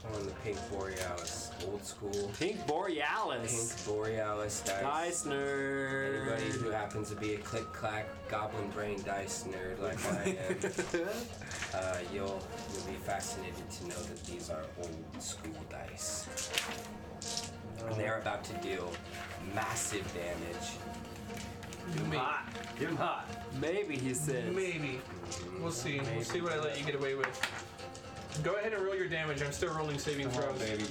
I'm on the Pink Borealis, old school. Pink Borealis. Pink Borealis dice. Dice nerd. Anybody who happens to be a click-clack goblin brain dice nerd like I am, you'll be fascinated to know that these are old school dice. And they're about to deal massive damage. Hot. Get him hot. Maybe he says. Maybe. We'll see. We'll see what I let you get away with. Go ahead and roll your damage. I'm still rolling saving Come on, throws. baby.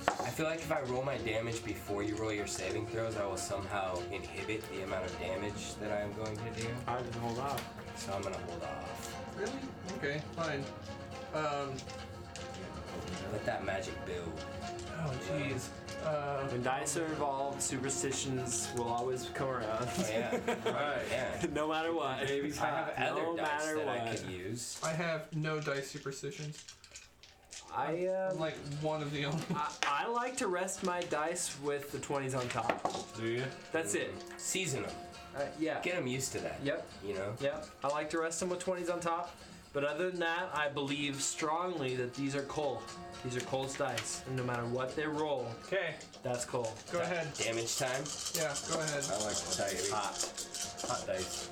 I feel like if I roll my damage before you roll your saving throws, I will somehow inhibit the amount of damage that I am going to do. I didn't hold off. So I'm gonna hold off. Really? Okay, fine. Let that magic build. Oh, jeez. When dice are involved, superstitions will always come around. Oh yeah, right. Yeah. No matter what. I have other no dice matter that I what. could use. I have no dice superstitions. I I'm like one of the only. I like to rest my dice with the 20s on top. Do you? That's it. Season them. Yeah. Get them used to that. Yep. You know. Yep. I like to rest them with 20s on top. But other than that, I believe strongly that these are cold. These are cold dice. And no matter what they roll, Okay, that's cold. go ahead. Damage time. Yeah, go ahead. I like the dice hot. Hot dice.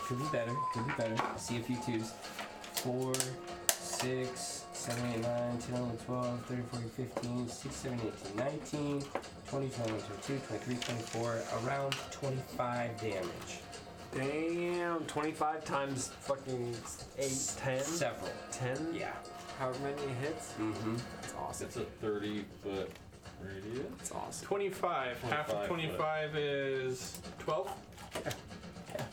Could be better. Could be better. I see a few twos. 4, 6, 7, 8, 9, 10, 11, 12, 13, 14, 15, 16, 17, 18, 19, 20, 21, 22, 23, 24. Around 25 damage. Damn. 25 times fucking 8, 10? Several. 10? Yeah. However many hits? Mm-hmm. That's awesome. It's a 30-foot radius. That's awesome. 25. Half of 25 is 12.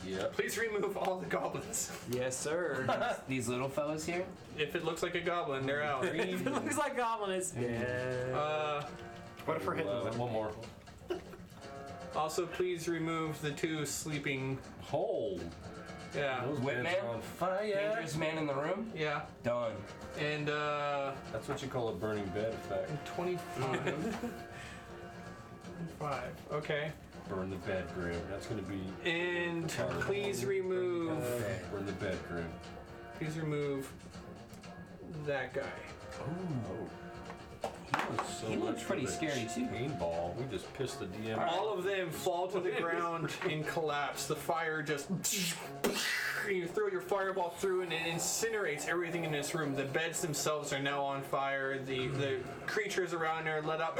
Yep. Please remove all the goblins. Yes, sir. These little fellas here. If it looks like a goblin, they're out. It looks like goblin. It's dead. What if we're hitting them? One more. Also, please remove the 2 sleeping. Hole. Yeah. Those Whip beds man? are on fire. Dangerous man in the room. Yeah. Done. And That's what you call a burning bed effect. 25. 25. Okay. Burn the bed, Grim. That's gonna be. And please remove. Burn the bed, Grim. Please remove that guy. He looks pretty scary, too. Paintball. We just pissed the DM. All of them fall to the ground and collapse. The fire just. You throw your fireball through and it incinerates everything in this room. The beds themselves are now on fire. The creatures around are let up.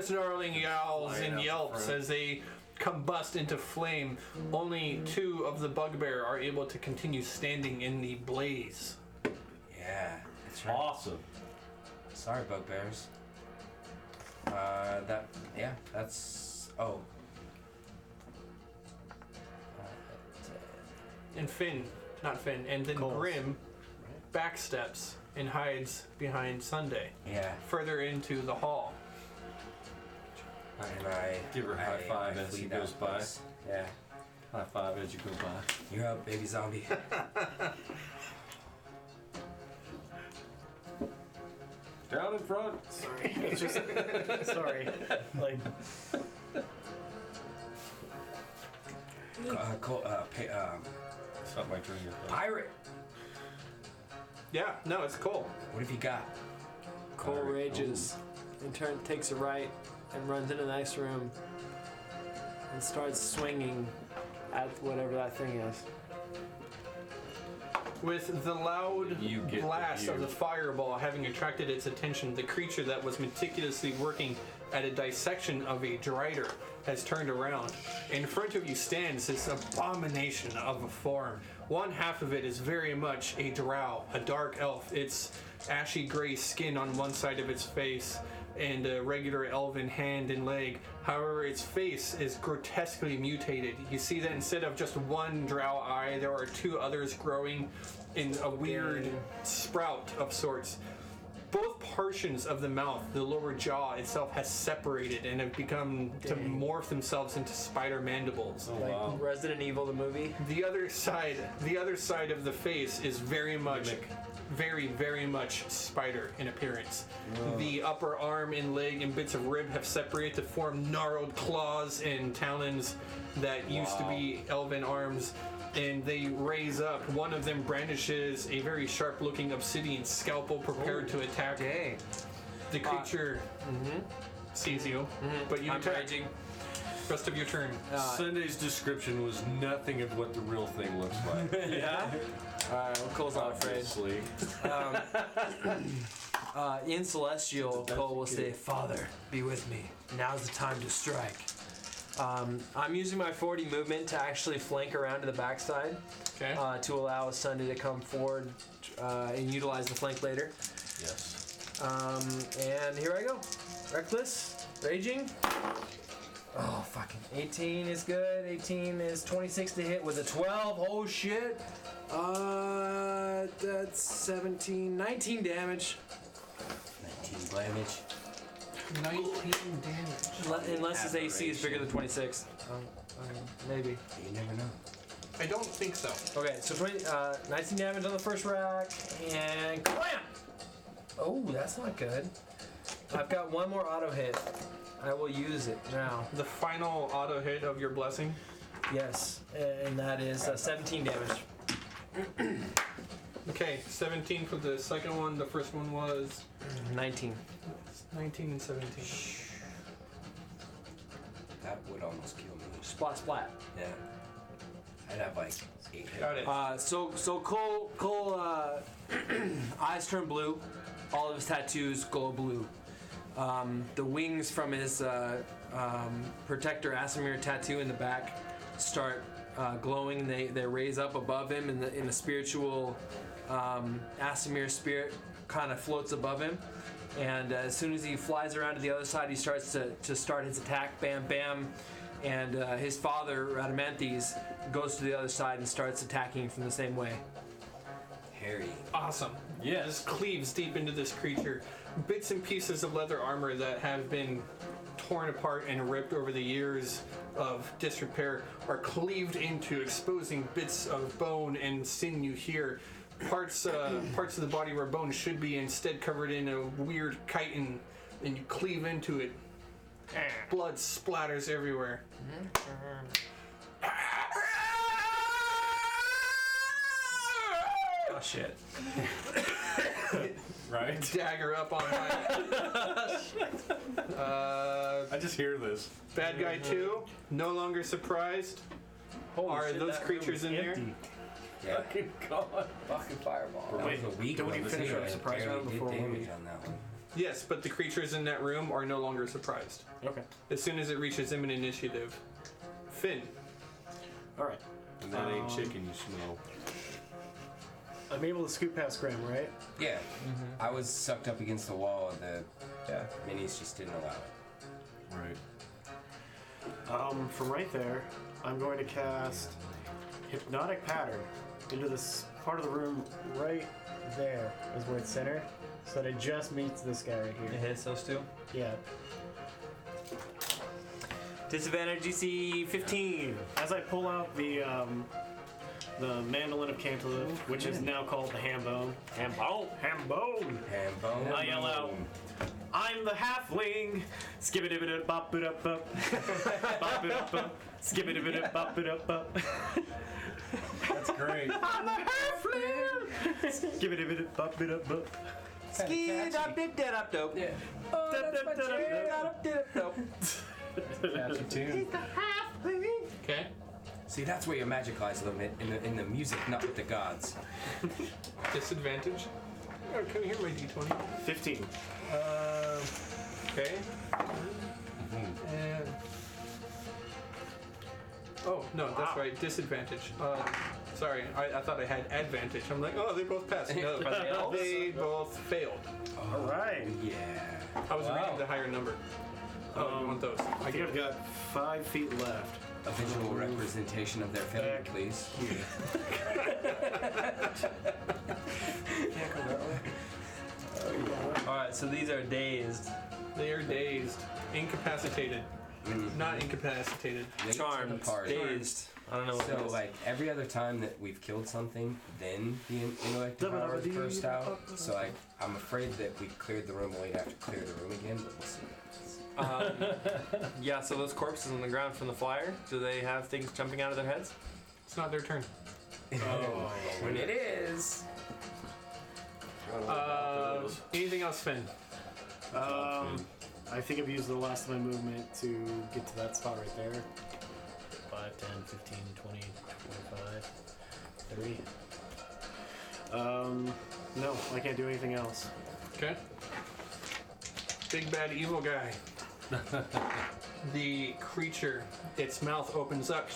Snarling yowls and yelps as they combust into flame. Only 2 of the bugbear are able to continue standing in the blaze. Yeah. That's right. Awesome. Sorry, bugbears. That's. Oh. And and then Grim backsteps and hides behind Sunday, Yeah. further into the hall. And I Give her a high five as flee he that goes by. place. Yeah. High five as you go by. You're up, baby zombie. Down in front. Sorry. It's just sorry. Like It's not my turn yet. Pirate. Yeah, no, it's Cole. What have you got? Cole rages, in turn takes a right and runs into the next room and starts swinging at whatever that thing is. With the loud You get the blast of view. the fireball having attracted its attention, the creature that was meticulously working at a dissection of a drider has turned around. In front of you stands this abomination of a form. One half of it is very much a drow, a dark elf. It's ashy gray skin on one side of its face and a regular elven hand and leg. However, its face is grotesquely mutated. You see that instead of just one drow eye, there are two others growing in a weird sprout of sorts. Both portions of the mouth, the lower jaw itself, has separated and have become to morph themselves into spider mandibles. Oh, Like wow. Resident Evil, the movie. The other side of the face is very much, very much spider in appearance. The upper arm and leg and bits of rib have separated to form gnarled claws and talons that used to be elven arms, and they raise up. One of them brandishes a very sharp-looking obsidian scalpel prepared to attack. Dang. The creature sees you, but you I'm attack. raging. Rest of your turn. Sunday's description was nothing of what the real thing looks like. Yeah? Alright, well, Cole's not afraid. Obviously. In Celestial, Cole will say, Father, be with me. Now's the time to strike. I'm using my 40 movement to actually flank around to the backside Okay. to allow Sunday to come forward and utilize the flank later. Yes. And here I go. Reckless, raging. Oh, fucking 18 is good. 18 is 26 to hit with a 12. Oh, shit. That's 17, 19 damage. 19 damage. 19 damage. Unless his AC is bigger than 26. Maybe. You never know. I don't think so. Okay, so 19 damage on the first rack, and clamp! Oh, that's not good. I've got one more auto hit. I will use it now. The final auto hit of your blessing. Yes, and that is 17 damage. Okay, 17 for the second one. The first one was 19. 19 and 17. That would almost kill me. Splat, splat. Yeah. I'd have like 8 hit. Got it. So Cole, eyes turn blue. All of his tattoos glow blue. The wings from his Protector Asimir tattoo in the back start glowing. They raise up above him, in the spiritual Asimir spirit kind of floats above him. And as soon as he flies around to the other side, he starts to start his attack. Bam, bam. And his father, Radamanthes, goes to the other side and starts attacking from the same way. Harry. Awesome. Yes. Just cleaves deep into this creature. Bits and pieces of leather armor that have been torn apart and ripped over the years of disrepair are cleaved into, exposing bits of bone and sinew here. Parts of the body where bone should be instead covered in a weird chitin, and you cleave into it. Blood splatters everywhere. Oh shit. Right? Dagger up on high. I just hear this. Bad guy 2, no longer surprised. Are those creatures in there? Yeah. Fucking God. Fucking fireball. Wait, That was a weak don't one. you This finish guy our surprise barely round did before we- damage on that one. Yes, but the creatures in that room are no longer surprised. Okay. As soon as it reaches imminent initiative. Finn. All right. And that ain't chicken, you smell. I'm able to scoot past Graham, right? Yeah. I was sucked up against the wall. The minis just didn't allow it. Right. From right there, I'm going to cast Hypnotic Pattern into this part of the room right there is where it's centered, so that it just meets this guy right It here. hits those two. Yeah. Disadvantage DC 15. As I pull out the mandolin of Cantaloupe, which is now called the Hambone. Hambone! Hambone! Hand bone. I yell out, I'm the halfling! Skibidi-bidi-bop-bidi-bop. Bop-bidi-bop. Skip it a bit, bop it up, bop. That's great. I'm a halfling. Skip it a bit, bop it up, bop. Ski up, dip, dip, up, dope. Yeah. Oh, that's my jam. Up, dip, dope. Catchy tune. Okay. See, that's where your magic lies, Limit, in the music, not with the gods. Disadvantage. Oh, can you hear my d20? 15. Okay. And oh no, that's right. Disadvantage. Sorry, I thought I had advantage. I'm like, oh, they both passed. No, they both failed. All right. Yeah. I was reading the higher number. Oh, you want those? I think I've got 5 feet left. A visual representation of their failure, please. Alright, so these are dazed. They are dazed, incapacitated, not incapacitated. Linked to the Charmed. party. Dazed. I don't know what So, that is. like, every other time that we've killed something, then the intellect power burst out. So, like, I'm afraid that we cleared the room and we'd have to clear the room again, but we'll see. Yeah, so those corpses on the ground from the flyer, do they have things jumping out of their heads? It's not their turn. When it is. Anything else, Finn? I think I've used the last of my movement to get to that spot right there. 5, 10, 15, 20, 25, 30. No, I can't do anything else. Okay. Big bad evil guy. The creature, its mouth opens up.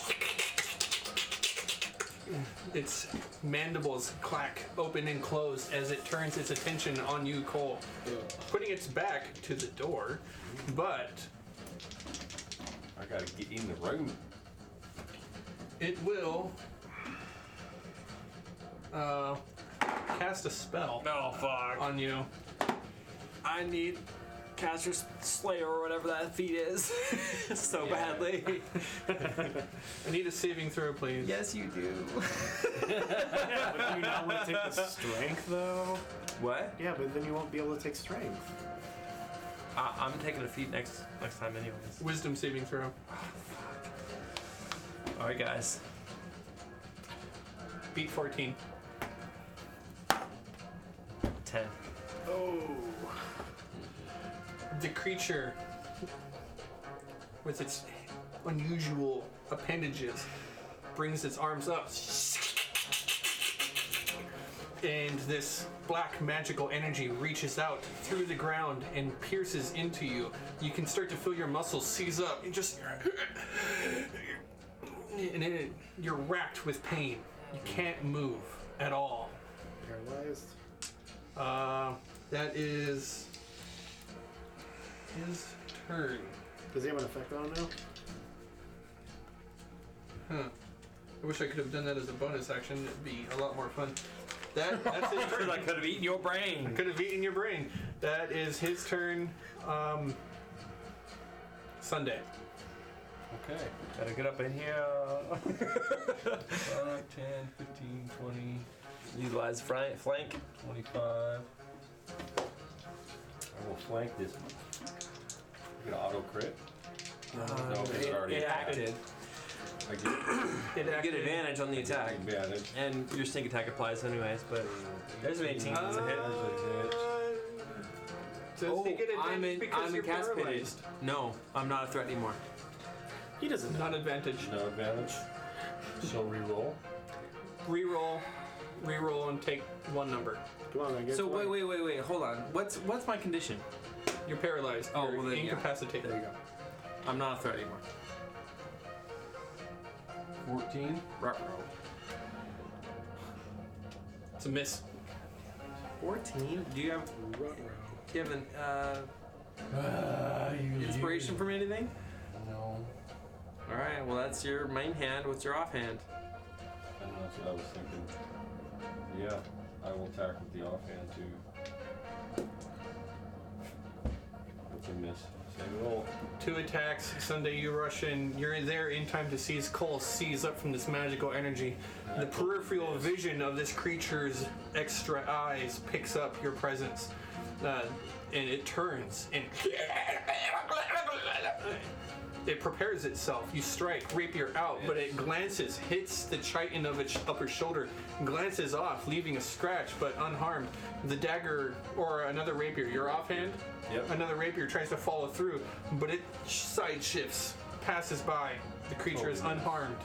Its mandibles clack open and close as it turns its attention on you, Cole. Putting its back to the door, but I gotta get in the room. it will cast a spell Oh, fuck. on you. I need Caster's Slayer or whatever that feat is so badly. I need a saving throw, please. Yes, you do. But do you not want to take the strength, though? What? Yeah, but then you won't be able to take strength. I'm taking a feat next time anyways. Wisdom saving throw. Alright, guys. Beat 14. 10. Oh. The creature, with its unusual appendages, brings its arms up. And this black magical energy reaches out through the ground and pierces into you. You can start to feel your muscles seize up and just... And you're racked with pain. You can't move at all. Paralyzed. That is his turn. Does he have an effect on him now? Huh. I wish I could have done that as a bonus action. It'd be a lot more fun. That's his turn. I could have eaten your brain. Could have eaten your brain. That is his turn. Sunday. Okay. Gotta get up in here. 5, 10, 15, 20, Utilize flank. 25. I will flank this. Get an auto crit. No, it's already It acted. I get You get advantage on the attack. advantage. And your sneak attack applies anyways, but there's an 18 that's a hit. Does he get advantage because I'm you're incapacitated. paralyzed? No, I'm not a threat anymore. He doesn't know. Not advantage. No advantage. So reroll. Reroll and take one number. Come on, man. Get So to work. wait, hold on. What's my condition? You're paralyzed. Oh, You're well then, yeah. incapacitated. There you go. I'm not a threat anymore. 14. Ruh-roh. It's a miss. 14? Do you have an inspiration from anything? No. Alright, well that's your main hand. What's your offhand? And that's what I was thinking. Yeah, I will attack with the offhand too. That's a miss. Same roll. 2 attacks. Sunday, you rush in. You're there in time to seize. Cole seize up from this magical energy. The peripheral vision of this creature's extra eyes picks up your presence. And it turns and it prepares itself. You strike, rapier out, but it glances, hits the chitin of its upper shoulder, glances off, leaving a scratch, but unharmed. The dagger, or another rapier, your offhand, another rapier tries to follow through, but it side shifts, passes by. The creature is unharmed.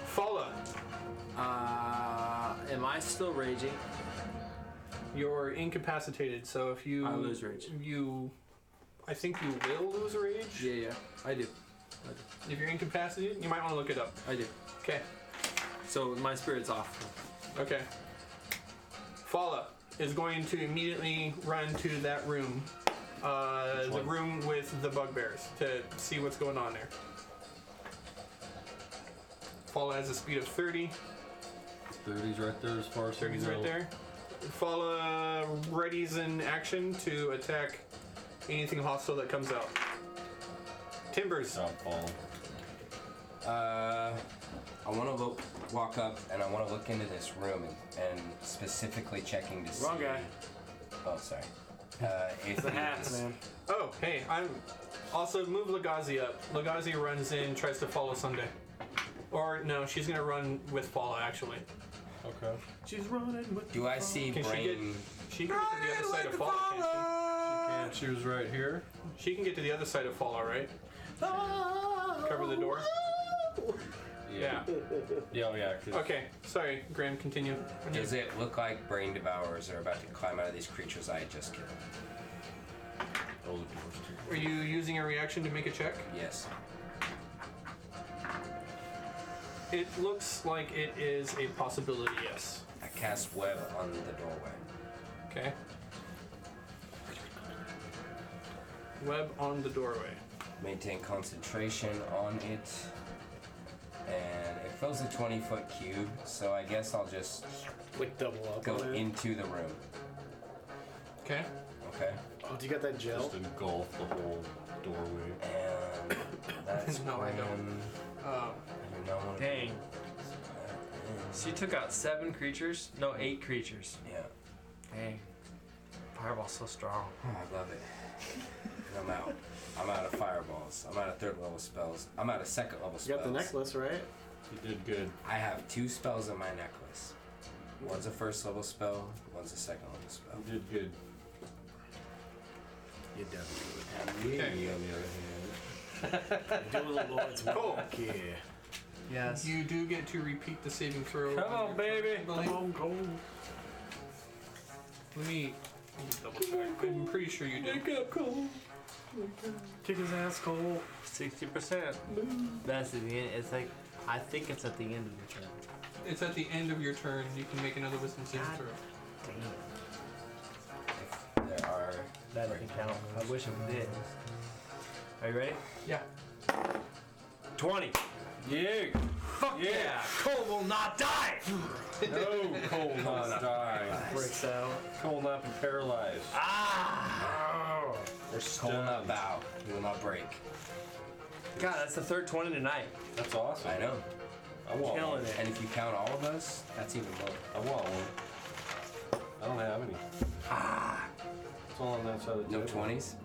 Fala, Am I still raging? you're incapacitated, so if you... I lose rage. I think you will lose rage. Yeah, I do. If you're incapacitated, you might want to look it up. I do. Okay. So my spirit's off. Okay. Fala is going to immediately run to that room. The room with the bugbears to see what's going on there. Fala has a speed of 30. 30's right there as far as 30's right there. Fala readies in action to attack anything hostile that comes out. Timbers. Stop falling. I want to walk up and I want to look into this room and specifically checking to see. Wrong guy. Oh, sorry. If The hats, he's- man. Oh, hey, I'm also move Legazi up. Legazi runs in, tries to follow Sunday. Or no, she's gonna run with Fala actually. Okay. She's running with. Do I see Can she brain? She can get to the other side of Fala, can't She was right here. she? She can get to the other side of Fala, right? Cover the door. Yeah. Yeah. Okay. Sorry, Graham. Continue. Does it look like brain devourers are about to climb out of these creatures I had just killed? Are you using a reaction to make a check? Yes. It looks like it is a possibility. Yes. I cast web on the doorway. Okay. Web on the doorway. Maintain concentration on it. And it fills a 20-foot cube, so I guess I'll just Like double up. go on it. into the room. Okay. Okay? Oh, do you got that gel? Just engulf the whole doorway. And that's No, I don't. when- Uh, I do not want to Dang. do She took out 7 creatures? No, 8 creatures. Yeah. Dang. Fireball's so strong. Oh, I love it. And I'm out. I'm out of fireballs. I'm out of 3rd level spells. I'm out of 2nd level spells. You got the necklace, right? You did good. I have 2 spells in my necklace. One's a 1st level spell, one's a 2nd level spell. You did good. You're done. And me, on the other hand. Doing the Lord's Cool. work here. Yes. you do get to repeat the saving throw. Come on, baby. Let me double check. I'm pretty sure you did. Kick his ass, Cole. 60%. That's at the end. It's like, I think it's at the end of the turn. It's at the end of your turn. You can make another wisdom saving throw. Damn. If there are. That doesn't count. I wish it did. Are you ready? Yeah. 20. Yeah. Fuck yeah. Cole will not die. No, Cole must die. Breaks out. Cole not be paralyzed. Ah. Or Cole will not stunned. bow. He will not break. God, that's the 3rd 20 tonight. That's awesome. I know. I want Killing one. it. And if you count all of us, that's even more. I want one. I don't have any. It's all on that side of the No table. 20s?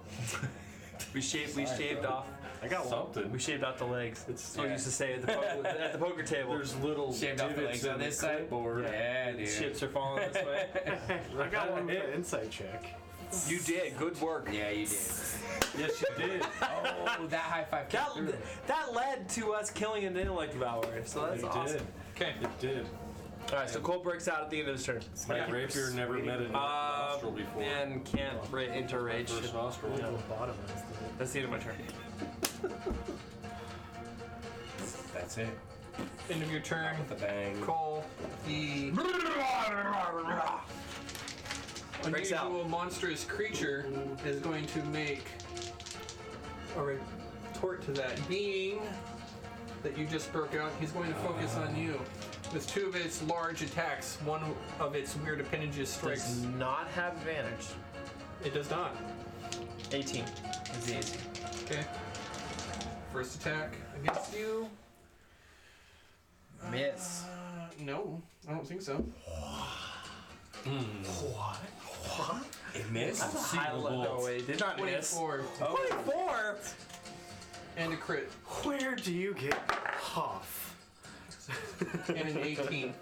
We shaved off. I got one. Something. We shaved out the legs. That's what we Yeah. used to say at the poker table. There's little Shaved off the divots legs on in the this side? clipboard. Yeah, dude. Chips are falling this way. I got one with the insight check. You did. Good work. Yeah, you did. Yes, you did. Oh, that high five came That, through. that led to us killing an intellect devourer, so that's It awesome. did. Okay. It did. All right, so Cole breaks out at the end of his turn. My rapier never met a nostril before. And can't enter rage. First nostril. The bottom is the. That's the end of my turn. That's it. End of your turn. With a bang. Call the Breaks out. unusual monstrous creature is going to make a retort to that. Being that you just broke out, he's going to focus on you. With 2 of its large attacks, 1 of its weird appendages strikes. Does not have advantage. It does not. 18 is the AC. Okay. First attack against you. Miss. No, I don't think so. It missed? High level. No, it did not miss. 24. 24? And a crit. Where do you get Hoff? And an 18.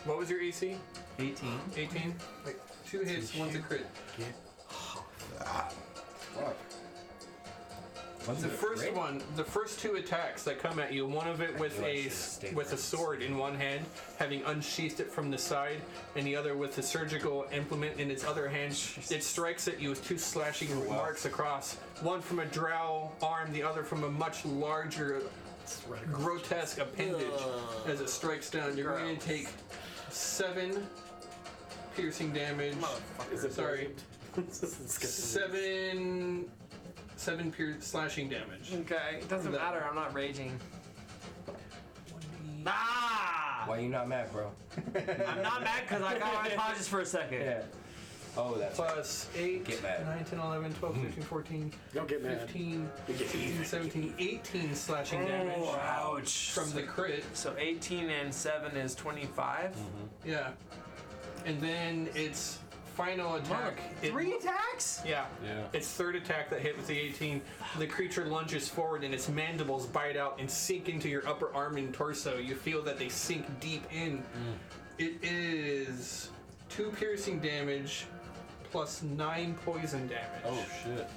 What was your AC? 18. 18? Like 2 hits, one's a crit. Get The first one, the first 2 attacks that come at you, one of it with a sword in one hand, having unsheathed it from the side, and the other with a surgical implement in its other hand. It strikes at you with 2 slashing marks across. One from a drow arm, the other from a much larger, grotesque appendage. As it strikes down, you're going to take 7 piercing damage. Sorry, 7 slashing damage. Okay, it doesn't matter. I'm not raging. Why you not mad, bro? I'm not mad because I got my pauses for a second. Yeah. Oh, that's Plus 8, Get mad. 9, 10, 11, 12, 13, 14, Don't get mad. 15, 16, 17, 18 slashing damage Ouch. from the crit. So 18 and 7 is 25. Yeah. And then its final attack. Three attacks? Yeah. Yeah. Its third attack that hit with the 18, the creature lunges forward and its mandibles bite out and sink into your upper arm and torso. You feel that they sink deep in. It is 2 piercing damage plus 9 poison damage. Oh shit.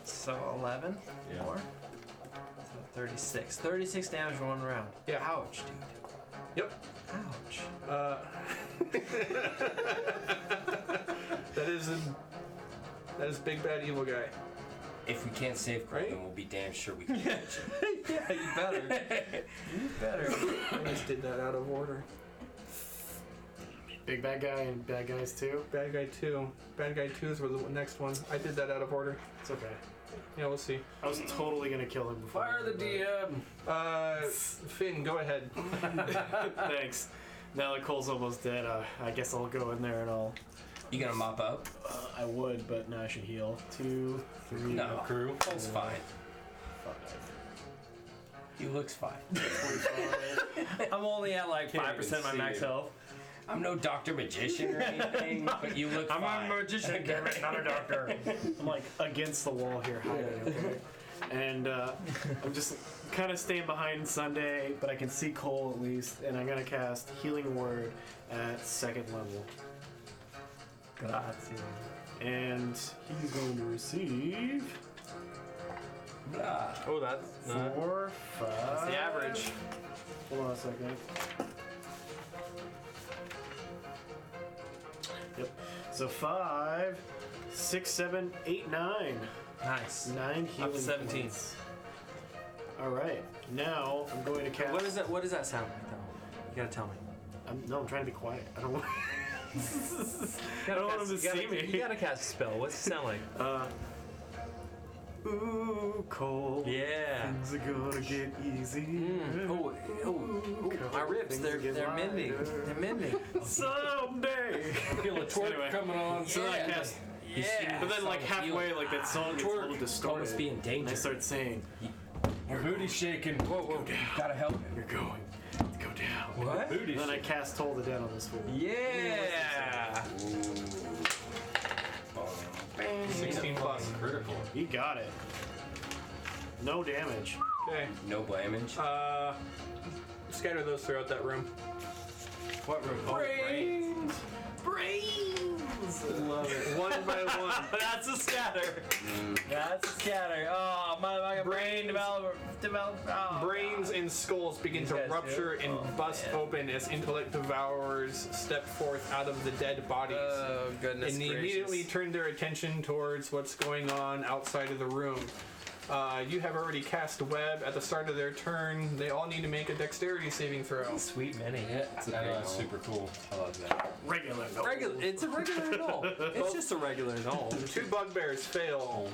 So 11? Yeah. More? So 36. 36 damage for 1 round. Yeah. Ouch, dude. Yep. Ouch. That is big bad evil guy. If we can't save Craig, then we'll be damn sure we can catch him. Yeah, you better. You better. I just did that out of order. Big bad guy and bad guys too. Bad guy 2. Bad guy 2 were the next one. I did that out of order. It's okay. Yeah, we'll see. I was totally gonna kill him before. Fire the DM. Finn, go ahead. Thanks. Now that Cole's almost dead, I guess I'll go in there and I'll. You gonna mop up? I would, but now I should heal. 2, 3, No. Crew. Cole's fine. 5. He looks fine. 45. I'm only at like 5% of my max health. I'm no doctor magician or anything, but you look I'm fine. a magician, damn it, not a doctor. I'm like against the wall here, hiding. Okay? And I'm just kind of staying behind Sunday, but I can see Cole at least, and I'm gonna cast Healing Word at 2nd level. Grazie. And he's going to receive Blah. Oh, that's 4, 5. that's the average. Hold on a second. Yep. So 5, 6, 7, 8, 9. Nice. 9 healing Up to 17. points. All right. Now I'm going to cast. What is that? What does that sound like, though? You gotta tell me. I'm trying to be quiet. I don't want. You I don't want him to see me. You gotta cast a spell. What's it sound like? Ooh, Cole. Yeah. Things are gonna get easy. Oh, my ribs, they're mending. They're mending. Someday. Feel a twerk Anyway. coming on. So I cast. Yeah. But then, like halfway, like that song gets a little distorted. Almost be in And I danger. start saying, Your booty's shaking. "Whoa, Gotta help him. you're going to go down." What? Booty And then I shaking. cast Toll the Dead on this fool. Yeah. 16 plus. Critical. He got it. No damage. Okay. No blamage. Scatter those throughout that room. What room? Brains! Love it. One by one. That's a scatter. That's a scatter. Oh, my brain develop. Oh, Brains and skulls begin These to guys rupture do? and Oh, bust man. open as intellect devourers step forth out of the dead bodies. Oh, goodness And they gracious. immediately turn their attention towards what's going on outside of the room. You have already cast web at the start of their turn. They all need to make a dexterity saving throw. Sweet mini. That's super cool. I love that. Regular. No. It's a regular null. It's just a regular null. The 2 bugbears fail.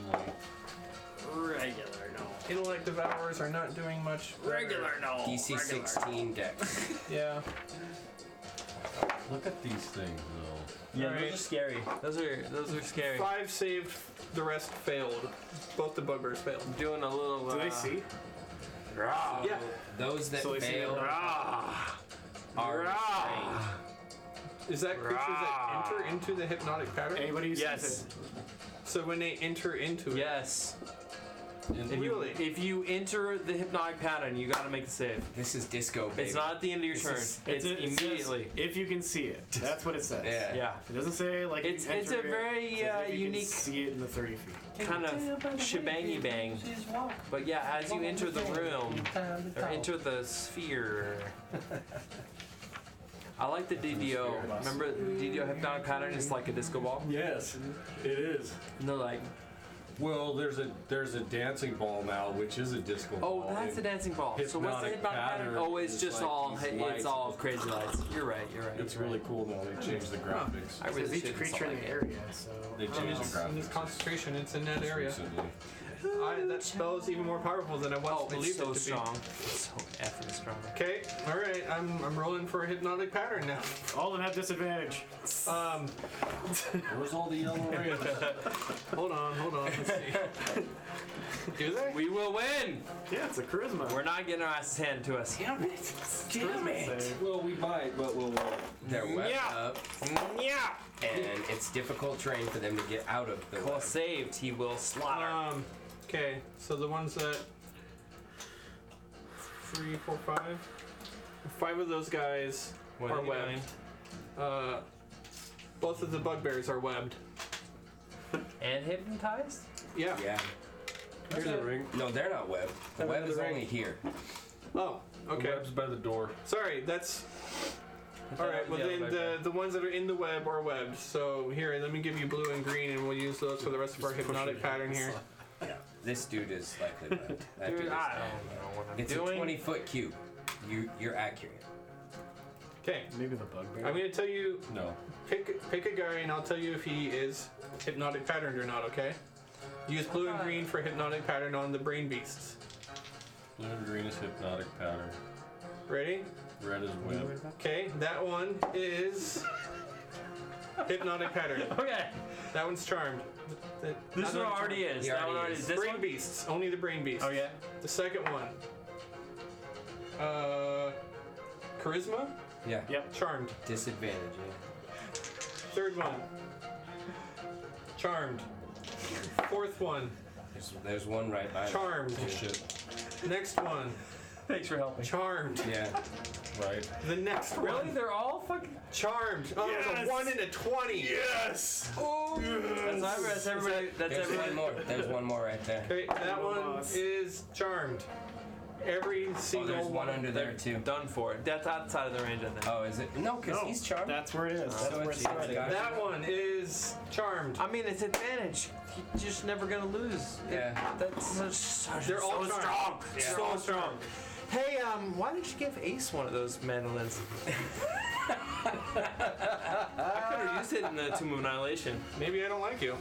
Regular. No. Intellect devourers are not doing much. better. null. DC 16 dex. Yeah. Look at these things, though. Yeah, Alright. those are scary. Those are scary. 5 saved, the rest failed. Both the bugbears failed. I'm doing a little. Do they see? Yeah. Those that So they see fail it. are restrained. Is that creatures that enter into the hypnotic pattern? Anybody who sees Yes. it. So when they enter into it, Yes. If you enter the hypnotic pattern, you gotta make the save. This is disco, baby. It's not at the end of your turn. It's immediately. If you can see it, that's what it says. Yeah. Yeah. It doesn't say like It's you a enter it, very it says if you unique can see it in the 30 feet. kind of shebangy bang. But yeah, as you enter the room or enter the sphere. I like the DDO. Remember the DDO hypnotic pattern is like a disco ball? Yes, it is. And they're like, Well, there's a dancing ball now, which is a disco ball. oh, that's the dancing ball. So what's the Hypnotic hypnotic pattern? pattern Oh, it's is just like all these it's lights. all crazy lights. You're right. It's really cool now. They changed the graphics. I really Because each should creature in the area, so. They changed the In this graphics concentration, it's in that area. recently. That spell is even more powerful than I once Oh, believed it's so it to strong. It's so effing strong. be. Okay, all right. I'm rolling for a hypnotic pattern now. All of them have disadvantage. Where's all the yellow rays? Hold on. Let's see. Do they? We will win. Yeah, it's a charisma. We're not getting our asses handed to us. Damn it! Damn it! Save. Well, we might, but we'll. They're webbed Yeah. up, Yeah. and it's difficult terrain for them to get out of the Well web. saved. He will slaughter. Okay, so the ones that 3, 4, 5. 5 of those guys What are are you webbed. Both of the bugbears are webbed. And hypnotized? Yeah. Yeah. Here's a ring. No, they're not webbed. The web is only here. Oh, The okay. web's by the door. Sorry, that's. Alright, well then the ones that are in the web are webbed. So here, let me give you blue and green and we'll use those for the rest of our hypnotic pattern here. This dude is likely webbed. That dude Dude, is I not. don't know what I'm It's doing. a 20-foot cube. You're accurate. Okay, Maybe the bugbear. I'm gonna tell you, No. pick a guy and I'll tell you if he is hypnotic patterned or not, okay? Use blue and green for hypnotic pattern on the brain beasts. Blue and green is hypnotic pattern. Ready? Red is web. Okay, that one is hypnotic pattern. Okay. That one's charmed. This one already is. He That already one already is. is. This Brain one? beasts, only the brain beasts. Oh yeah. The second one. Charisma, Yeah. charmed. Disadvantage. Yeah. Third one. Charmed. Fourth one. There's one right by. Charmed. Shit. Next one. Thanks for helping. Charmed. Yeah. Right. The next Really? one. They're all fucking. Charmed. Oh, it was Yes. a 1 in a 20. Yes! That's everybody. That's There's everybody. one more. There's one more right there. Okay, that one Boss. is charmed. Every Oh, single there's one under there too. Done for. That's outside of the range, I think. Oh, is it? No, because No, he's charmed. That's where it is. That's So where it it's started. got- That one is charmed. I mean, it's advantage. You're just never gonna lose. Yeah. That's such. They're all so charmed. strong. They're So all strong. Hey, why did you give Ace one of those mandolins? I could have used it in the Tomb of Annihilation. Maybe I don't like you.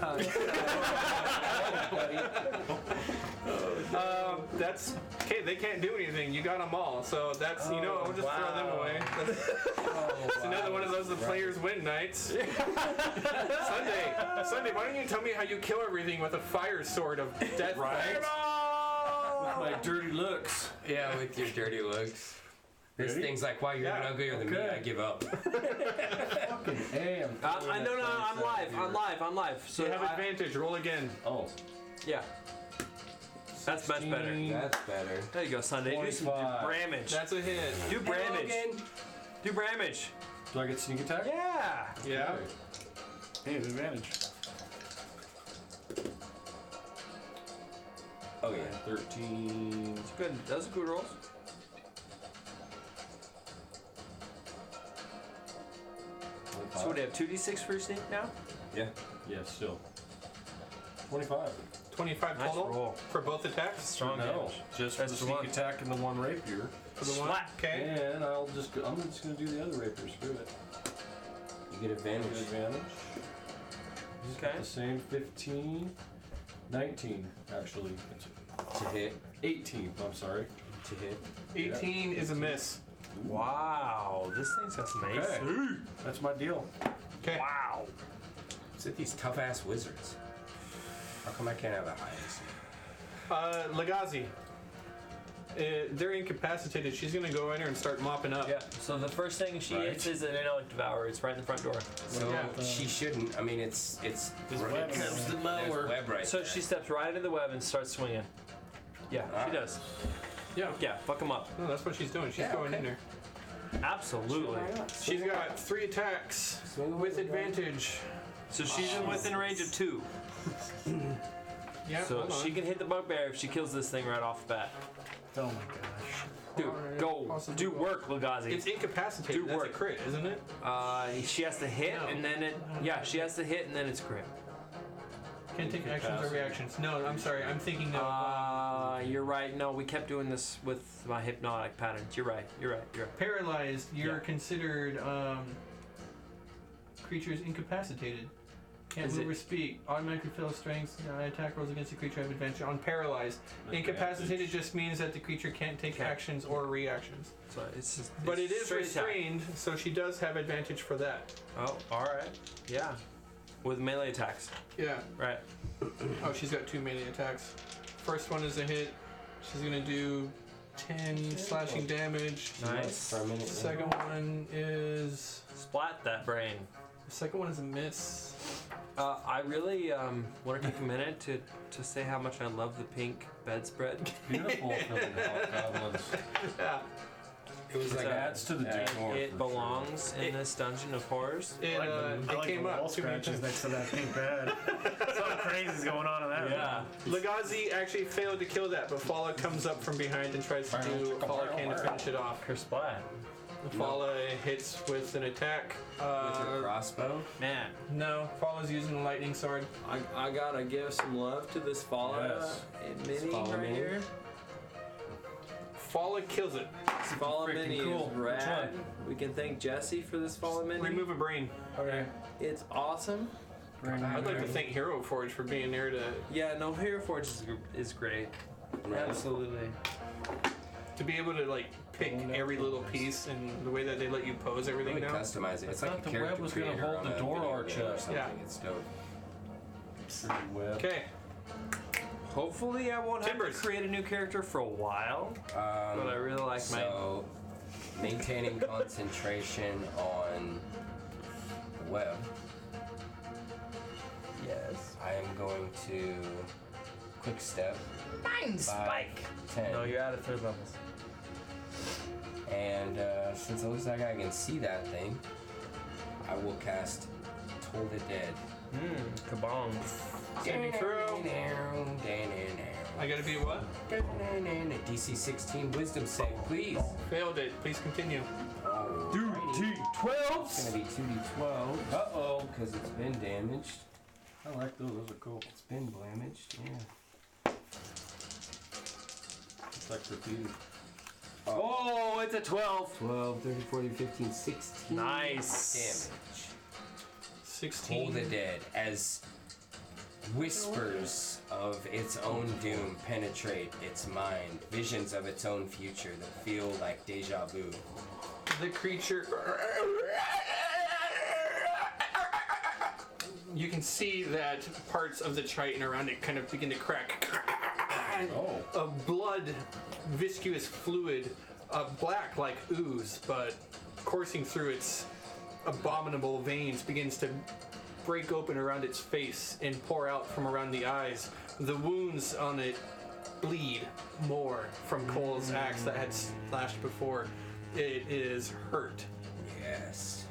That's okay. They can't do anything. You got them all, so that's I'll just throw them away. That's another one of those the players win nights. Sunday, why don't you tell me how you kill everything with a fire sword of death? Right. My dirty looks. Yeah, with your dirty looks. This Ready? thing's like, wow, you're even Yeah. uglier than me. Okay. I give up. Fucking A. I know, I'm live. So You have advantage. Roll again. Oh. yeah. That's much better. That's better. There you go, Sunday. Do some 25. bramage. That's a hit. Do bramage. Logan. Do bramage. Do I get sneak attack? Yeah. Yeah. Hey, advantage. Oh yeah. 13. It's good. Those are good rolls. So what do you have? 2d6 for your sneak now? Yeah. Yeah, still. 25. 25 Nice total roll. for both attacks. Strong No, damage. just for That's the the sneak one. attack and the one rapier. For the one. Slap. Okay. And I'm just gonna do the other rapier. Screw it. You get Get advantage. advantage. Okay. The same 15, 19 actually. It's To hit. 18. I'm sorry. To hit. 18 is a miss. Wow. This thing's got some ace. Okay. That's my deal. Okay. Wow. Is it these tough ass wizards? How come I can't have a high AC? Legazi. They're incapacitated. She's gonna go in there and start mopping up. Yeah. So the first thing she Right. hits is an intellect devour. It's right in the front door. So Yeah. she shouldn't. I mean, it's web there's the mower. web right So there. she steps right into the web and starts swinging. Yeah, she does. Yeah. Yeah, fuck him up. No, that's what she's doing. She's Yeah, going in okay. there. Absolutely. She's got 3 attacks with advantage. So she's within range of 2. Yeah. So hold on. she can hit the bugbear if she kills this thing right off the bat. Oh my gosh. Dude, Alright, go possibly do go. work, Lugazi. It's incapacitated. Do That's work. a crit, isn't it? She has to hit No. and then it. Yeah, she has to hit and then it's crit. Can't take actions or reactions. No, I'm sorry. I'm thinking of You're right. No, we kept doing this with my hypnotic patterns. You're right. You're right. You're right. paralyzed. You're Yeah. considered creatures incapacitated. Can't Is move it- or speak. Automatically fail strengths. Attack rolls against the creature have advantage on paralyzed. Incapacitated just means that the creature can't take actions or reactions. So it's just. But it's it is straight attack. restrained, so she does have advantage for that. Oh, all right. Yeah. With melee attacks. Yeah. Right. Oh, she's got 2 melee attacks. First one is a hit. She's gonna do 10 slashing damage. Nice. For a minute. yeah. Second one is. Splat that brain. The second one is a miss. I really want to take a minute to say how much I love the pink bedspread. Beautiful for the hobgoblins. Yeah. It was like Adds to the decor. It belongs in this dungeon of horrors. It, I like came the wall up too many scratches times. next to that pink bed. Something crazy's going on in that room. Yeah. Legazi actually failed to kill that, but Fala comes up from behind and tries to do Arcane to finish it off. Her splat. Fala hits with an attack. With her crossbow. Man. No, Fala's using a lightning sword. I gotta give some love to this Fala mini Fala right mini. here. Fala kills it. This Fala Freaking mini cool. is Which rad. We can thank Jesse for this Fala mini. Remove a brain. Okay. It's awesome. I'd like to thank Hero Forge for being there to Yeah, no, Hero Forge is great. Absolutely. be able to like pick every little piece and the way that they let you pose everything Really now. customize it. It's I like a thought the character web was gonna creator hold on the a door video arch game or up. something. Yeah. It's dope. Okay. Hopefully, I won't have Timbers. to create a new character for a while. But I really like my. So, maintaining concentration on the web. Yes. I am going to quick step. Mind 5, 10. No, you're out of 3rd levels. And since it looks like I can see that thing, I will cast Toll the Dead. Kabong. Saving throw. I gotta be what? DC 16 Wisdom save, please. Failed it. Please continue. D12. It's gonna be 2d12. Uh-oh, because it's been damaged. I like those. Those are cool. It's been damaged, yeah. It's like graffiti. Oh, it's a 12. 12, 30, 40, 15, 16. Nice. Damage. 16. Toll the Dead as whispers of its own doom penetrate its mind, visions of its own future that feel like deja vu. The creature. You can see that parts of the chitin around it kind of begin to crack. A blood, viscous fluid, black like ooze, but coursing through its abominable veins begins to break open around its face and pour out from around the eyes. The wounds on it bleed more from Cole's axe that had slashed before. It is hurt. Yes.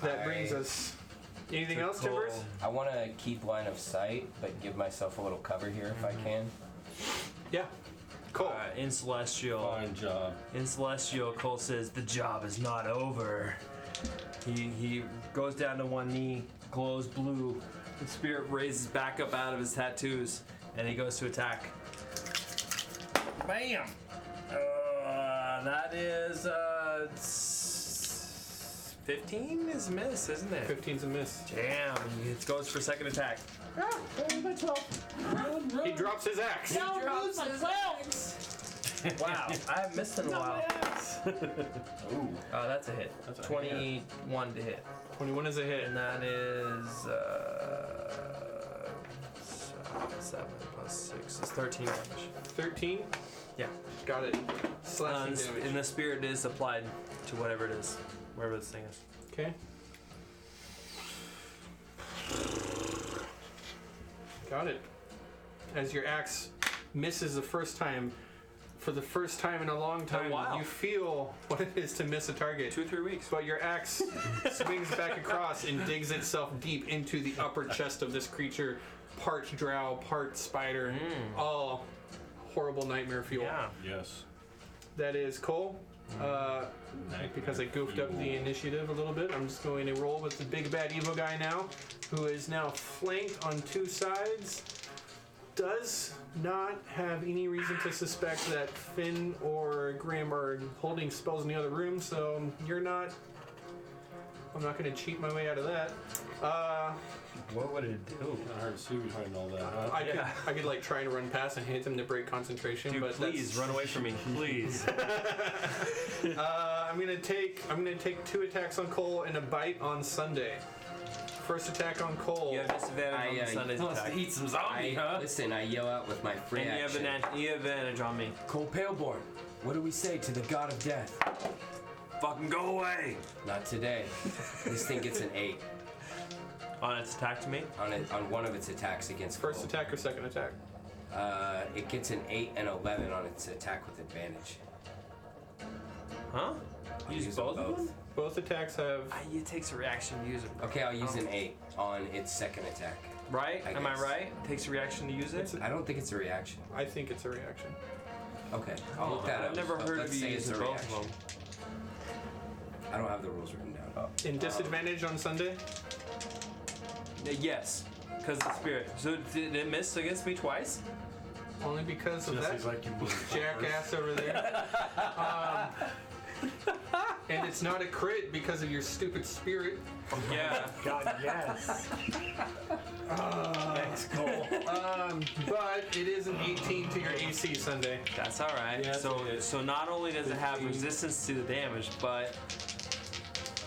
That brings us. Anything else, Cole. Timbers? I want to keep line of sight, but give myself a little cover here if I can. Yeah. Cole. In Celestial. Fine job. In Celestial, Cole says, the job is not over. He goes down to one knee, glows blue. The spirit raises back up out of his tattoos, and he goes to attack. Bam! That is 15 is a miss, isn't it? 15's a miss. Damn, it goes for second attack. He drops his axe. Wow, I haven't missed in a while. That's a hit. That's a 21 to hit. 21 is a hit. And that is 7 plus 6 is 13 damage. 13? Yeah. Got it. Slashing damage. And the spirit is applied to whatever it is, wherever this thing is. Okay. Got it. As your axe misses the first time. For the first time in a long time, wow. you feel what it is to miss a target. 2 or 3 weeks. But your axe swings back across and digs itself deep into the upper chest of this creature. Part drow, part spider. All horrible nightmare fuel. Yeah. Yes. That is Cole. Because I goofed up the initiative a little bit, I'm just going to roll with the big bad evil guy now, who is now flanked on 2 sides. Does not have any reason to suspect that Finn or Grim are holding spells in the other room, so you're not. I'm not going to cheat my way out of that. What would it do? Hard to see behind all that. Huh? I could like try and run past and hit him to break concentration, Dude, but please run away from me, please. I'm gonna take 2 attacks on Cole and a bite on Sunday. First attack on Cole. You have disadvantage on Sunday's attack. Eat some zombie, huh? Listen, I yell out with my free And action. you have advantage on me. Cole Paleborn, what do we say to the god of death? Fucking go away! Not today. This thing gets an 8 On its attack to me? on one of its attacks against First Cole. attack or second attack? It gets an 8 and 11 on its attack with advantage. Huh? I'll Use them both of them? Both attacks have. It takes a reaction to use it. Okay, I'll use an 8 on its second attack. Right? I Am I guess. right? It takes a reaction to use it? I don't think it's a reaction. I think it's a reaction. Okay, I'll look that up. I've never but heard let's of you say it's using a both of reaction. them. I don't have the rules written down. In disadvantage on Sunday? Yes, because the spirit. So did it miss against me twice? Only because of that Jesse's like you jackass over there. And it's not a crit because of your stupid spirit. Yeah. God, yes. Thanks, Cole. But it is an 18 to your AC Sunday. That's all right. Yeah, So not only does it have resistance to the damage, but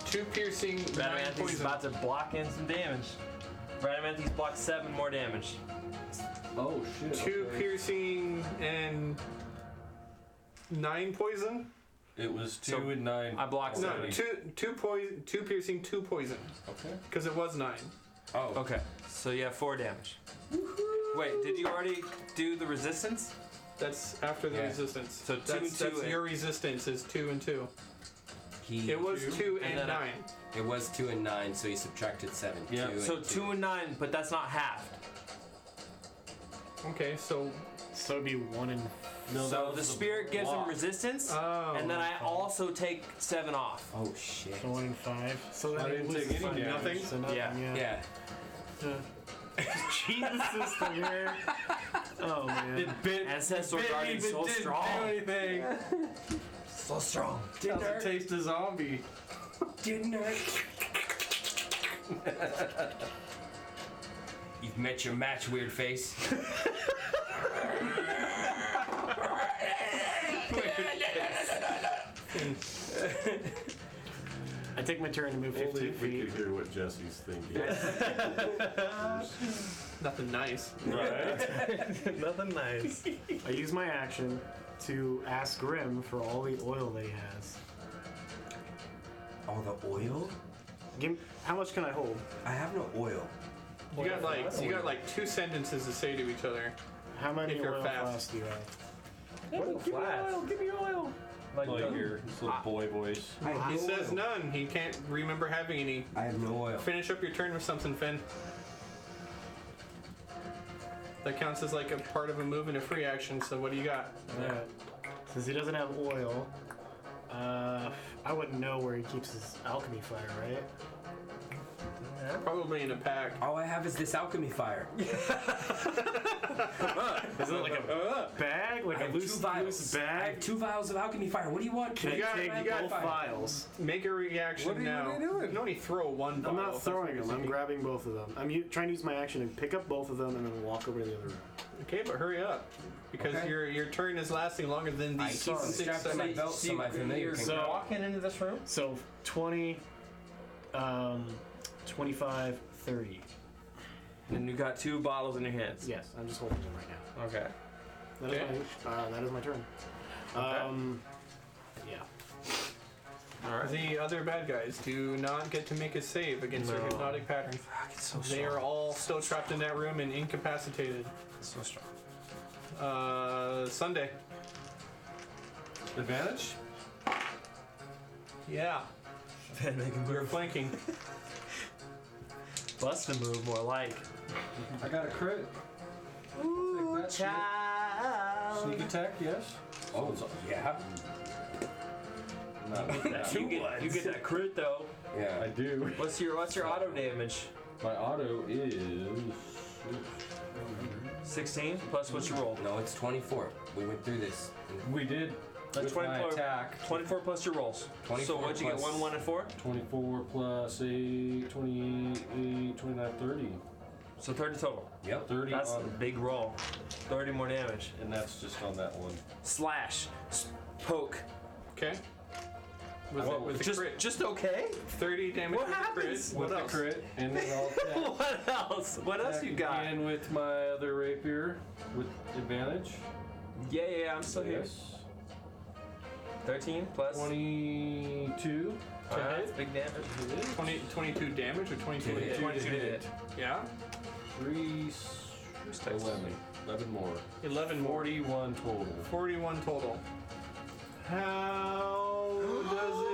2 piercing, 9 Radamanthus is poison. about to block in some damage. Radamanthus blocked 7 more damage. Oh shit. 2 piercing and 9 poison? It was 2 So, and 9. I blocked No, 7. 2 poison, 2 piercing, 2 poison. Okay. Because it was 9. Oh, Okay, so you have 4 damage. Wait, did you already do the resistance? That's after the Yeah. resistance. So 2 that's, and 2 that's and- your resistance is 2 and 2. he. It was 2 and and then 9. It was 2 and 9, so he subtracted 7. Yeah, 2 So and 2 and 9, but that's not halved. Okay, so So it'd be 1 and. No, that So was the spirit gives him block. resistance, oh, and then I also take 7 off. Oh shit. So 1 and 5. So I then didn't it take loses any five damage. So nothing, Yeah. Yeah. Cheat the system here. Oh man. Ancestral Guardian so strong. anything. So strong. Doesn't taste a zombie. Didn't hurt. You've met your match, weird face. I take my turn to move Only 15 if we feet. could hear what Jesse's thinking. Nothing nice. Right? Nothing nice. I use my action to ask Grim for all the oil that he has. All the oil? How much can I hold? I have no oil. You got like 2 sentences to say to each other. How many If you're oil fast. flasks do you have? What the flats? Give me oil. Like your little boy voice. I have He no says oil. none. He can't remember having any. I have no oil. Finish up your turn with something, Finn. That counts as like a part of a move and a free action. So what do you got? Alright. Since he doesn't have oil, I wouldn't know where he keeps his alchemy fire, right? Probably in a pack. All I have is this alchemy fire. Is it like a bag? Like I a have loose 2 vials. loose I bag? have 2 vials of alchemy fire. What do you want? Can You I got- take you got both fire. vials? Make a reaction now. What are you doing? You can only throw one. I'm vial, not if throwing that's them. what I'm you're grabbing both of them. I'm trying to use my action to pick up both of them and then walk over to the other room. Okay, but hurry up. Because Okay. your turn is lasting longer than I these keep them 6 strapped to my seconds. belt so my familiar can So- grab. Walking into this room? So 20, 25, 30. And you got 2 bottles in your hands. Yes, I'm just holding them right now. Okay. That is my turn. Yeah. The other bad guys do not get to make a save against their No. hypnotic pattern. Fuck, it's so They are all still trapped in that room and incapacitated. so strong. Sunday. Advantage? Yeah. We're flanking. Bust a move, more like. I got a crit. Ooh, Take that shit. child. Sneak attack, yes. Oh, yeah. Not with that. You get that crit though. Yeah. I do. What's your auto damage? My auto is 16 plus what you rolled. No, it's 24. We went through this. We did. That's with my 24. attack. 24 plus your rolls. 24 so what'd you get? plus- 1, 1, and 4. 24 plus 8, 28, 29, 30. So 30 total. Yep. 30 That's a on, big roll. 30 more damage. and that's just on that one. Slash. Poke. Okay. With the crit. Just okay. 30 damage What with the crit. happens? What With else? the crit, and then I'll attack. What else? What else you got? And with my other rapier with advantage. Yeah, I'm still here. Yes. 13 plus. 22 to That's hit. big damage. 22 damage or 22 to hit? 22 to hit. Yeah. 3, 11. 11 more. 11 more. 41 total. 41 total. How does it?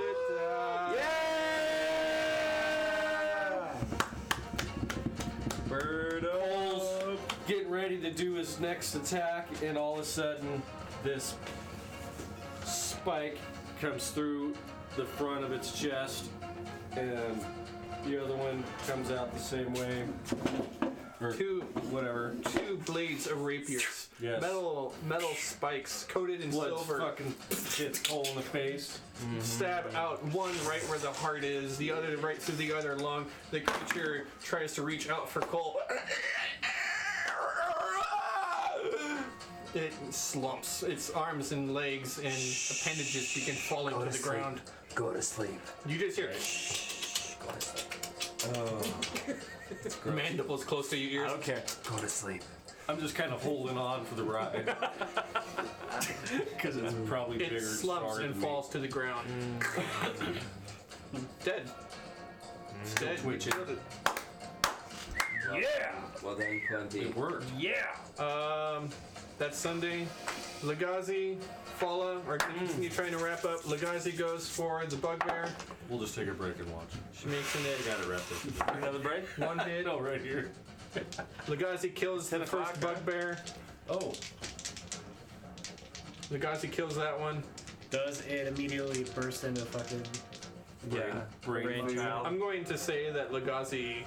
Cole's getting ready to do his next attack, and all of a sudden, this spike comes through the front of its chest, and the other one comes out the same way. Or Two whatever. blades of rapiers. Yes. Metal spikes coated in Blood silver. fucking hits Cole in the face. Stab out one right where the heart is, the other right through the other lung. The creature tries to reach out for Cole. It slumps. Its arms and legs and appendages begin falling to the ground. Go to sleep. You just hear Go to sleep. mandibles close to your I ears. don't care. Go to sleep. I'm just kind of holding on for the ride. Because it's probably bigger It and slumps stronger and than me. falls to the ground. Dead. It's dead. Twitch You it. killed it. Yeah! Well then, plenty. It worked. Yeah! That's Sunday. Legazi, Fala, are you trying to wrap up? Legazi goes for the bugbear. We'll just take a break and watch. She makes an I got it wrapped up. Another break? one hit. No, right here. Legazi kills the first o'clock, bugbear. Oh, Legazi kills that one. Does it immediately burst into fucking? Yeah. Brain child. I'm going to say that Legazi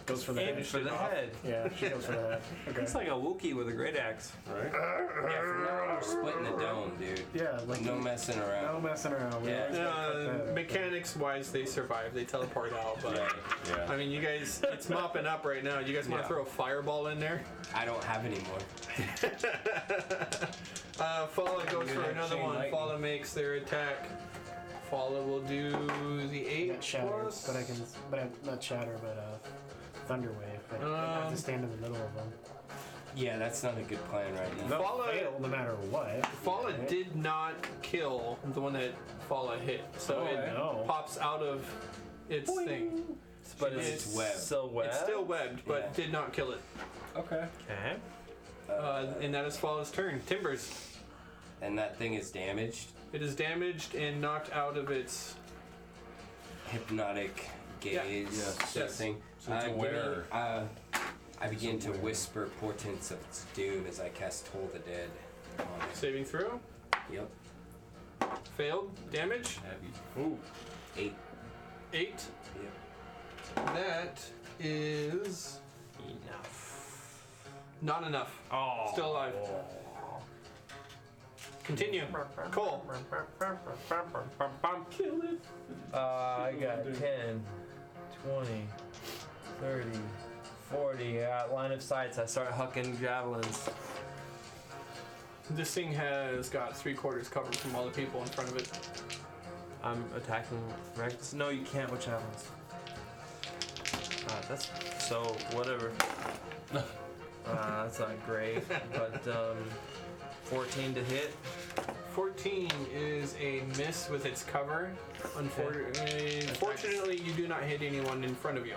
Goes for the Aim head. for the head. Yeah, she goes for the head. Okay. It's like a Wookiee with a great axe. right. Yeah, from now on, we're splitting the dome, dude. Yeah, like No messing around. no messing around. We Yeah. always gotta cut that. mechanics wise, they survive. They teleport out, but Yeah. I mean, you guys, it's mopping up right now. You guys want to Yeah. throw a fireball in there? I don't have any more. Fala goes for gonna another chain one. lightning. Fala makes their attack. Fala will do the I 8 got shatter, plus. but I not shatter, but thunder wave. But I have to stand in the middle of them. Yeah, that's not a good plan right now. They'll Fala- fail no matter what. Fala did not kill the one that Fala hit, so it no. pops out of its thing. But It's it's webbed. still webbed. It's still webbed, but Yeah. did not kill it. Okay. Okay. And that is Fala's turn. Timbers. And that thing is damaged. It is damaged and knocked out of its. Hypnotic gaze. Yeah. Yes. Yes. Thing. So it's give aware. me, I begin to whisper portents of its doom as I cast Toll the Dead on it. Saving throw. Yep. Failed. Damage. Heavy. 8. 8. Yep. That is Enough. not enough. Oh. Still alive. Continue. Cole. Kill it. I got 10, 20, 30, 40. Line of sights. I start hucking javelins. This thing has got 3/4 covered from all the people in front of it. I'm attacking Rex. No, you can't with javelins. That's so whatever. That's not great, but 14 to hit. 14 is a miss with its cover. Unfortunately, you do not hit anyone in front of you.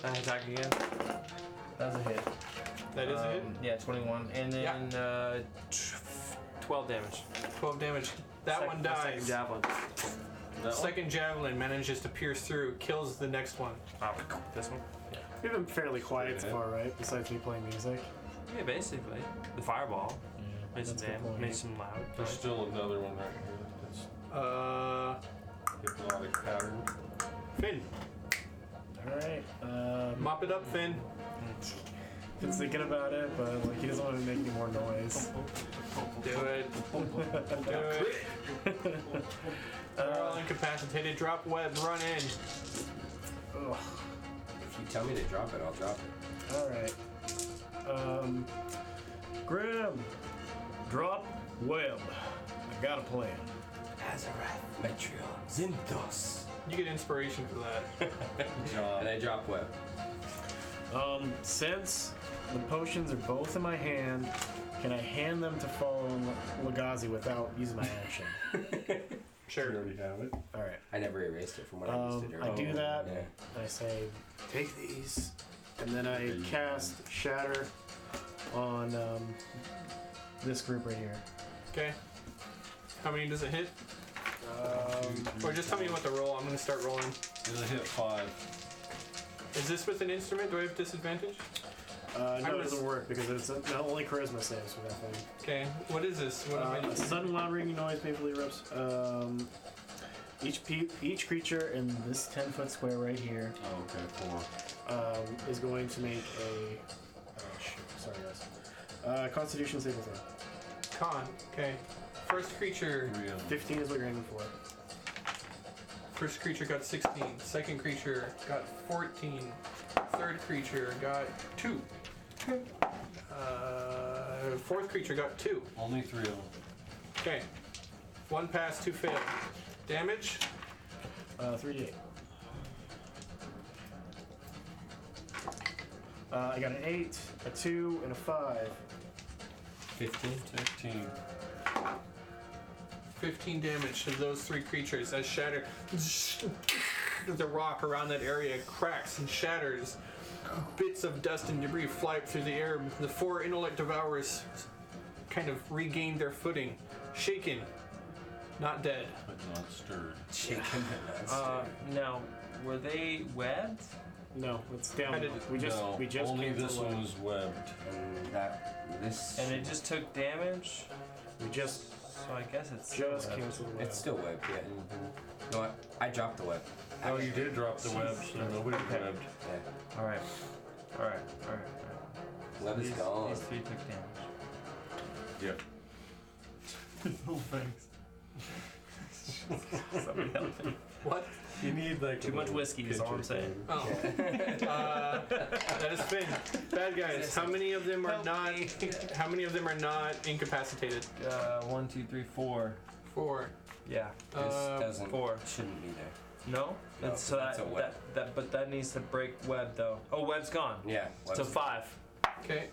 I attack again. That's a hit. That is a hit. Yeah, 21. And then 12 damage. 12 damage. That one dies. Second javelin. Second javelin manages to pierce through, kills the next one. Oh, this one? We've been fairly quiet so far, right? Besides me playing music. Yeah, basically. The fireball. Made some that's a good damage. point. Made some loud. There's still another one right here that's hypnotic pattern. Finn. Alright. Mop it up, Finn. Been thinking about it, but like he doesn't want to make any more noise. Do it. Do it. They're all incapacitated. Drop web. Run in. Ugh. If you tell me to drop it, I'll drop it. Alright. Grim. Drop web. I got a plan. Azarath, Metrio, Zinthos. You get inspiration for that. And I drop web. Since the potions are both in my hand, can I hand them to Fallen Legazi without using my action? You Sure. already have it. Alright. I never erased it from when I used it I earlier. do that. Yeah. I say, take these. And then I cast Shatter on this group right here. Okay. How many does it hit? Or just tell me what to roll. I'm going to start rolling. It'll hit 5. Is this with an instrument? Do I have disadvantage? No, it doesn't work because it's only charisma saves for that thing. Okay. What is this? What am I A sudden loud ringing noise painfully erupts. Each creature in this 10-foot square right here Oh, okay, 4. is going to make a. Oh shoot! Sorry guys. Constitution saving throw. Con. Okay. First creature. 3 of them. 15 is what you're aiming for. First creature got 16. Second creature got 14. Third creature got 2. Fourth creature got 2. Only 3 of them. Okay. 1 pass, 2 fail. Damage? 3d8. I got an 8, a 2, and a 5. 15. 15. 15 damage to those 3 creatures as shatter. The rock around that area cracks and shatters. Bits of dust and debris fly up through the air. The 4 intellect devourers kind of regain their footing. Shaken. Not dead. But not stirred. Shaken but not stirred. Now, were they webbed? No, it's down. How did- We just only came to this the one web. was webbed. And this. And it just took damage? We just So I guess it's just still came webbed. to the web. It's still webbed, yeah. No, I dropped the web. Oh, you did drop the web, so nobody's webbed. Yeah. Alright. Alright. Web is gone. These 3 took damage. Yep. No thanks. Somebody help me. What? You need like Too much whiskey is all I'm saying. Oh. That is Finn. Bad guys. How many of them are Help not? me. How many of them are not incapacitated? 1, 2, 3, 4. 4. Yeah. This doesn't. 4. Shouldn't be there. No? No, That's, so that's a web. but that needs to break web though. Oh, web's gone. Yeah. So 5. Okay.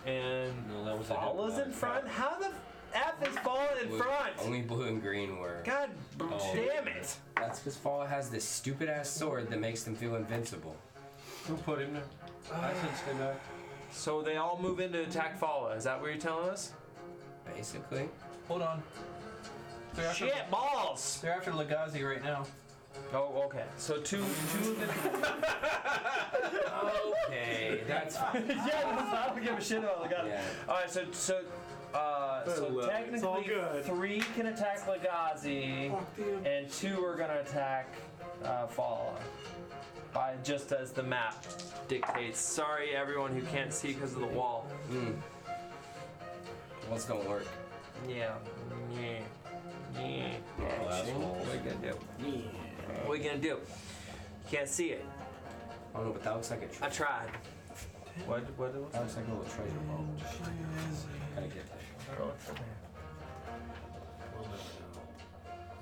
And No, that was a hit. Fall's in front? How the F is Fall in Blue- front? Only blue and green were. God Oh. damn it! That's because Fall has this stupid ass sword that makes them feel invincible. Who put him there? I said stay back. So they all move in to attack Falla. Is that what you're telling us? Basically. Hold on. They're after, Shit balls! they're after Legazi right now. Oh, okay. So two of them. Okay, that's fine. Yeah, I don't give a shit about Legato. Yeah. All right, so it's all technically good. 3 can attack Legazi, and 2 are gonna attack Falla. By just as the map dictates. Sorry, everyone who can't see because of the wall. Walls don't work. Yeah. Last Shane, wall. What are you gonna do? What are you gonna do? You can't see it. I don't know, but that looks like a I treasure. tried. What it looks That looks like a little treasure vault. Gotta get that.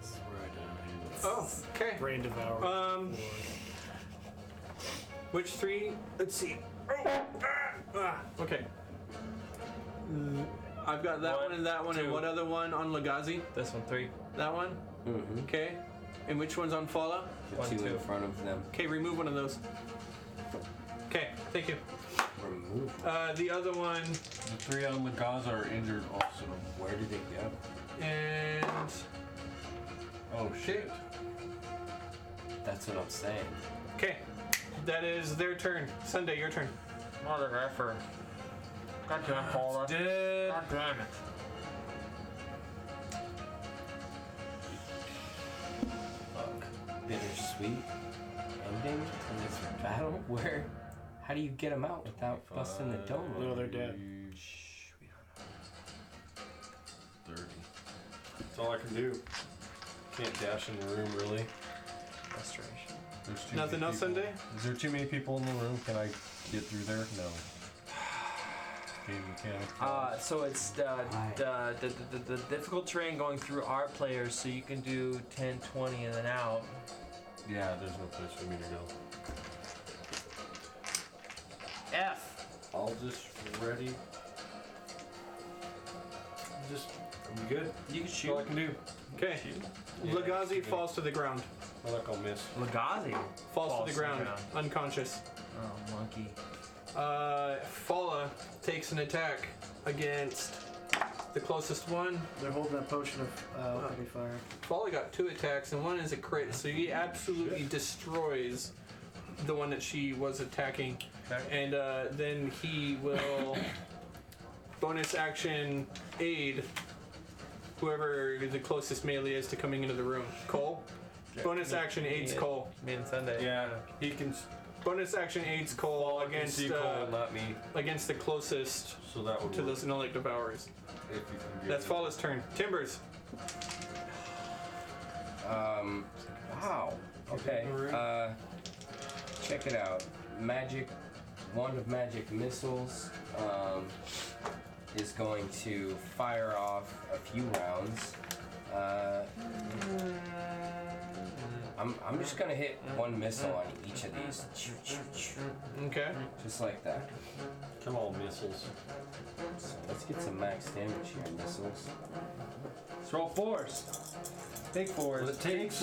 This is where I die. Oh, okay. Brain devour. Which 3? Let's see. Okay. I've got that one and that one, and 2. what other one on Legazi? This one 3. That one? Mm-hmm. Okay. And which one's on Falla? The 1, 2 in 2. front of them. Okay, remove one of those. Okay, thank you. remove. The other one, The 3 on Lagaza are injured also. Where did they go? and Oh shit. That's what I'm saying. okay, that is their turn. Sunday, your turn. Mother effer. Goddamn, Paula. Dead. God damn it. Bittersweet ending to this battle. Where? How do you get them out without busting the dome? No, they're dead. 30. That's all I can do. Can't dash in the room really. Frustration. There's too Nothing many else, people. Sunday? Is there too many people in the room? Can I get through there? No. Game mechanic. So it's the difficult terrain going through our players, so you can do 10, 20, and then out. Yeah, there's no place for me to go. F. I'll just ready. I'm good. You can That's shoot. all I can do. Okay, Yeah, Lagazi shoot it. falls to the ground. I like I'll miss. Lagazi. Falls to the ground, unconscious. Oh, monkey. Fala takes an attack against the closest one. They're holding that potion of alchemy fire. Fala got 2 attacks, and one is a crit, so he absolutely destroys the one that she was attacking. And then he will bonus action aid whoever the closest melee is to coming into the room. Cole? Bonus action aids Cole. Me and Sunday. Yeah, he can. Bonus action aids Cole I can against see Cole, not me. against the closest So that would to work. those Inellic Devourers. If you can get That's it. Fala's turn. Timbers. Wow. Okay. Check it out. Wand of magic missiles is going to fire off a few rounds. I'm just gonna hit one missile on each of these, Okay. just like that. Come on, missiles. So let's get some max damage here, missiles. Let's roll 4s. Big 4s. It takes.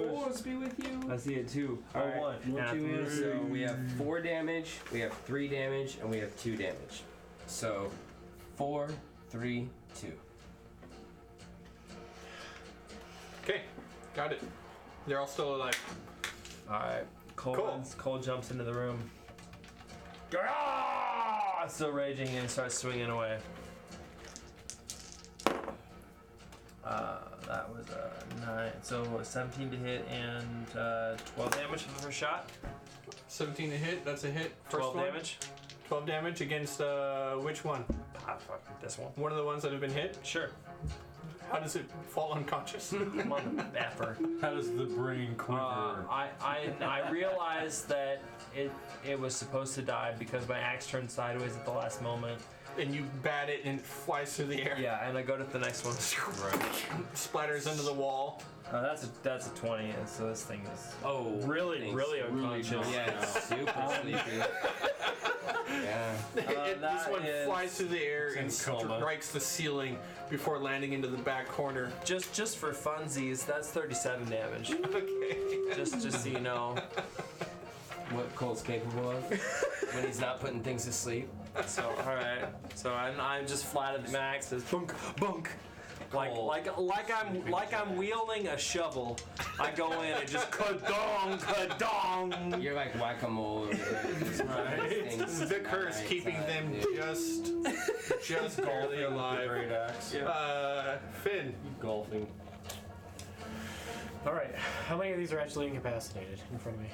Fours be with you. I see it too. Alright. What So you is? we have 4 damage, we have 3 damage, and we have 2 damage. So 4, 3, 2. Okay. Got it. They're all still alive. Alright. Cool. Cole jumps into the room. Still raging and starts swinging away. That was a 9. So 17 to hit and 12 damage for the first shot. 17 to hit. That's a hit. First 12 one. damage. 12 damage against which one? Fuck this one. One of the ones that have been hit. Sure. How does it fall unconscious? Come on, effer. How does the brain quiver? I realized that it was supposed to die because my axe turned sideways at the last moment. And you bat it and it flies through the air. Yeah, and I go to the next one. Splatters into the wall. That's a 20, and so this thing is Really unconscious. drunk. Yeah, it's super sleepy. Yeah. This that one is- flies through the air and in coma. strikes the ceiling before landing into the back corner. Just for funsies, that's 37 damage. Okay. just so you know. What Cole's capable of when he's not putting things to sleep. So all right. So I'm just flat at the max. Says bunk bunk. Like I'm wielding a shovel. I go in and just kadong kadong. You're like whack-a-mole. The curse keeping them just barely alive. Great axe. Finn. Golfing. All right. How many of these are actually incapacitated in front of me?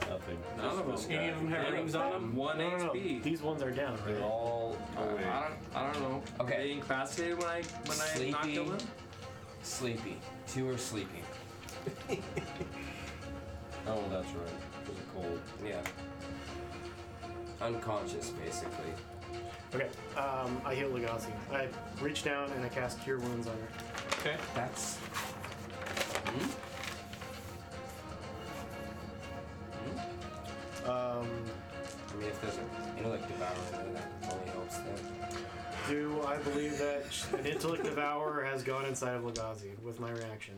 Nothing. None of us. Any of them have rings on them? 1 No, no, no. HP. These ones are down, They're right? all away. I don't know. Okay. Are they incapacitated when I knocked Sleepy. them? Sleepy. 2 are sleeping. Oh, that's right. Because of cold. Yeah. Unconscious, basically. Okay. I heal Legacy. I reach down and I cast Cure Wounds on her. Okay. That's. Um, I mean, if there's an intellect devourer, then that only helps them. do I believe that an Intellect Devourer has gone inside of Legacy with my reaction?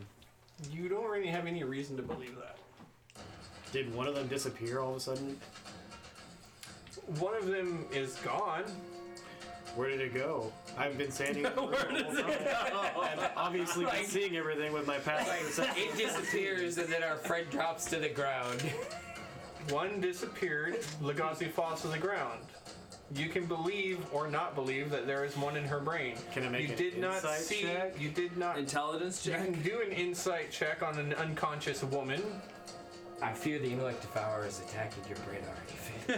You don't really have any reason to believe that. Did one of them disappear all of a sudden? One of them is gone. Where did it go? I've been standing. Where does it go? I've obviously been seeing everything with my passive perception. It disappears and then our friend drops to the ground. One disappeared. Legacy falls to the ground. You can believe or not believe that there is one in her brain. Can I make you an did not insight see. check? You did not. Intelligence You check. can do an insight check on an unconscious woman. I fear the intellect devourer is attacking your brain already. No,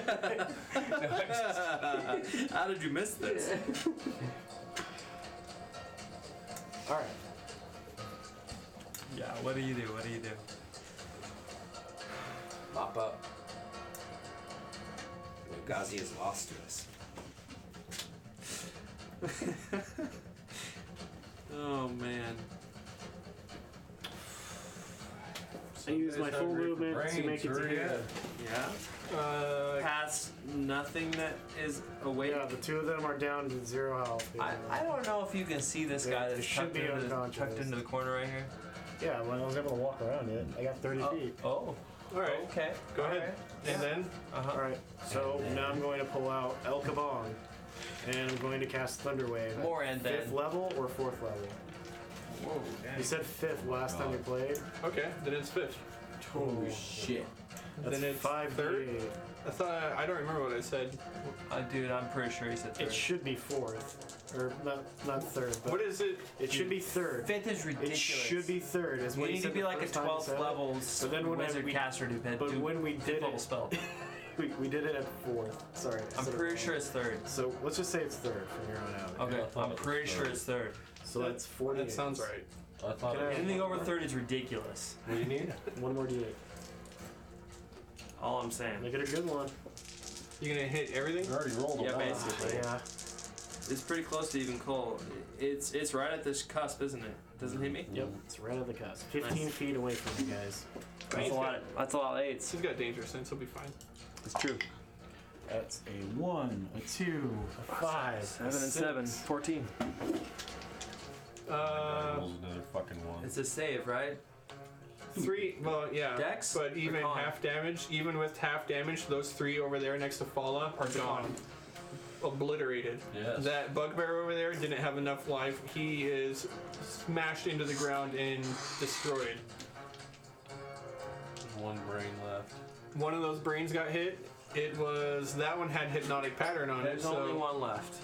I'm just- How did you miss this? All right. Yeah. What do you do? What do you do? Mop up. Gazi is lost to us. Oh man. I use my full movement to make it to here. Yeah. Past nothing that is awake. Yeah, the two of them are down to 0 health. I don't know if you can see this guy They that's should be unconscious. tucked into the corner right here. Yeah, when I was able to walk around it, I got 30 feet. Oh. All right. Okay. Go ahead. And then All right, so now I'm going to pull out El Kabong, and I'm going to cast Thunder Wave. More and then. 5th level or 4th level? whoa. You said 5th last time you played. Okay. Then it's 5th. Holy shit. That's Then it's 5 third? D8. I thought I don't remember what I said. Dude, I'm pretty sure he said third. It should be 4th, or not 3rd. But What is it? it should be 3rd. Fifth is It ridiculous. should be 3rd. Is You what he need to said be the like a first time he 12th said it. level But then when wizard we- caster to But when we fifth did level it, spell. we did it at 4th. Sorry. I'm instead of pretty 4th. sure it's third. So let's just say it's 3rd from here on out. Okay, thought I'm it was pretty sure third. it's third. So that's 40. That sounds right. I thought Can I- Anything over third is ridiculous. What do you need? One more D8. All I'm saying. Make it a good one. You gonna hit everything? You already rolled a Yeah, one. basically. Yeah. It's pretty close to even Cole. It's right at this cusp, isn't it? Doesn't hit me. Yep. It's right at the cusp. 15 Nice. feet away from you guys. That's a lot. That's a lot of eights. He's got danger sense. He'll be fine. It's true. That's a 1, a 2, a 5, 7 and 7. 14. Rolls another fucking one. It's a save, right? 3. Well, yeah. Dex But or even con? half damage, even with half damage, those 3 over there next to Fala are gone. Obliterated. Yes. That bugbear over there didn't have enough life. He is smashed into the ground and destroyed. One brain left. One of those brains got hit. That one had hypnotic pattern on There's it. So only one left.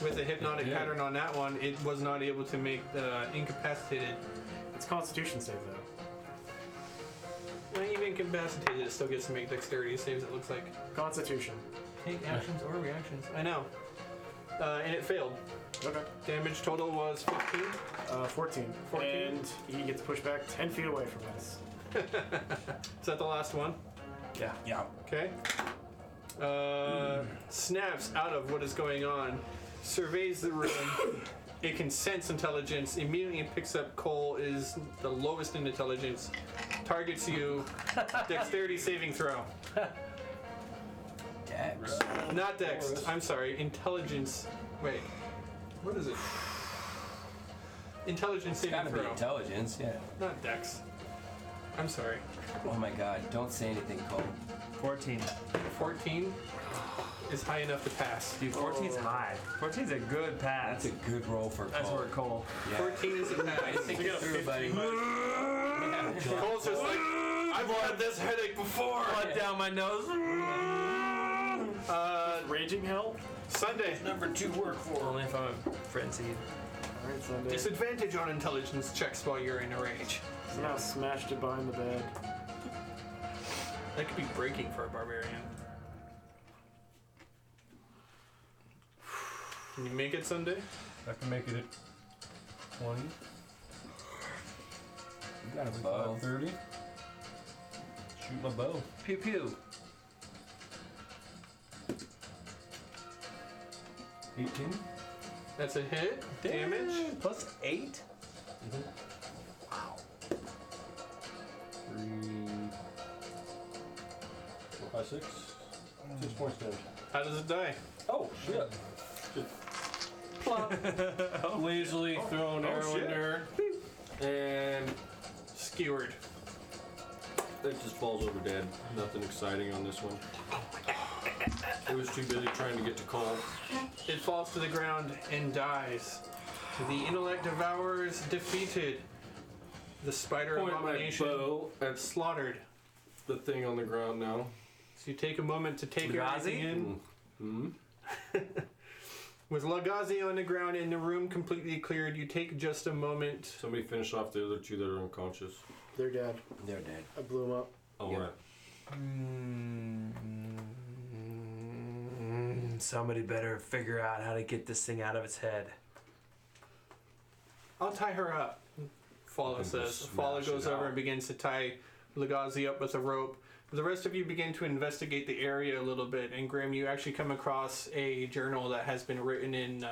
with a hypnotic Yeah. pattern on that one, it was not able to make the incapacitated. It's Constitution save though. Well, even incapacitated, it still gets to make dexterity saves. It looks like. Constitution. Take actions or reactions. I know. And it failed. Okay. Damage total was 15. 14. 14. And he gets pushed back 10 feet away from us. Is that the last one? Yeah. Okay. Snaps out of what is going on, surveys the room. It can sense intelligence. Immediately picks up Cole is the lowest in intelligence. Targets you. Dexterity saving throw. Dex. Not dex. I'm sorry. Intelligence. Wait. What is it? Intelligence It's saving gotta be throw. intelligence, yeah. Not dex. I'm sorry. Oh my god, don't say anything, Cole. 14. 14 is high enough to pass. Dude, 14's high. 14's a good pass. That's a good roll for Cole. That's where Cole. Yeah. 14 is a pass. Think it through, buddy. Cole's just like, I've had this headache before. Blood down my nose. Raging Hell? Sunday. Number 2 work for. Only if I'm frenzied. Alright, Sunday. Disadvantage on intelligence checks while you're in a rage. Somehow smashed it behind the bed. That could be breaking for a barbarian. Can you make it Sunday? I can make it at 20. You got a bow. 30. Shoot my bow. Pew pew. 18. That's a hit. Damage. Plus 8? 3, 4, 5, 6. 6 points damage. How does it die? Oh, shit. Lazily throw an arrow in there. And skewered. It just falls over dead. Nothing exciting on this one. It was too busy trying to get to Cole. It falls to the ground and dies. The intellect devourers defeated. The spider Point my abomination bow at slaughtered. the thing on the ground now. So you take a moment to take Lugazi? everything in. Hmm. With Lugazi on the ground and the room completely cleared, you take just a moment. Somebody finish off the other two that are unconscious. They're dead. They're dead. I blew them up. Oh, Yeah. right. Somebody better figure out how to get this thing out of its head. I'll tie her up, Follow can says. just Follow smash goes it over out. and begins to tie Lugazi up with a rope. The rest of you begin to investigate the area a little bit, and Grim, you actually come across a journal that has been written in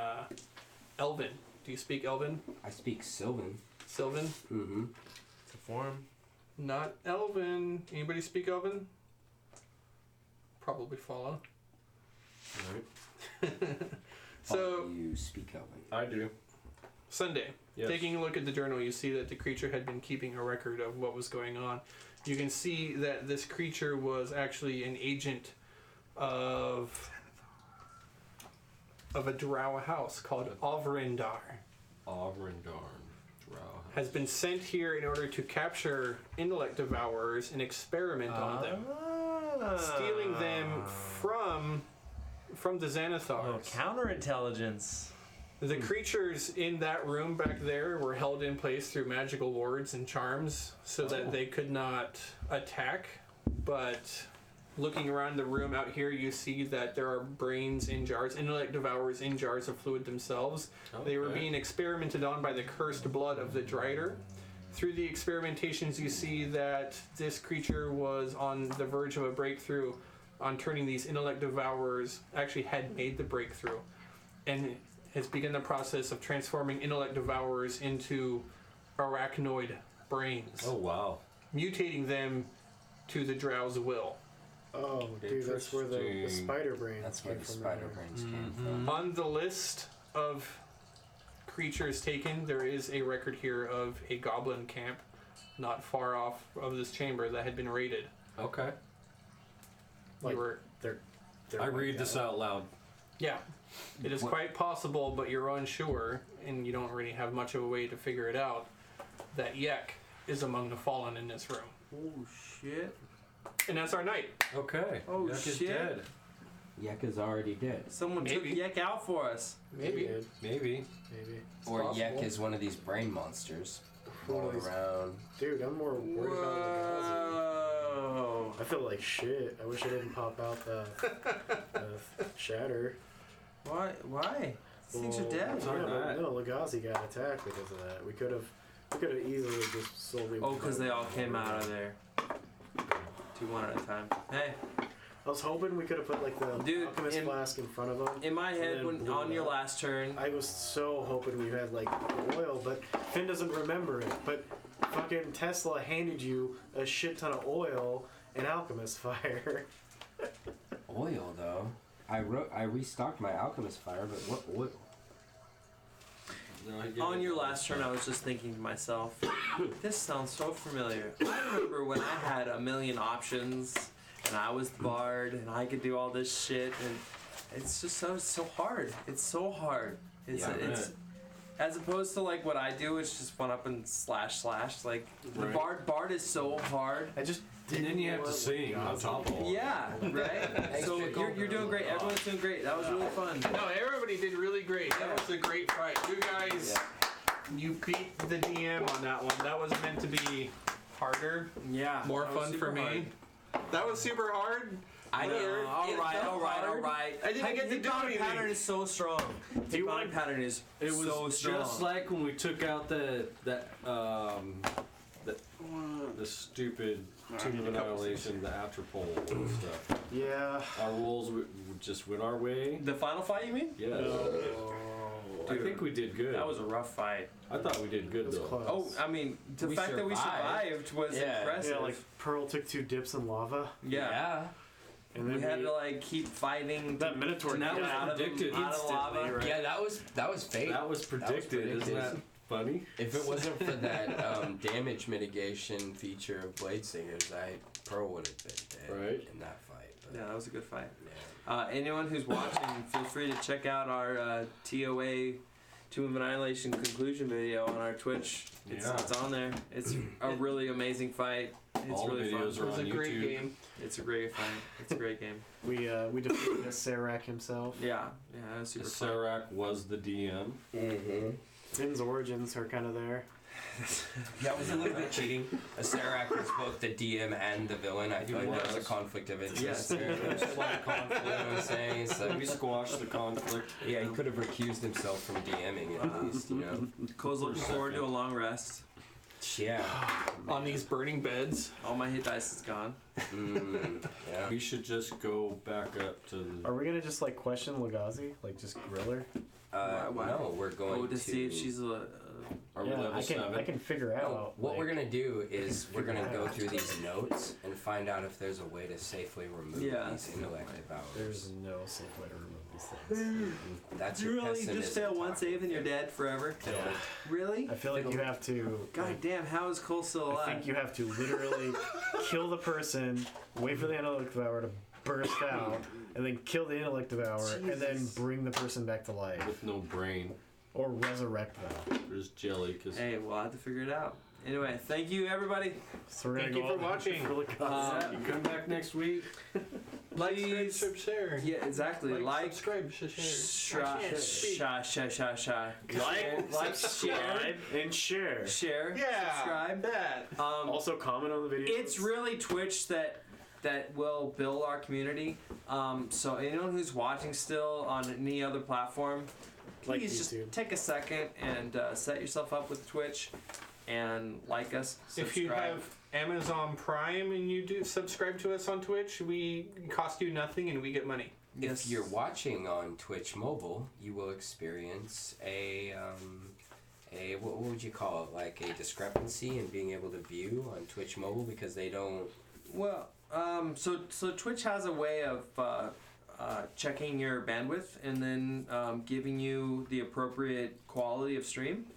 Elven. Do you speak Elven? I speak Sylvan. Sylvan? Mm-hmm. It's a form. Not Elven. Anybody speak Elven? Probably Follow. Right. So, You speak Elven. I do. Sunday. Yes. Taking a look at the journal, you see that the creature had been keeping a record of what was going on. You can see that this creature was actually an agent of a drow house called Ovrindar. Avrindarn. Drow. Has been sent here in order to capture intellect devourers and experiment on them, stealing them from the Xanathars. Counterintelligence. The creatures in that room back there were held in place through magical wards and charms so that they could not attack. But looking around the room out here, you see that there are brains in jars, intellect devourers in jars of fluid themselves. They were being experimented on by the cursed blood of the Drider. Through the experimentations, you see that this creature was on the verge of a breakthrough on turning these intellect devourers, actually had made the breakthrough, and has begun the process of transforming intellect devourers into arachnoid brains, Oh, wow. mutating them to the drow's will. Oh, dude, that's where the Interesting. spider brains That's where came the from. spider brains came from. On the list of creatures taken, there is a record here of a goblin camp not far off of this chamber that had been raided. Okay. Like, You were, they're I like read this out loud. yeah. It is quite possible, but you're unsure, and you don't really have much of a way to figure it out, that Yek is among the fallen in this room. Oh shit. And that's our night. Okay. Oh, Yuck is shit. dead. Yek is already dead. Someone Maybe. took Yek out for us. Maybe. Maybe. Maybe. Or possible. Yek is one of these brain monsters rolling around. Dude, I'm more worried about Lugazi. Whoa. I feel like shit. I wish I didn't pop out the shatter. Why? These things are dead. It's not that. No, Lugazi got attacked because of that. We could have easily just slowly. Oh, because they all came out of there. 2 one at a time. Hey, I was hoping we could have put like the Dude, alchemist flask in front of them. in my head, then when blew on it your up. last turn, I was so hoping we had like oil, but Finn doesn't remember it. But fucking Tesla handed you a shit ton of oil and alchemist fire. Oil, though. I restocked my alchemist fire, but what oil? No, I get on it. your last turn, I was just thinking to myself, this sounds so familiar. I remember when I had a million options, and I was the bard, and I could do all this shit, and it's just so hard. It's so hard. It's Yeah, it's as opposed to like what I do, it's just one up and slash. Like the Right. bard is so hard. I just And then you have to want sing on Lugazi. top of all. Yeah, right. So you're doing great. Everyone's doing great. That was really fun. No, everybody did really great. That was a great fight. You guys, you beat the DM on that one. That was meant to be harder, Yeah, more that was fun for super me. hard. That was super hard. I know. Whatever. All It right. felt hard. I didn't get to do Hippolyte anything. pattern is so strong. Hippolyte pattern is It was so strong. just like when we took out the stupid Tomb of Annihilation, the Afterpole and stuff. Yeah. Our rolls just went our way. The final fight, you mean? Yeah. I think we did good. That was a rough fight. I thought we did good It was though. close. Oh, I mean, the We fact that we survived. survived was Yeah. impressive. Yeah, like Pearl took 2 dips in lava, yeah. and then We had to like keep fighting. that Minotaur. And that came was out. predicted out of lava. Instantly, right? Yeah, that was fate. That was predicted. Isn't that funny? If it wasn't for that damage mitigation feature of Blade Singers, Pearl would have been dead Right. in that fight. Yeah, that was a good fight. Anyone who's watching, feel free to check out our TOA Tomb of Annihilation conclusion video on our Twitch. It's on there. It's a really amazing fight. It's All really the videos fun. are on It was a great YouTube. game. It's a great fight. It's a great game. We defeated Serac himself. Yeah, it was super fun. Serac was the DM. Finn's origins are kind of there. Yeah, it was a little bit cheating. Serac was both the DM and the villain. I feel like there was a conflict of interest Yes. there. There was a slight conflict, you know what I'm saying? So, We squashed the conflict. yeah, he could have recused himself from DMing at least, you know? Cole's looking forward to a long rest. Yeah. On these burning beds. All my hit dice is gone. Yeah. We should just go back up to the. Are we gonna just like question Legazi? Like just grill her? Why? No, we're going to see if she's a. Are we level I 7? can figure out. No, what like, we're gonna do is we're gonna go through these notes and find out if there's a way to safely remove these intellect devourers. There's no safe way to remove these things. That's You your really just pessimism fail one talking. save and you're dead forever? Really? I feel like you have to. God like, damn, how is Cole still I alive? think you have to literally kill the person, wait for the intellect devourer to burst out, and then kill the intellect devourer, and then bring the person back to life, With no brain. or resurrect them. There's jelly. Cause Hey, we'll have to figure it out. Anyway, thank you everybody. So we're Thank gonna you go for out watching. for Legazi. you come back next week. Like, Please. subscribe, share. Yeah, exactly. Like, subscribe, share. like, share, and share. share, Yeah. subscribe. That. Also comment on the video. It's really Twitch that will build our community. So anyone who's watching still on any other platform, Like please just YouTube. take a second and set yourself up with Twitch and like us. Subscribe. If you have Amazon Prime and you do subscribe to us on Twitch, we cost you nothing and we get money. Yes. If you're watching on Twitch mobile, you will experience a what would you call it? Like a discrepancy in being able to view on Twitch mobile because they don't. Well, so Twitch has a way of checking your bandwidth and then giving you the appropriate quality of stream.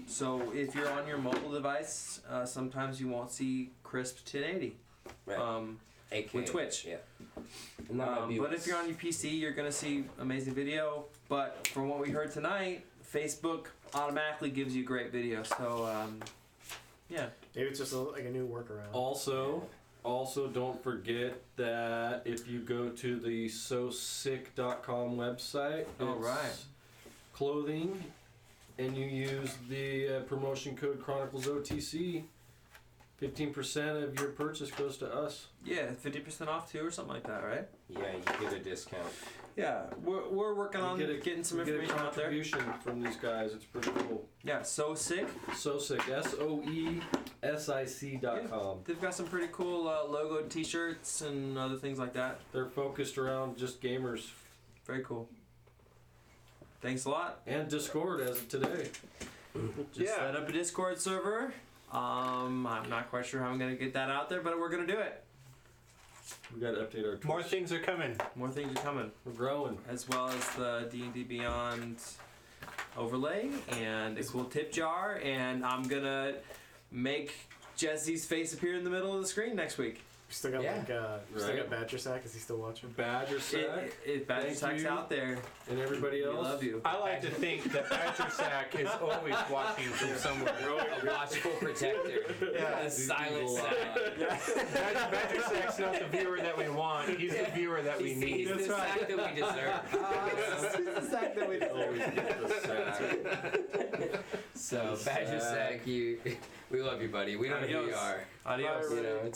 So if you're on your mobile device, sometimes you won't see crisp 1080. Right. AKA, With Twitch. Yeah. And that might be But what's- if you're on your PC, you're gonna see amazing video. But from what we heard tonight, Facebook automatically gives you great video. So yeah. Maybe it's just like a new workaround. Also, don't forget that if you go to the sosick.com website, Oh, it's right. clothing, and you use the promotion code Chronicles OTC, 15% of your purchase goes to us. Yeah, 50% off too, or something like that, right? Yeah, you get a discount. Yeah, we're working on getting some We get a information out there. contribution from these guys. It's pretty cool. Yeah, so sick. Sosick, SOESIC.com. They've got some pretty cool logo T-shirts and other things like that. They're focused around just gamers Very cool. Thanks a lot. and Discord as of today. Just set up a Discord server. I'm not quite sure how I'm gonna get that out there, but we're gonna do it. We got to update our Twitch. More things are coming. More things are coming, We're growing. as well as the D&D Beyond overlay and a cool tip jar, and I'm gonna make Jesse's face appear in the middle of the screen next week. We still got Yeah. still Right. got Badger Sack. Is he still watching? Badger Sack If Badger Thank Sack's you. out there, and everybody we else. love you. I like to think that Badger Sack is always watching from somewhere. Watchful protector. Yeah. The silent sack. Badger Sack's not the viewer that we want. He's the viewer that we He's need. the sack that we deserve. Always get the sack. So, Badger Sack, we love you, buddy. We know who you Adios. are. Adios. You know, it's